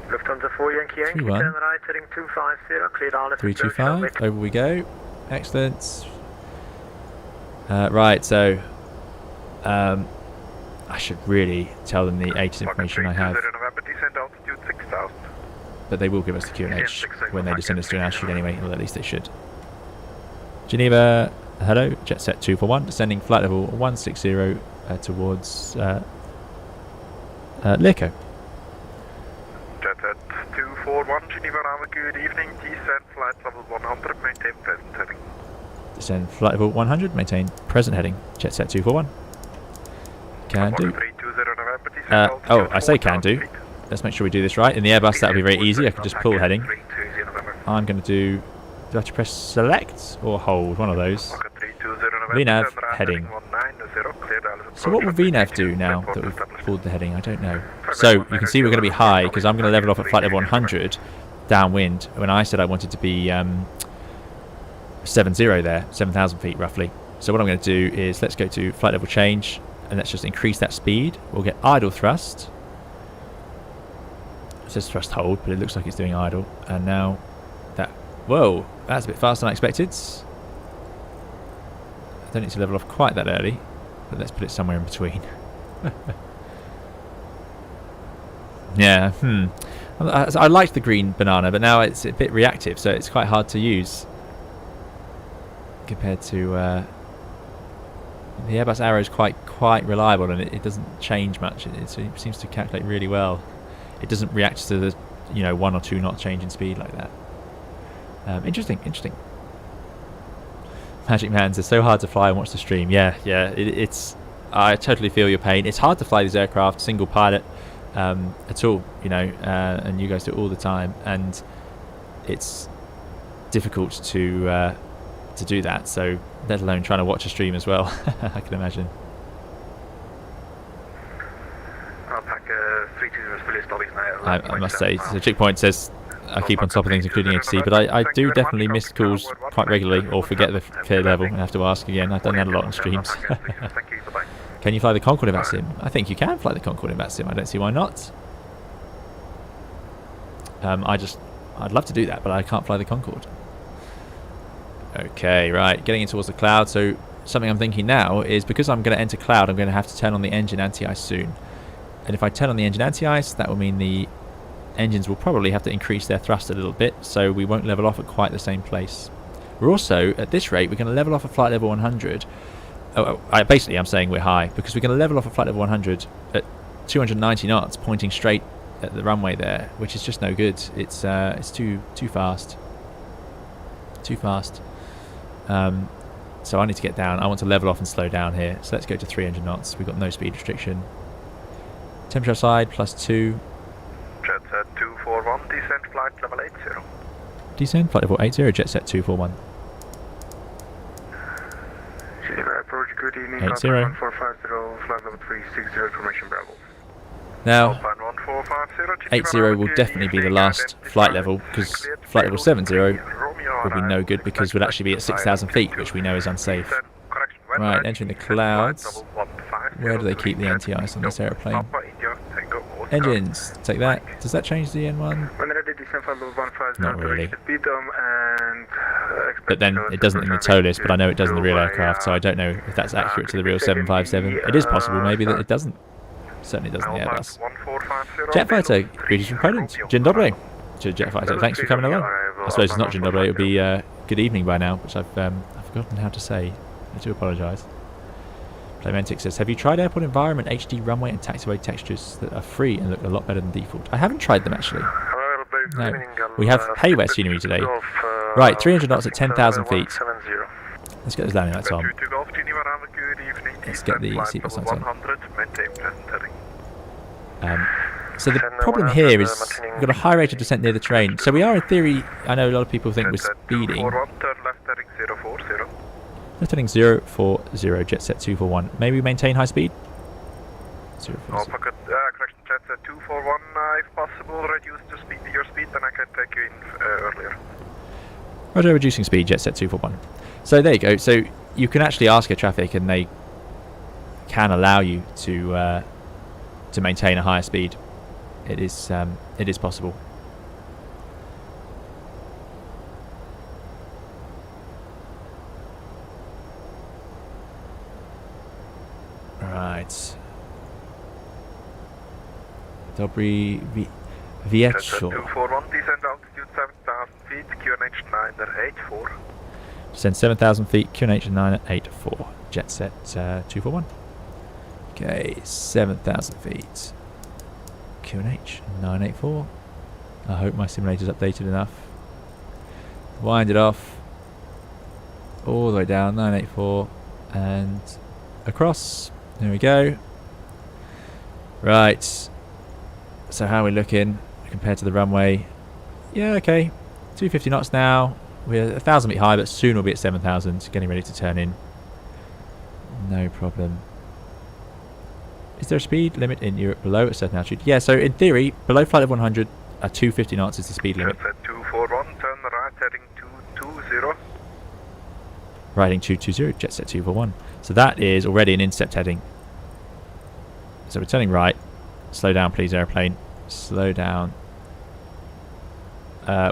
Lufthansa 4 Yankee Yankee, 31. turn right, heading 250, cleared RLS 325. Over we go. Excellent. Right, so I should really tell them the ATIS information I have. But they will give us the QNH when they descend us to an altitude anyway, or at least they should. Geneva, hello, jet set 241, descending flight level 160 towards Learco. Jet set 241, Geneva, have a good evening, descend flight level 100, maintain present heading. Descend flight level 100, maintain present heading, jet set 241. Can do. Oh, I say can do. Let's make sure we do this right. In the Airbus, that would be very easy. I can just pull heading. I'm going to do I have to press select or hold? One of those. VNav heading. So what will VNav do now that we've pulled the heading? I don't know. So you can see we're going to be high because I'm going to level off at flight level 100 downwind when I said I wanted to be 70 there, 7,000 feet roughly. So what I'm going to do is let's go to flight level change and let's just increase that speed. We'll get idle thrust. It says thrust hold, but it looks like it's doing idle. And now that, whoa, that's a bit faster than I expected. I don't need to level off quite that early, but let's put it somewhere in between. Yeah, I liked the green banana, but now it's a bit reactive, so it's quite hard to use compared to the Airbus Arrow is quite reliable, and it doesn't change much. It seems to calculate really well. It doesn't react to the 1 or 2 knot change in speed like that. Interesting. Magic Man says, so hard to fly and watch the stream. Yeah, it's. I totally feel your pain. It's hard to fly these aircraft single pilot at all, and you guys do it all the time, and it's difficult to do that. So let alone trying to watch a stream as well. I can imagine. I must say, the checkpoint says I keep on top of things, including HC, but I do definitely miss calls quite regularly, or forget the clear level and have to ask again. I've done that a lot on streams. Can you fly the Concorde in VATSIM? I think you can fly the Concorde in VATSIM. I don't see why not. I'd love to do that, but I can't fly the Concorde. Okay, right, getting in towards the cloud. So something I'm thinking now is, because I'm going to enter cloud, I'm going to have to turn on the engine anti-ice soon. And if I turn on the engine anti-ice, that will mean the engines will probably have to increase their thrust a little bit, so we won't level off at quite the same place. We're also, at this rate, we're going to level off at flight level 100. Basically, I'm saying we're high, because we're going to level off at flight level 100 at 290 knots, pointing straight at the runway there, which is just no good. It's too fast. Too fast. So I need to get down. I want to level off and slow down here. So let's go to 300 knots. We've got no speed restriction. Temperature outside +2. Jet set 241, descent flight level 80. Descent flight level 80, jet set 241. Approach, good evening. 80. 1450, flight level 360, information Bravo. Now, 80 will definitely be the last flight level, because flight level 70 will be no good, because we'll actually be at 6,000 feet, which we know is unsafe. Right, entering the clouds. Where do they keep the anti-ice on this aeroplane? Engines, take that. Does that change the N1? Not really. But then it doesn't in the Toliss, but I know it does in the real aircraft, so I don't know if that's accurate to the real 757. It is possible maybe that it doesn't. Certainly doesn't the Airbus. Jetfighter, greetings from Poland. Dzień dobry to Jetfighter. Thanks for coming along. I suppose it's not Dzień dobry, it would be good evening by now, which I've forgotten how to say. I do apologise. Playmantic says, have you tried airport environment, HD runway and taxiway textures that are free and look a lot better than default? I haven't tried them actually. No. We have haywire scenery today. Right, 300 knots at 10,000 feet. Let's get this landing lights on. Let's get the seatbelt lights on. So the problem here is we've got a high rate of descent near the train. So we are, in theory, I know a lot of people think we're speeding. Left heading 040, jet set 241. Maybe we maintain high speed? 040. Correction, jet set 241, if possible, reduce your speed, then I can take you in earlier. Roger, reducing speed, jet set 241. So there you go. So you can actually ask air traffic, and they can allow you to maintain a higher speed. It is possible. Right. Dobry Wieczór. 241, descend altitude 7,000 feet, QNH 984. Descend 7,000 feet, QNH 984. Jet set 241. Okay, 7,000 feet. QNH 984. I hope my simulator's updated enough. Wind it off. All the way down, 984. And across. There we go. Right. So how are we looking compared to the runway? Yeah, okay. 250 knots now. We're 1,000 feet high, but soon we'll be at 7,000. Getting ready to turn in. No problem. Is there a speed limit in Europe below a certain altitude? Yeah, so in theory, below flight level 100, 250 knots is the speed limit. Jet set 241, turn right heading 220. Riding 220, jet set 241. So that is already an incept heading. So we're turning right. Slow down, please, airplane. Slow down.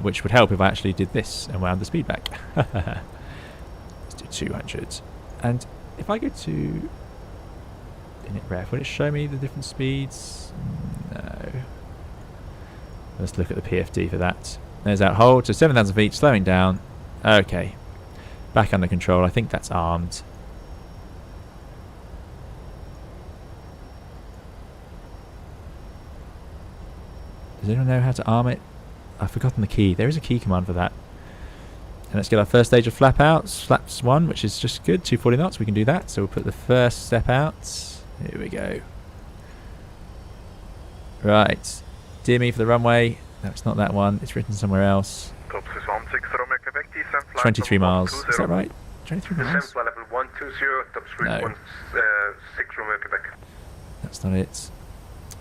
Which would help if I actually did this and wound the speed back. Let's do 200. And if I go to init ref, will it show me the different speeds? No. Let's look at the PFD for that. There's that hold. So 7,000 feet, slowing down. Okay. Back under control. I think that's armed. Does anyone know how to arm it? I've forgotten the key. There is a key command for that. And let's get our first stage of flap out. Flaps 1, which is just good. 240 knots. We can do that. So we'll put the first step out. Here we go. Right. Dear me for the runway. No, it's not that one. It's written somewhere else. 23 miles. Is that right? 23 miles? Level 120, top speed No. 16 Romeo Quebec. That's not it.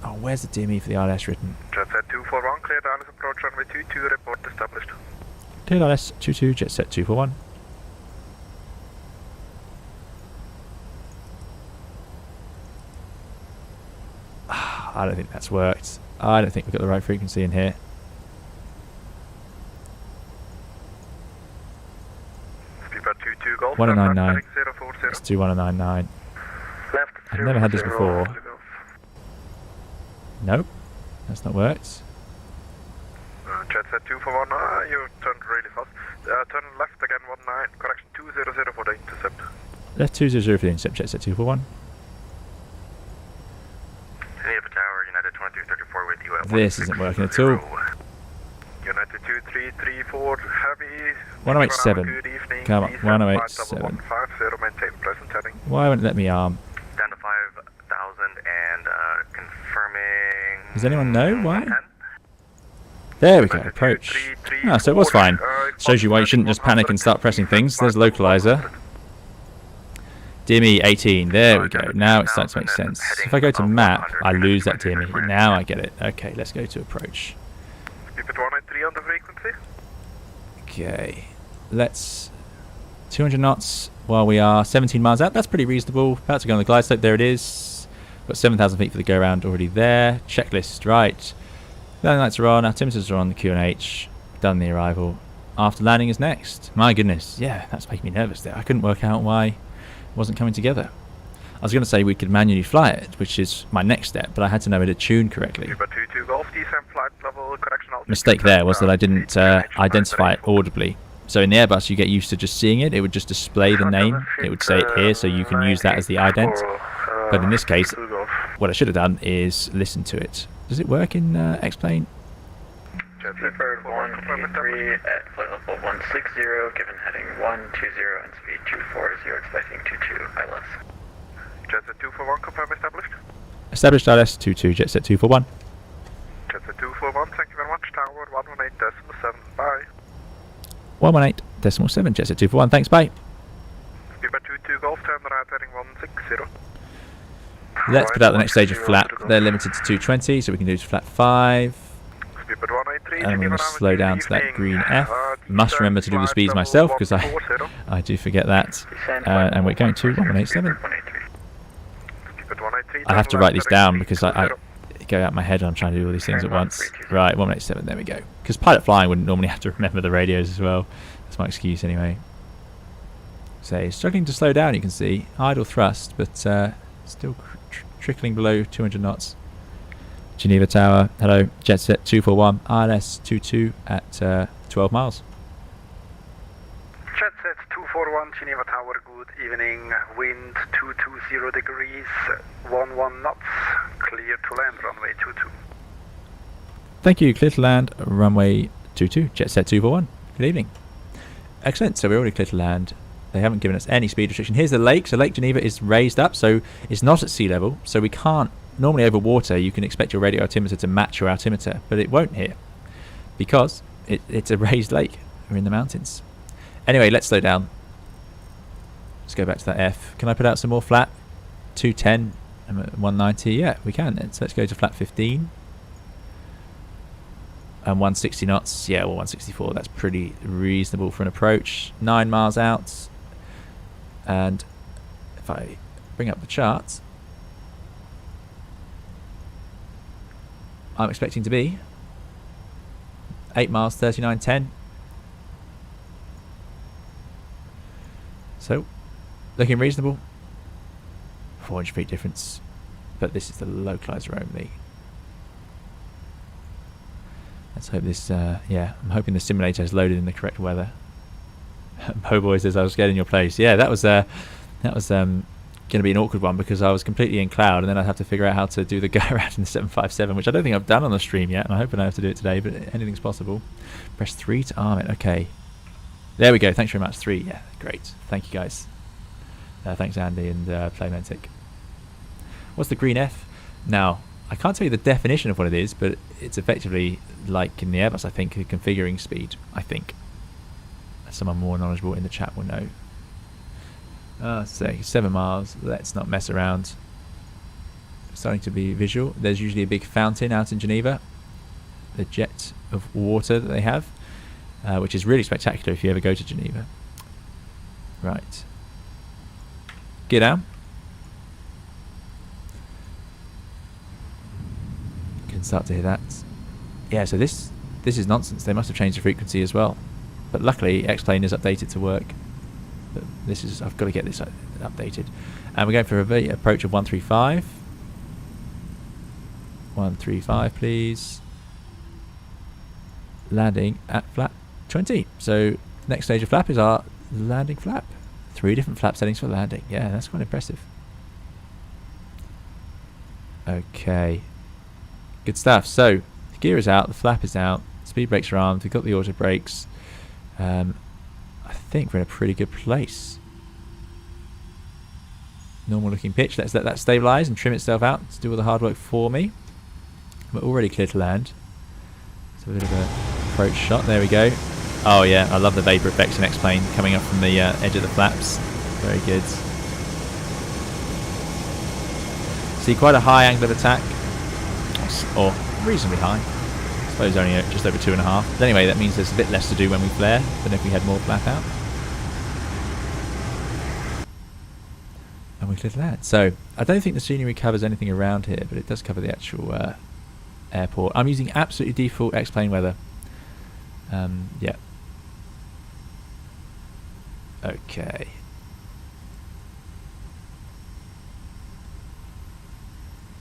Oh, where's the dear me for the ILS written? Jet set 241, cleared ILS approach runway 22, report established. Cleared ILS 22, jet set 241. I don't think that's worked. I don't think we've got the right frequency in here. Speedbird 22 Golf. 1099. 040. Let's do 1099. Left. I've never had this 040. before. Nope, that's not worked. Jet set 241, you turned really fast. Turn left again 19, correction 200 for the intercept. Left 200 for the intercept, jet set 241. Geneva Tower, United 2334 with you at This isn't working at all. United 2334, heavy. 1087. Good evening. Come on, 1087. 150, maintain present heading. Why won't it let me arm? Down to 5,000 and confirming. Does anyone know why? There we go, approach. Ah, so it was fine. Shows you why you shouldn't just panic and start pressing things. There's localizer. DME 18, there we go. Now it starts to make sense. If I go to map, I lose that DME. Now I get it. Okay, let's go to approach. Keep it 193 on the frequency. Okay, let's 200 knots while we are 17 miles out. That's pretty reasonable. About to go on the glide slope. There it is. Got 7,000 feet for the go around already there. Checklist, right. Landing lights are on. Altimeters are on the QNH. Done the arrival. After landing is next. My goodness. Yeah, that's making me nervous there. I couldn't work out why it wasn't coming together. I was going to say we could manually fly it, which is my next step, but I had to know it had tuned correctly. Mistake there was that I didn't identify it audibly. So in the Airbus, you get used to just seeing it. It would just display the name. It would say it here, so you can use that as the ident. But in this case, what I should have done is listen to it. Does it work in X-Plane? Seabird 183 at flight level 160, given heading 120 and speed 240, expecting 22 ILS. Jet set 241, confirm established. Established ILS 22, jet set 241. Jet set 241, thank you very much. Tower 118.7, bye. 118.7, jet set 241, thanks, bye. Speedbird 22 Golf, turn right heading 160. Let's put out the next stage of flap. They're limited to 220, so we can do flap 5. Speedbird 183, and I'm going to slow down to that green F. Must remember to do the speeds myself because I do forget that. And we're going to 1187. I have to write these down because I go out my head and I'm trying to do all these things at once. Right, 1187, there we go. Because pilot flying wouldn't normally have to remember the radios as well. That's my excuse anyway. So struggling to slow down, you can see. Idle thrust, but still trickling below 200 knots. Geneva Tower, hello, Jetset 241, ILS 22 at 12 miles. Jetset 241, Geneva Tower, good evening. Wind 220 degrees, 11 knots, clear to land, runway 22. Thank you, clear to land, runway 22, Jetset 241. Good evening. Excellent, so we're already clear to land. They haven't given us any speed restriction. Here's the lake, so Lake Geneva is raised up, so it's not at sea level, so we can't. Normally over water you can expect your radio altimeter to match your altimeter, but it won't here because it's a raised lake. We're in the mountains. Anyway, let's slow down. Let's go back to that F. Can I put out some more flat? 210 and 190. Yeah, we can then. So let's go to flat 15 and 160 knots. Yeah, well 164. That's pretty reasonable for an approach. 9 miles out, and if I bring up the charts, I'm expecting to be 8 miles, 39.10. So, looking reasonable. 400 feet difference. But this is the localizer only. Let's hope this, yeah, I'm hoping the simulator is loaded in the correct weather. Bo Boy says I was scared in your place. Yeah, that was going to be an awkward one because I was completely in cloud and then I'd have to figure out how to do the go around in the 757, which I don't think I've done on the stream yet, and I hope I don't have to do it today, but anything's possible. Press 3 to arm it. Okay, there we go. Thanks very much. 3. Yeah, great. Thank you guys. Thanks Andy and Playmentic. What's the green F? Now I can't tell you the definition of what it is, but it's effectively like in the Airbus, I think, configuring speed. I think someone more knowledgeable in the chat will know. So 7 miles, let's not mess around. Starting to be visual. There's usually a big fountain out in Geneva, the jet of water that they have, which is really spectacular if you ever go to Geneva. Right, get down. You can start to hear that. Yeah, so this is nonsense. They must have changed the frequency as well, but luckily X-Plane is updated to work. But this is, I've got to get this updated. And we're going for a approach of 135. 135 please. Landing at flap 20. So next stage of flap is our landing flap. 3 different flap settings for landing. Yeah, that's quite impressive. Okay, good stuff. So the gear is out, the flap is out, speed brakes are armed, we've got the auto brakes. I think we're in a pretty good place. Normal looking pitch. Let's let that stabilize and trim itself out to do all the hard work for me. We're already clear to land. It's a bit of a approach shot. There we go. Oh yeah, I love the vapor effects in X-Plane coming up from the edge of the flaps. Very good. See quite a high angle of attack, or reasonably high. I suppose only just over 2.5. But anyway, that means there's a bit less to do when we flare than if we had more flap out. And we clear to land. So I don't think the scenery covers anything around here, but it does cover the actual airport. I'm using absolutely default X-Plane weather. Yeah. Okay.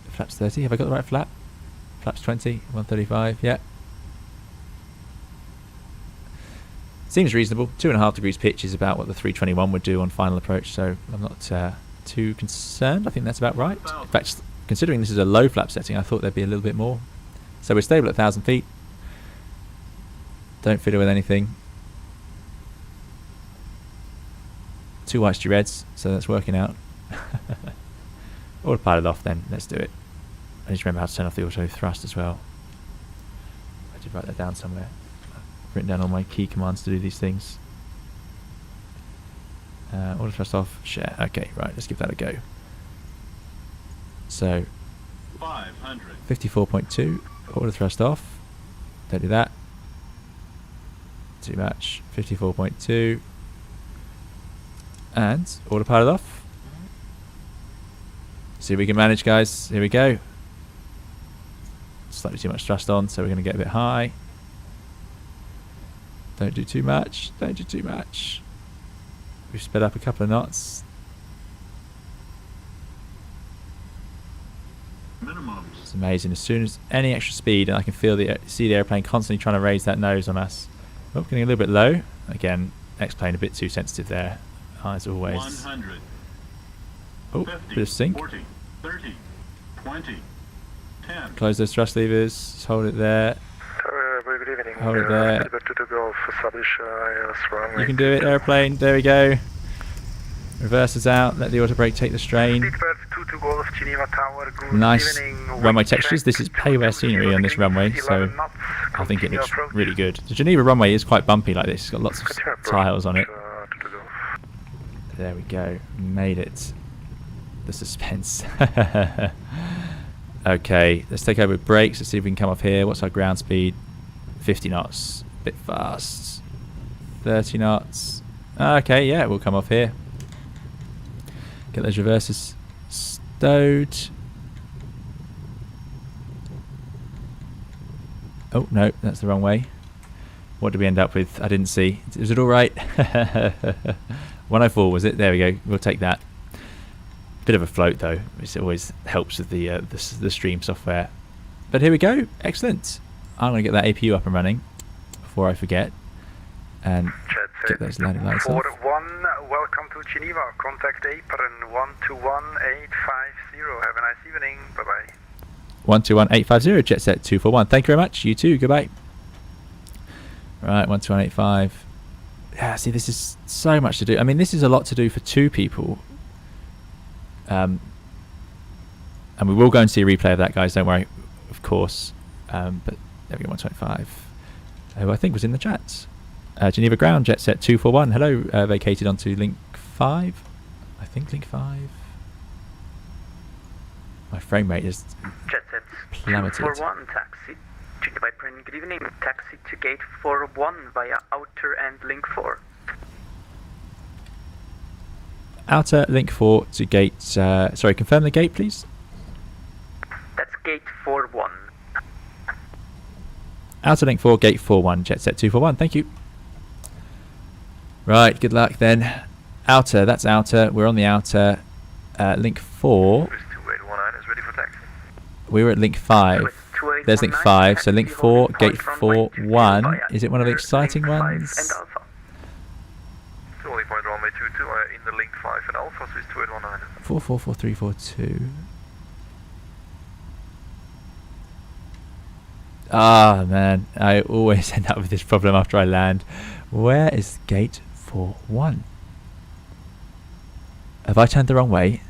Flaps 30. Have I got the right flap? Flaps 20, 135. Yeah. Seems reasonable. 2.5 degrees pitch is about what the 321 would do on final approach, so I'm not too concerned. I think that's about right. In fact, considering this is a low flap setting, I thought there'd be a little bit more. So we're stable at 1,000 feet. Don't fiddle with anything. 2 whites, 2 reds, so that's working out. Autopilot off then, let's do it. I need to remember how to turn off the auto thrust as well. I did write that down somewhere. I've written down all my key commands to do these things. Auto thrust off, share. Okay, right, let's give that a go. So 54.2, auto thrust off. Don't do that. too much. 54.2. And autopilot off. See if we can manage, guys. Here we go. Slightly too much thrust on, so we're going to get a bit high. Don't do too much. Don't do too much. We've sped up a couple of knots. It's amazing. As soon as any extra speed, and I can see the airplane constantly trying to raise that nose on us. Oh, getting a little bit low. Again, X-plane a bit too sensitive there, as always. 100. Oh, 50, bit of sync. 40, 30, 20, 10. Close those thrust levers. Just hold it there. Very good evening. Hold it there. To the Gulf, establish ILS runway. You can do it, airplane. There we go. Reverses out. Let the auto brake take the strain. To Gulf, Geneva Tower, good Nice evening. runway textures. This is payware scenery on this runway, so I think it looks really good. The Geneva runway is quite bumpy like this. It's got lots of tiles on it. There we go. Made it. The suspense. Okay, let's take over with brakes. Let's see if we can come off here. What's our ground speed? 50 knots. Bit fast. 30 knots. Okay, yeah, we'll come off here. Get those reverses stowed. Oh, no, that's the wrong way. What did we end up with? I didn't see. Was it all right? 104 was it? There we go. We'll take that. Bit of a float though, which always helps with the stream software. But here we go. Excellent. I'm going to get that APU up and running before I forget, and get those landing lights off. 41, welcome to Geneva. Contact apron 121850. Have a nice evening. Bye bye. 121850, jet set 241. Thank you very much. You too. Goodbye. Right, 12185. Yeah, see, this is so much to do. I mean, this is a lot to do for two people. And we will go and see a replay of that, guys. Don't worry, of course. But there we go, 125. Who I think was in the chat. Geneva ground, jet set 241. Hello, vacated onto link 5. I think link 5. My frame rate is Jet set plummeted. 241, taxi. Geneva Print, good evening. Taxi to gate 41 via outer and link 4. Outer link 4 to gate. Sorry, confirm the gate, please. That's gate 41. Outer link 4, gate 41, jet set 241. Thank you. Right, good luck then. Outer, that's outer. We're on the outer. Link 4. 2819 is ready for taxi. We were at link 5. There's link 5, so link 4, gate 41. Is it one of the exciting ones? It's only point runway 22 in the link 5 and alpha, so it's 2819. 444342. Ah, man, I always end up with this problem after I land. Where is gate 41? Have I turned the wrong way?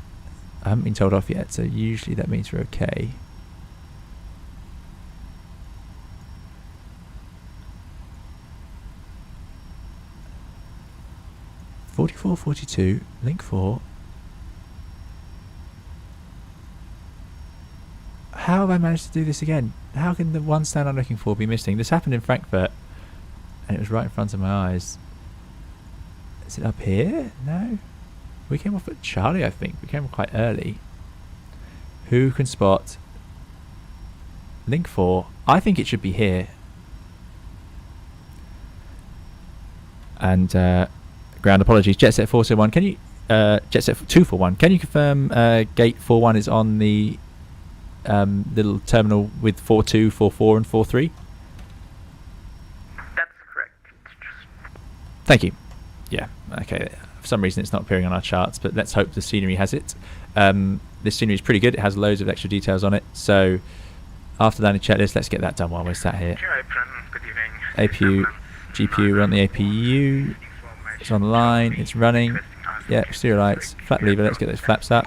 I haven't been told off yet, so usually that means we're okay. (4442) link 4. How have I managed to do this again? How can the one stand I'm looking for be missing? This happened in Frankfurt, and it was right in front of my eyes. Is it up here? No. We came off at Charlie, I think. We came off quite early. Who can spot link 4? I think it should be here. And ground apologies. Jetset 401. Can you Jetset 241? Can you confirm gate 41 is on the little terminal with 42, 44, and 43? That's correct. Thank you. Yeah. Okay. For some reason, it's not appearing on our charts, but let's hope the scenery has it. This scenery is pretty good. It has loads of extra details on it. So after landing checklist, let's get that done while we're sat here. Good evening. APU, GPU, we're on the APU. It's on the line. It's running. Yeah, exterior lights. Flap lever. Let's get those flaps up.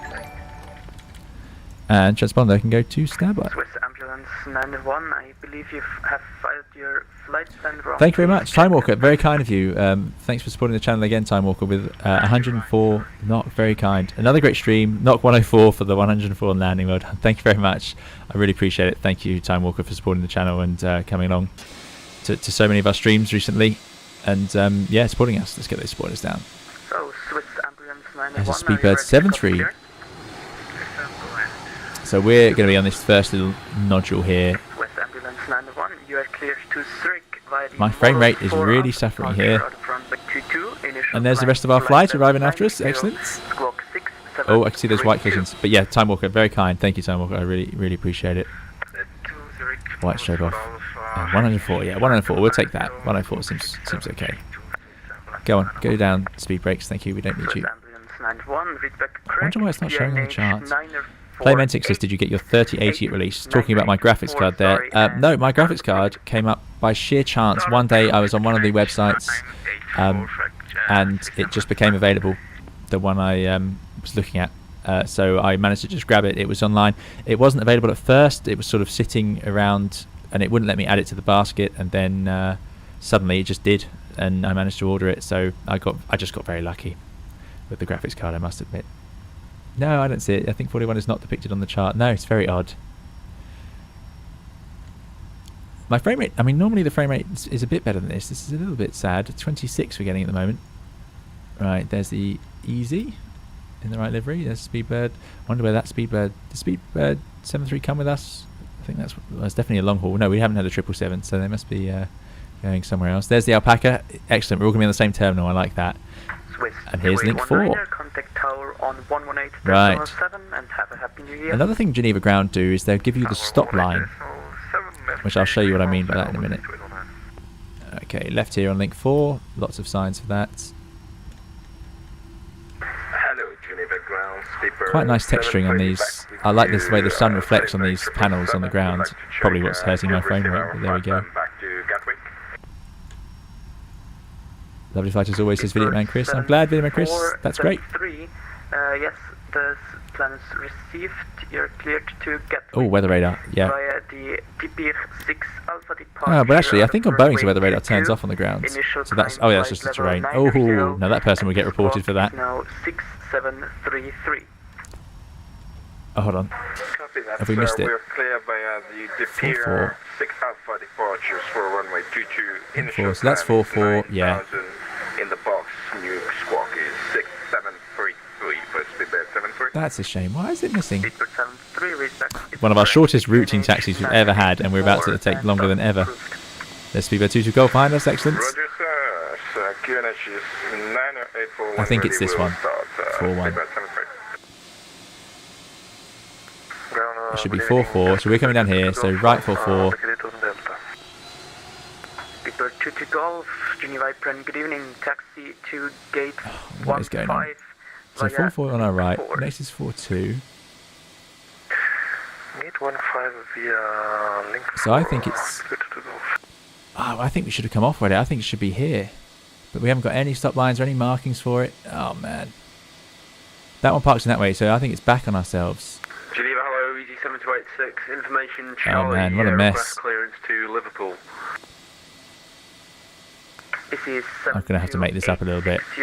And transponder can go to standby. Swiss Ambulance 91, I believe you have filed your flight plan wrong. Thank you very much, Time Walker. Very kind of you. Thanks for supporting the channel again, Time Walker, with 104. Not very kind. Another great stream. Knock 104 for the 104 landing. Well done. Thank you very much. I really appreciate it. Thank you, Time Walker, for supporting the channel and coming along to so many of our streams recently. And yeah, supporting us. Let's get those spoilers down. So, Swiss Ambulance 911. There's a Speedbird 7-3. So we're going to be on this first little nodule here. Swiss Ambulance 911, you are cleared to Zurich via the My frame rate is Model really 4 suffering here. out of runway 22, And there's the rest of our flight arriving after us. Excellent. Squawk 6, Oh, I can see those white cushions. But yeah, Time Walker, very kind. Thank you, Time Walker. I really appreciate it. White straight off. 104, yeah, 104. We'll take that. 104 seems okay. Go on, go down. Speed brakes. Thank you. We don't need you. I wonder why it's not showing on the chart. Playmentic says, did you get your 3080 at release? Talking about my graphics card there. No, my graphics card came up by sheer chance. One day I was on one of the websites and it just became available, the one I was looking at. So I managed to just grab it. It was online. It wasn't available at first. It was sort of sitting around and it wouldn't let me add it to the basket, and then suddenly it just did, and I managed to order it. So I just got very lucky with the graphics card, I must admit. No, I don't see it. I think 41 is not depicted on the chart. No, it's very odd. My frame rate, I mean, normally the frame rate is a bit better than this. This is a little bit sad. 26 we're getting at the moment. Right, there's the Easy in the right livery. There's Speedbird. Wonder where that Speedbird... Did Speedbird 73 come with us? I think that's definitely a long haul. No, we haven't had a 777, so they must be going somewhere else. There's the Alpaca. Excellent. We're all going to be on the same terminal. I like that. Swiss and here's link 4. Contact tower on 118 right. and have a happy new year. Another thing Geneva Ground do is they'll give you the stop line, which I'll show you what I mean by that in a minute. Okay, left here on link 4. Lots of signs for that. Quite nice texturing on these. I like this way the sun reflects on these panels on the ground. Probably what's hurting my frame rate, but there we go. Lovely flight as always, says Video Man Chris. I'm glad, Video Man Chris. That's great. Yes, the plan is received. You're cleared to get. Oh, weather radar. Yeah. Via the DP6 Alpha departure. Oh, but actually, I think on Boeing's the weather radar turns off on the ground. So that's. Oh, yeah, that's just the terrain. Oh, now that person will get reported for that. Now 6733. Oh, hold on. Have we missed it? We're clear via the Depier 6 Alpha departures for runway 22. 4, so that's 44, yeah. In the box, new squawk is 6733 for Speedbird 73. That's a shame. Why is it missing? One of our shortest routine taxis we've ever had, and we're about to take longer than ever. There's Speedbird 22 Golf behind us, excellent. Roger, sir. QNH is 90841. I think it's this one. 41. It should be 44, so we're coming down here, so right 44. Speedbird 22 Golf, Geneva Apron, good evening, taxi to gate 15. What is going on? So 44 on our right, next is 42. Gate 15 via link 4. So I think it's... Oh, I think we should have come off with it. I think it should be here. But we haven't got any stop lines or any markings for it. Oh, man. That one parks in that way, so I think it's back on ourselves. Geneva, hello, EG7286, information Charlie, oh man, what a mess. Clearance to Liverpool. I'm going to have to make this up a little bit. Do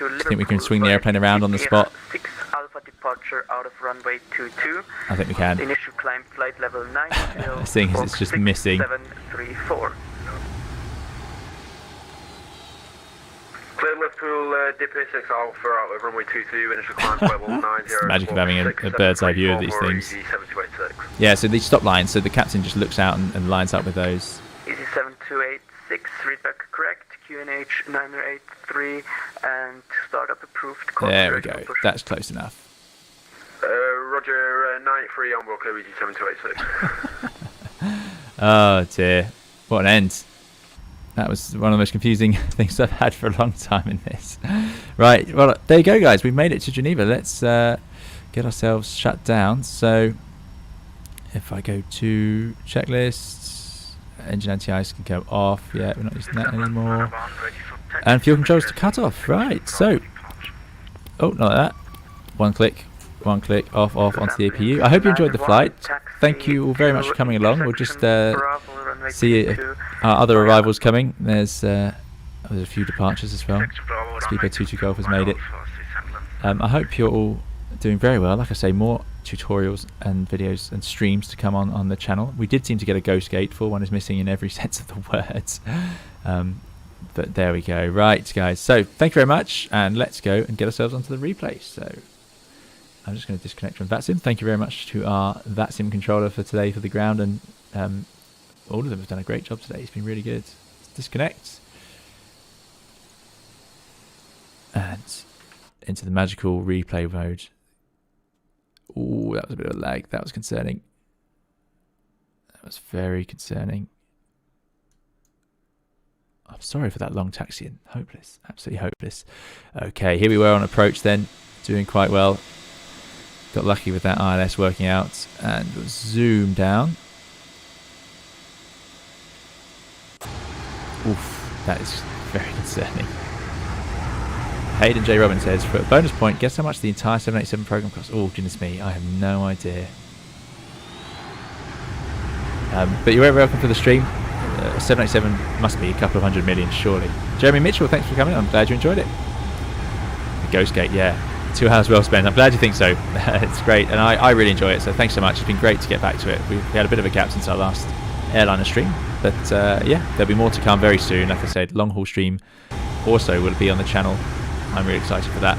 you think we can swing the airplane around on the spot? 6 Alpha departure out of runway 22. I think we can. Initial climb flight level 9. Seeing as it's just missing. 734. Clear Liverpool, Depier 6 Alpha out of runway 22, initial climb level 90. It's the magic of having a bird's eye view of these things. Yeah, so these stop lines, so the captain just looks out and lines up with those. EG7286, readback correct, QNH 983, and startup approved. There we go, that's close enough. Roger, 93 on board clear EG7286. Oh dear, what an end. That was one of the most confusing things I've had for a long time in this. Right, well, there you go, guys. We've made it to Geneva. Let's get ourselves shut down. So, if I go to checklists, engine anti-ice can go off. Yeah, we're not using that anymore. And fuel controls to cut off. Right, so... Oh, not like that. One click, off, onto the APU. I hope you enjoyed the flight. Thank you all very much for coming along. We'll just... see if other arrivals coming. There's a few departures as well. Speedbird 22 Golf has made it. I hope you're all doing very well. Like I say, more tutorials and videos and streams to come on the channel. We did seem to get a ghost gate. 41 is missing in every sense of the words. But there we go. Right, guys. So thank you very much, and let's go and get ourselves onto the replay. So I'm just going to disconnect from VATSIM. Thank you very much to our VATSIM controller for today for the ground, and all of them have done a great job today. It's been really good. Let's disconnect. And into the magical replay mode. Ooh, that was a bit of a lag. That was concerning. That was very concerning. I'm sorry for that long taxiing. Hopeless. Absolutely hopeless. Okay, here we were on approach then. Doing quite well. Got lucky with that ILS working out. And we'll zoom down. Oof, that is very concerning. Hayden J. Robbins says, for a bonus point, guess how much the entire 787 program costs? Oh, goodness me, I have no idea. But you're very welcome to the stream. 787 must be a couple of 100 million, surely. Jeremy Mitchell, thanks for coming. I'm glad you enjoyed it. The Ghost Gate, yeah. 2 hours well spent. I'm glad you think so. It's great, and I really enjoy it, so thanks so much. It's been great to get back to it. We had a bit of a gap since our last airliner stream, but yeah, there'll be more to come very soon. Like I said, long haul stream also will be on the channel. I'm really excited for that.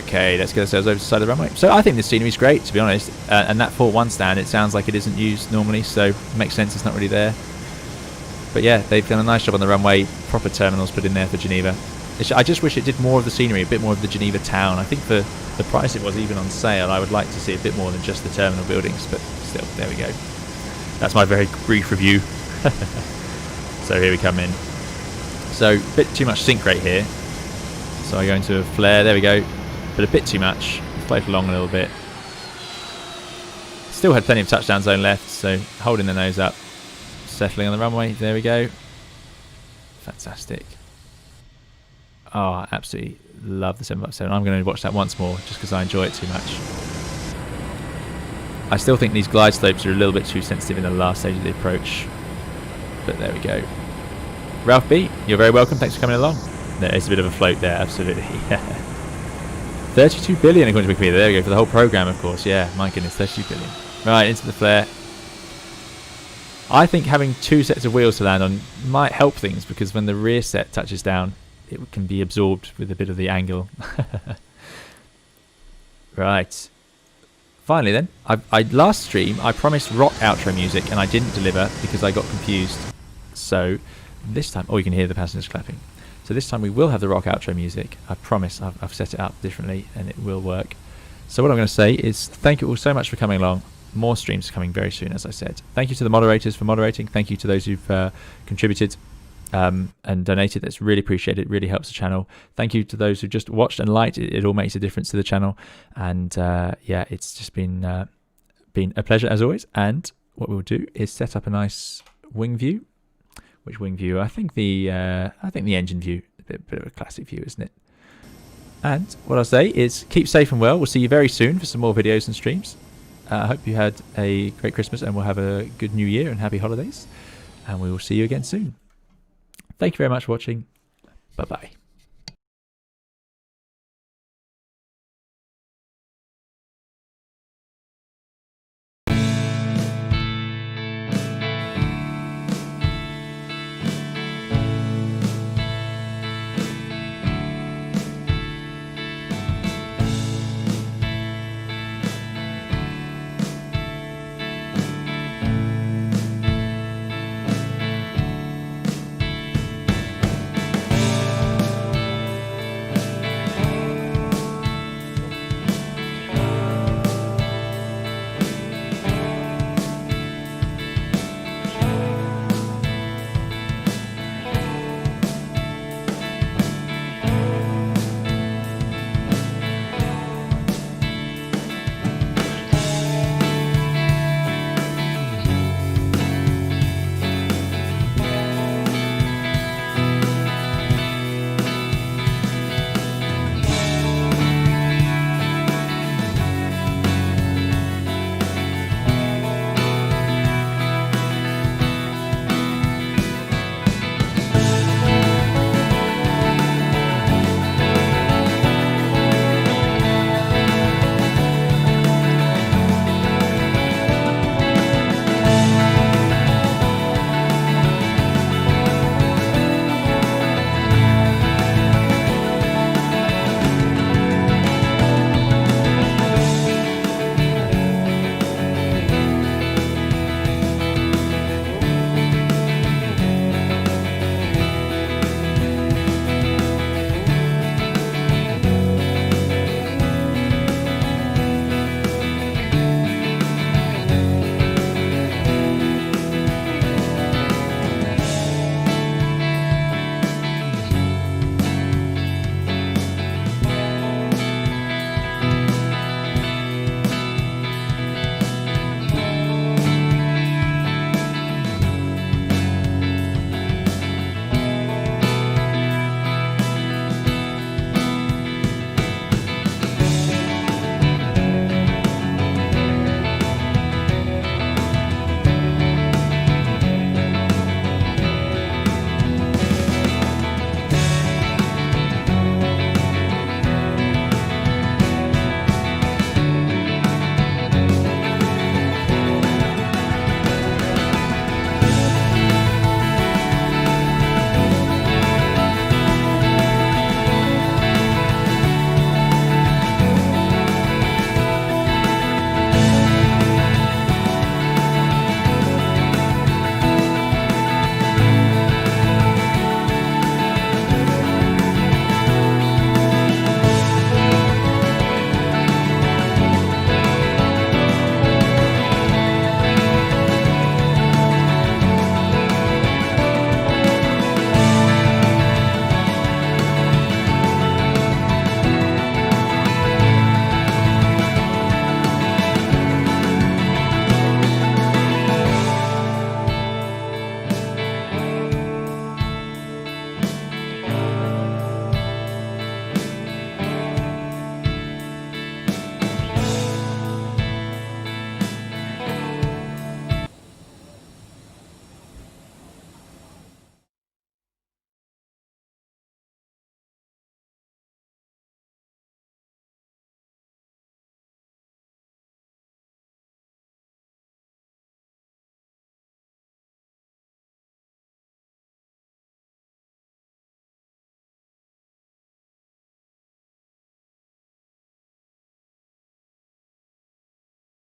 Okay, let's get ourselves over to the side of the runway. So I think this scenery is great, to be honest. And that 4-1 stand, it sounds like it isn't used normally, so it makes sense it's not really there. But yeah, they've done a nice job on the runway. Proper terminals put in there for Geneva. I just wish it did more of the scenery, a bit more of the Geneva town. I think for the price it was even on sale, I would like to see a bit more than just the terminal buildings. But still, there we go. That's my very brief review. So here we come in. So a bit too much sink rate here. So I go into a flare. There we go. But a bit too much. Float along a little bit. Still had plenty of touchdown zone left, so holding the nose up. Settling on the runway. There we go. Fantastic. Oh, I absolutely love the 757. I'm going to watch that once more just because I enjoy it too much. I still think these glide slopes are a little bit too sensitive in the last stage of the approach. But there we go. Ralph B, you're very welcome. Thanks for coming along. There is a bit of a float there, absolutely. 32 billion according to Wikipedia. There we go, for the whole program, of course. Yeah, my goodness, 32 billion. Right, into the flare. I think having 2 sets of wheels to land on might help things, because when the rear set touches down, it can be absorbed with a bit of the angle. Right. Finally then, last stream I promised rock outro music and I didn't deliver because I got confused. So this time, oh, you can hear the passengers clapping. So this time we will have the rock outro music. I promise. I've set it up differently and it will work. So what I'm going to say is thank you all so much for coming along. More streams coming very soon, as I said. Thank you to the moderators for moderating. Thank you to those who've contributed and donated. That's really appreciated. It really helps the channel. Thank you to those who just watched and liked. It all makes a difference to the channel. And yeah, it's just been a pleasure as always. And what we'll do is set up a nice wing view. Which wing view? I think the engine view. A bit of a classic view, isn't it? And what I'll say is keep safe and well. We'll see you very soon for some more videos and streams. I hope you had a great Christmas and we'll have a good New Year and happy holidays. And we will see you again soon. Thank you very much for watching. Bye-bye.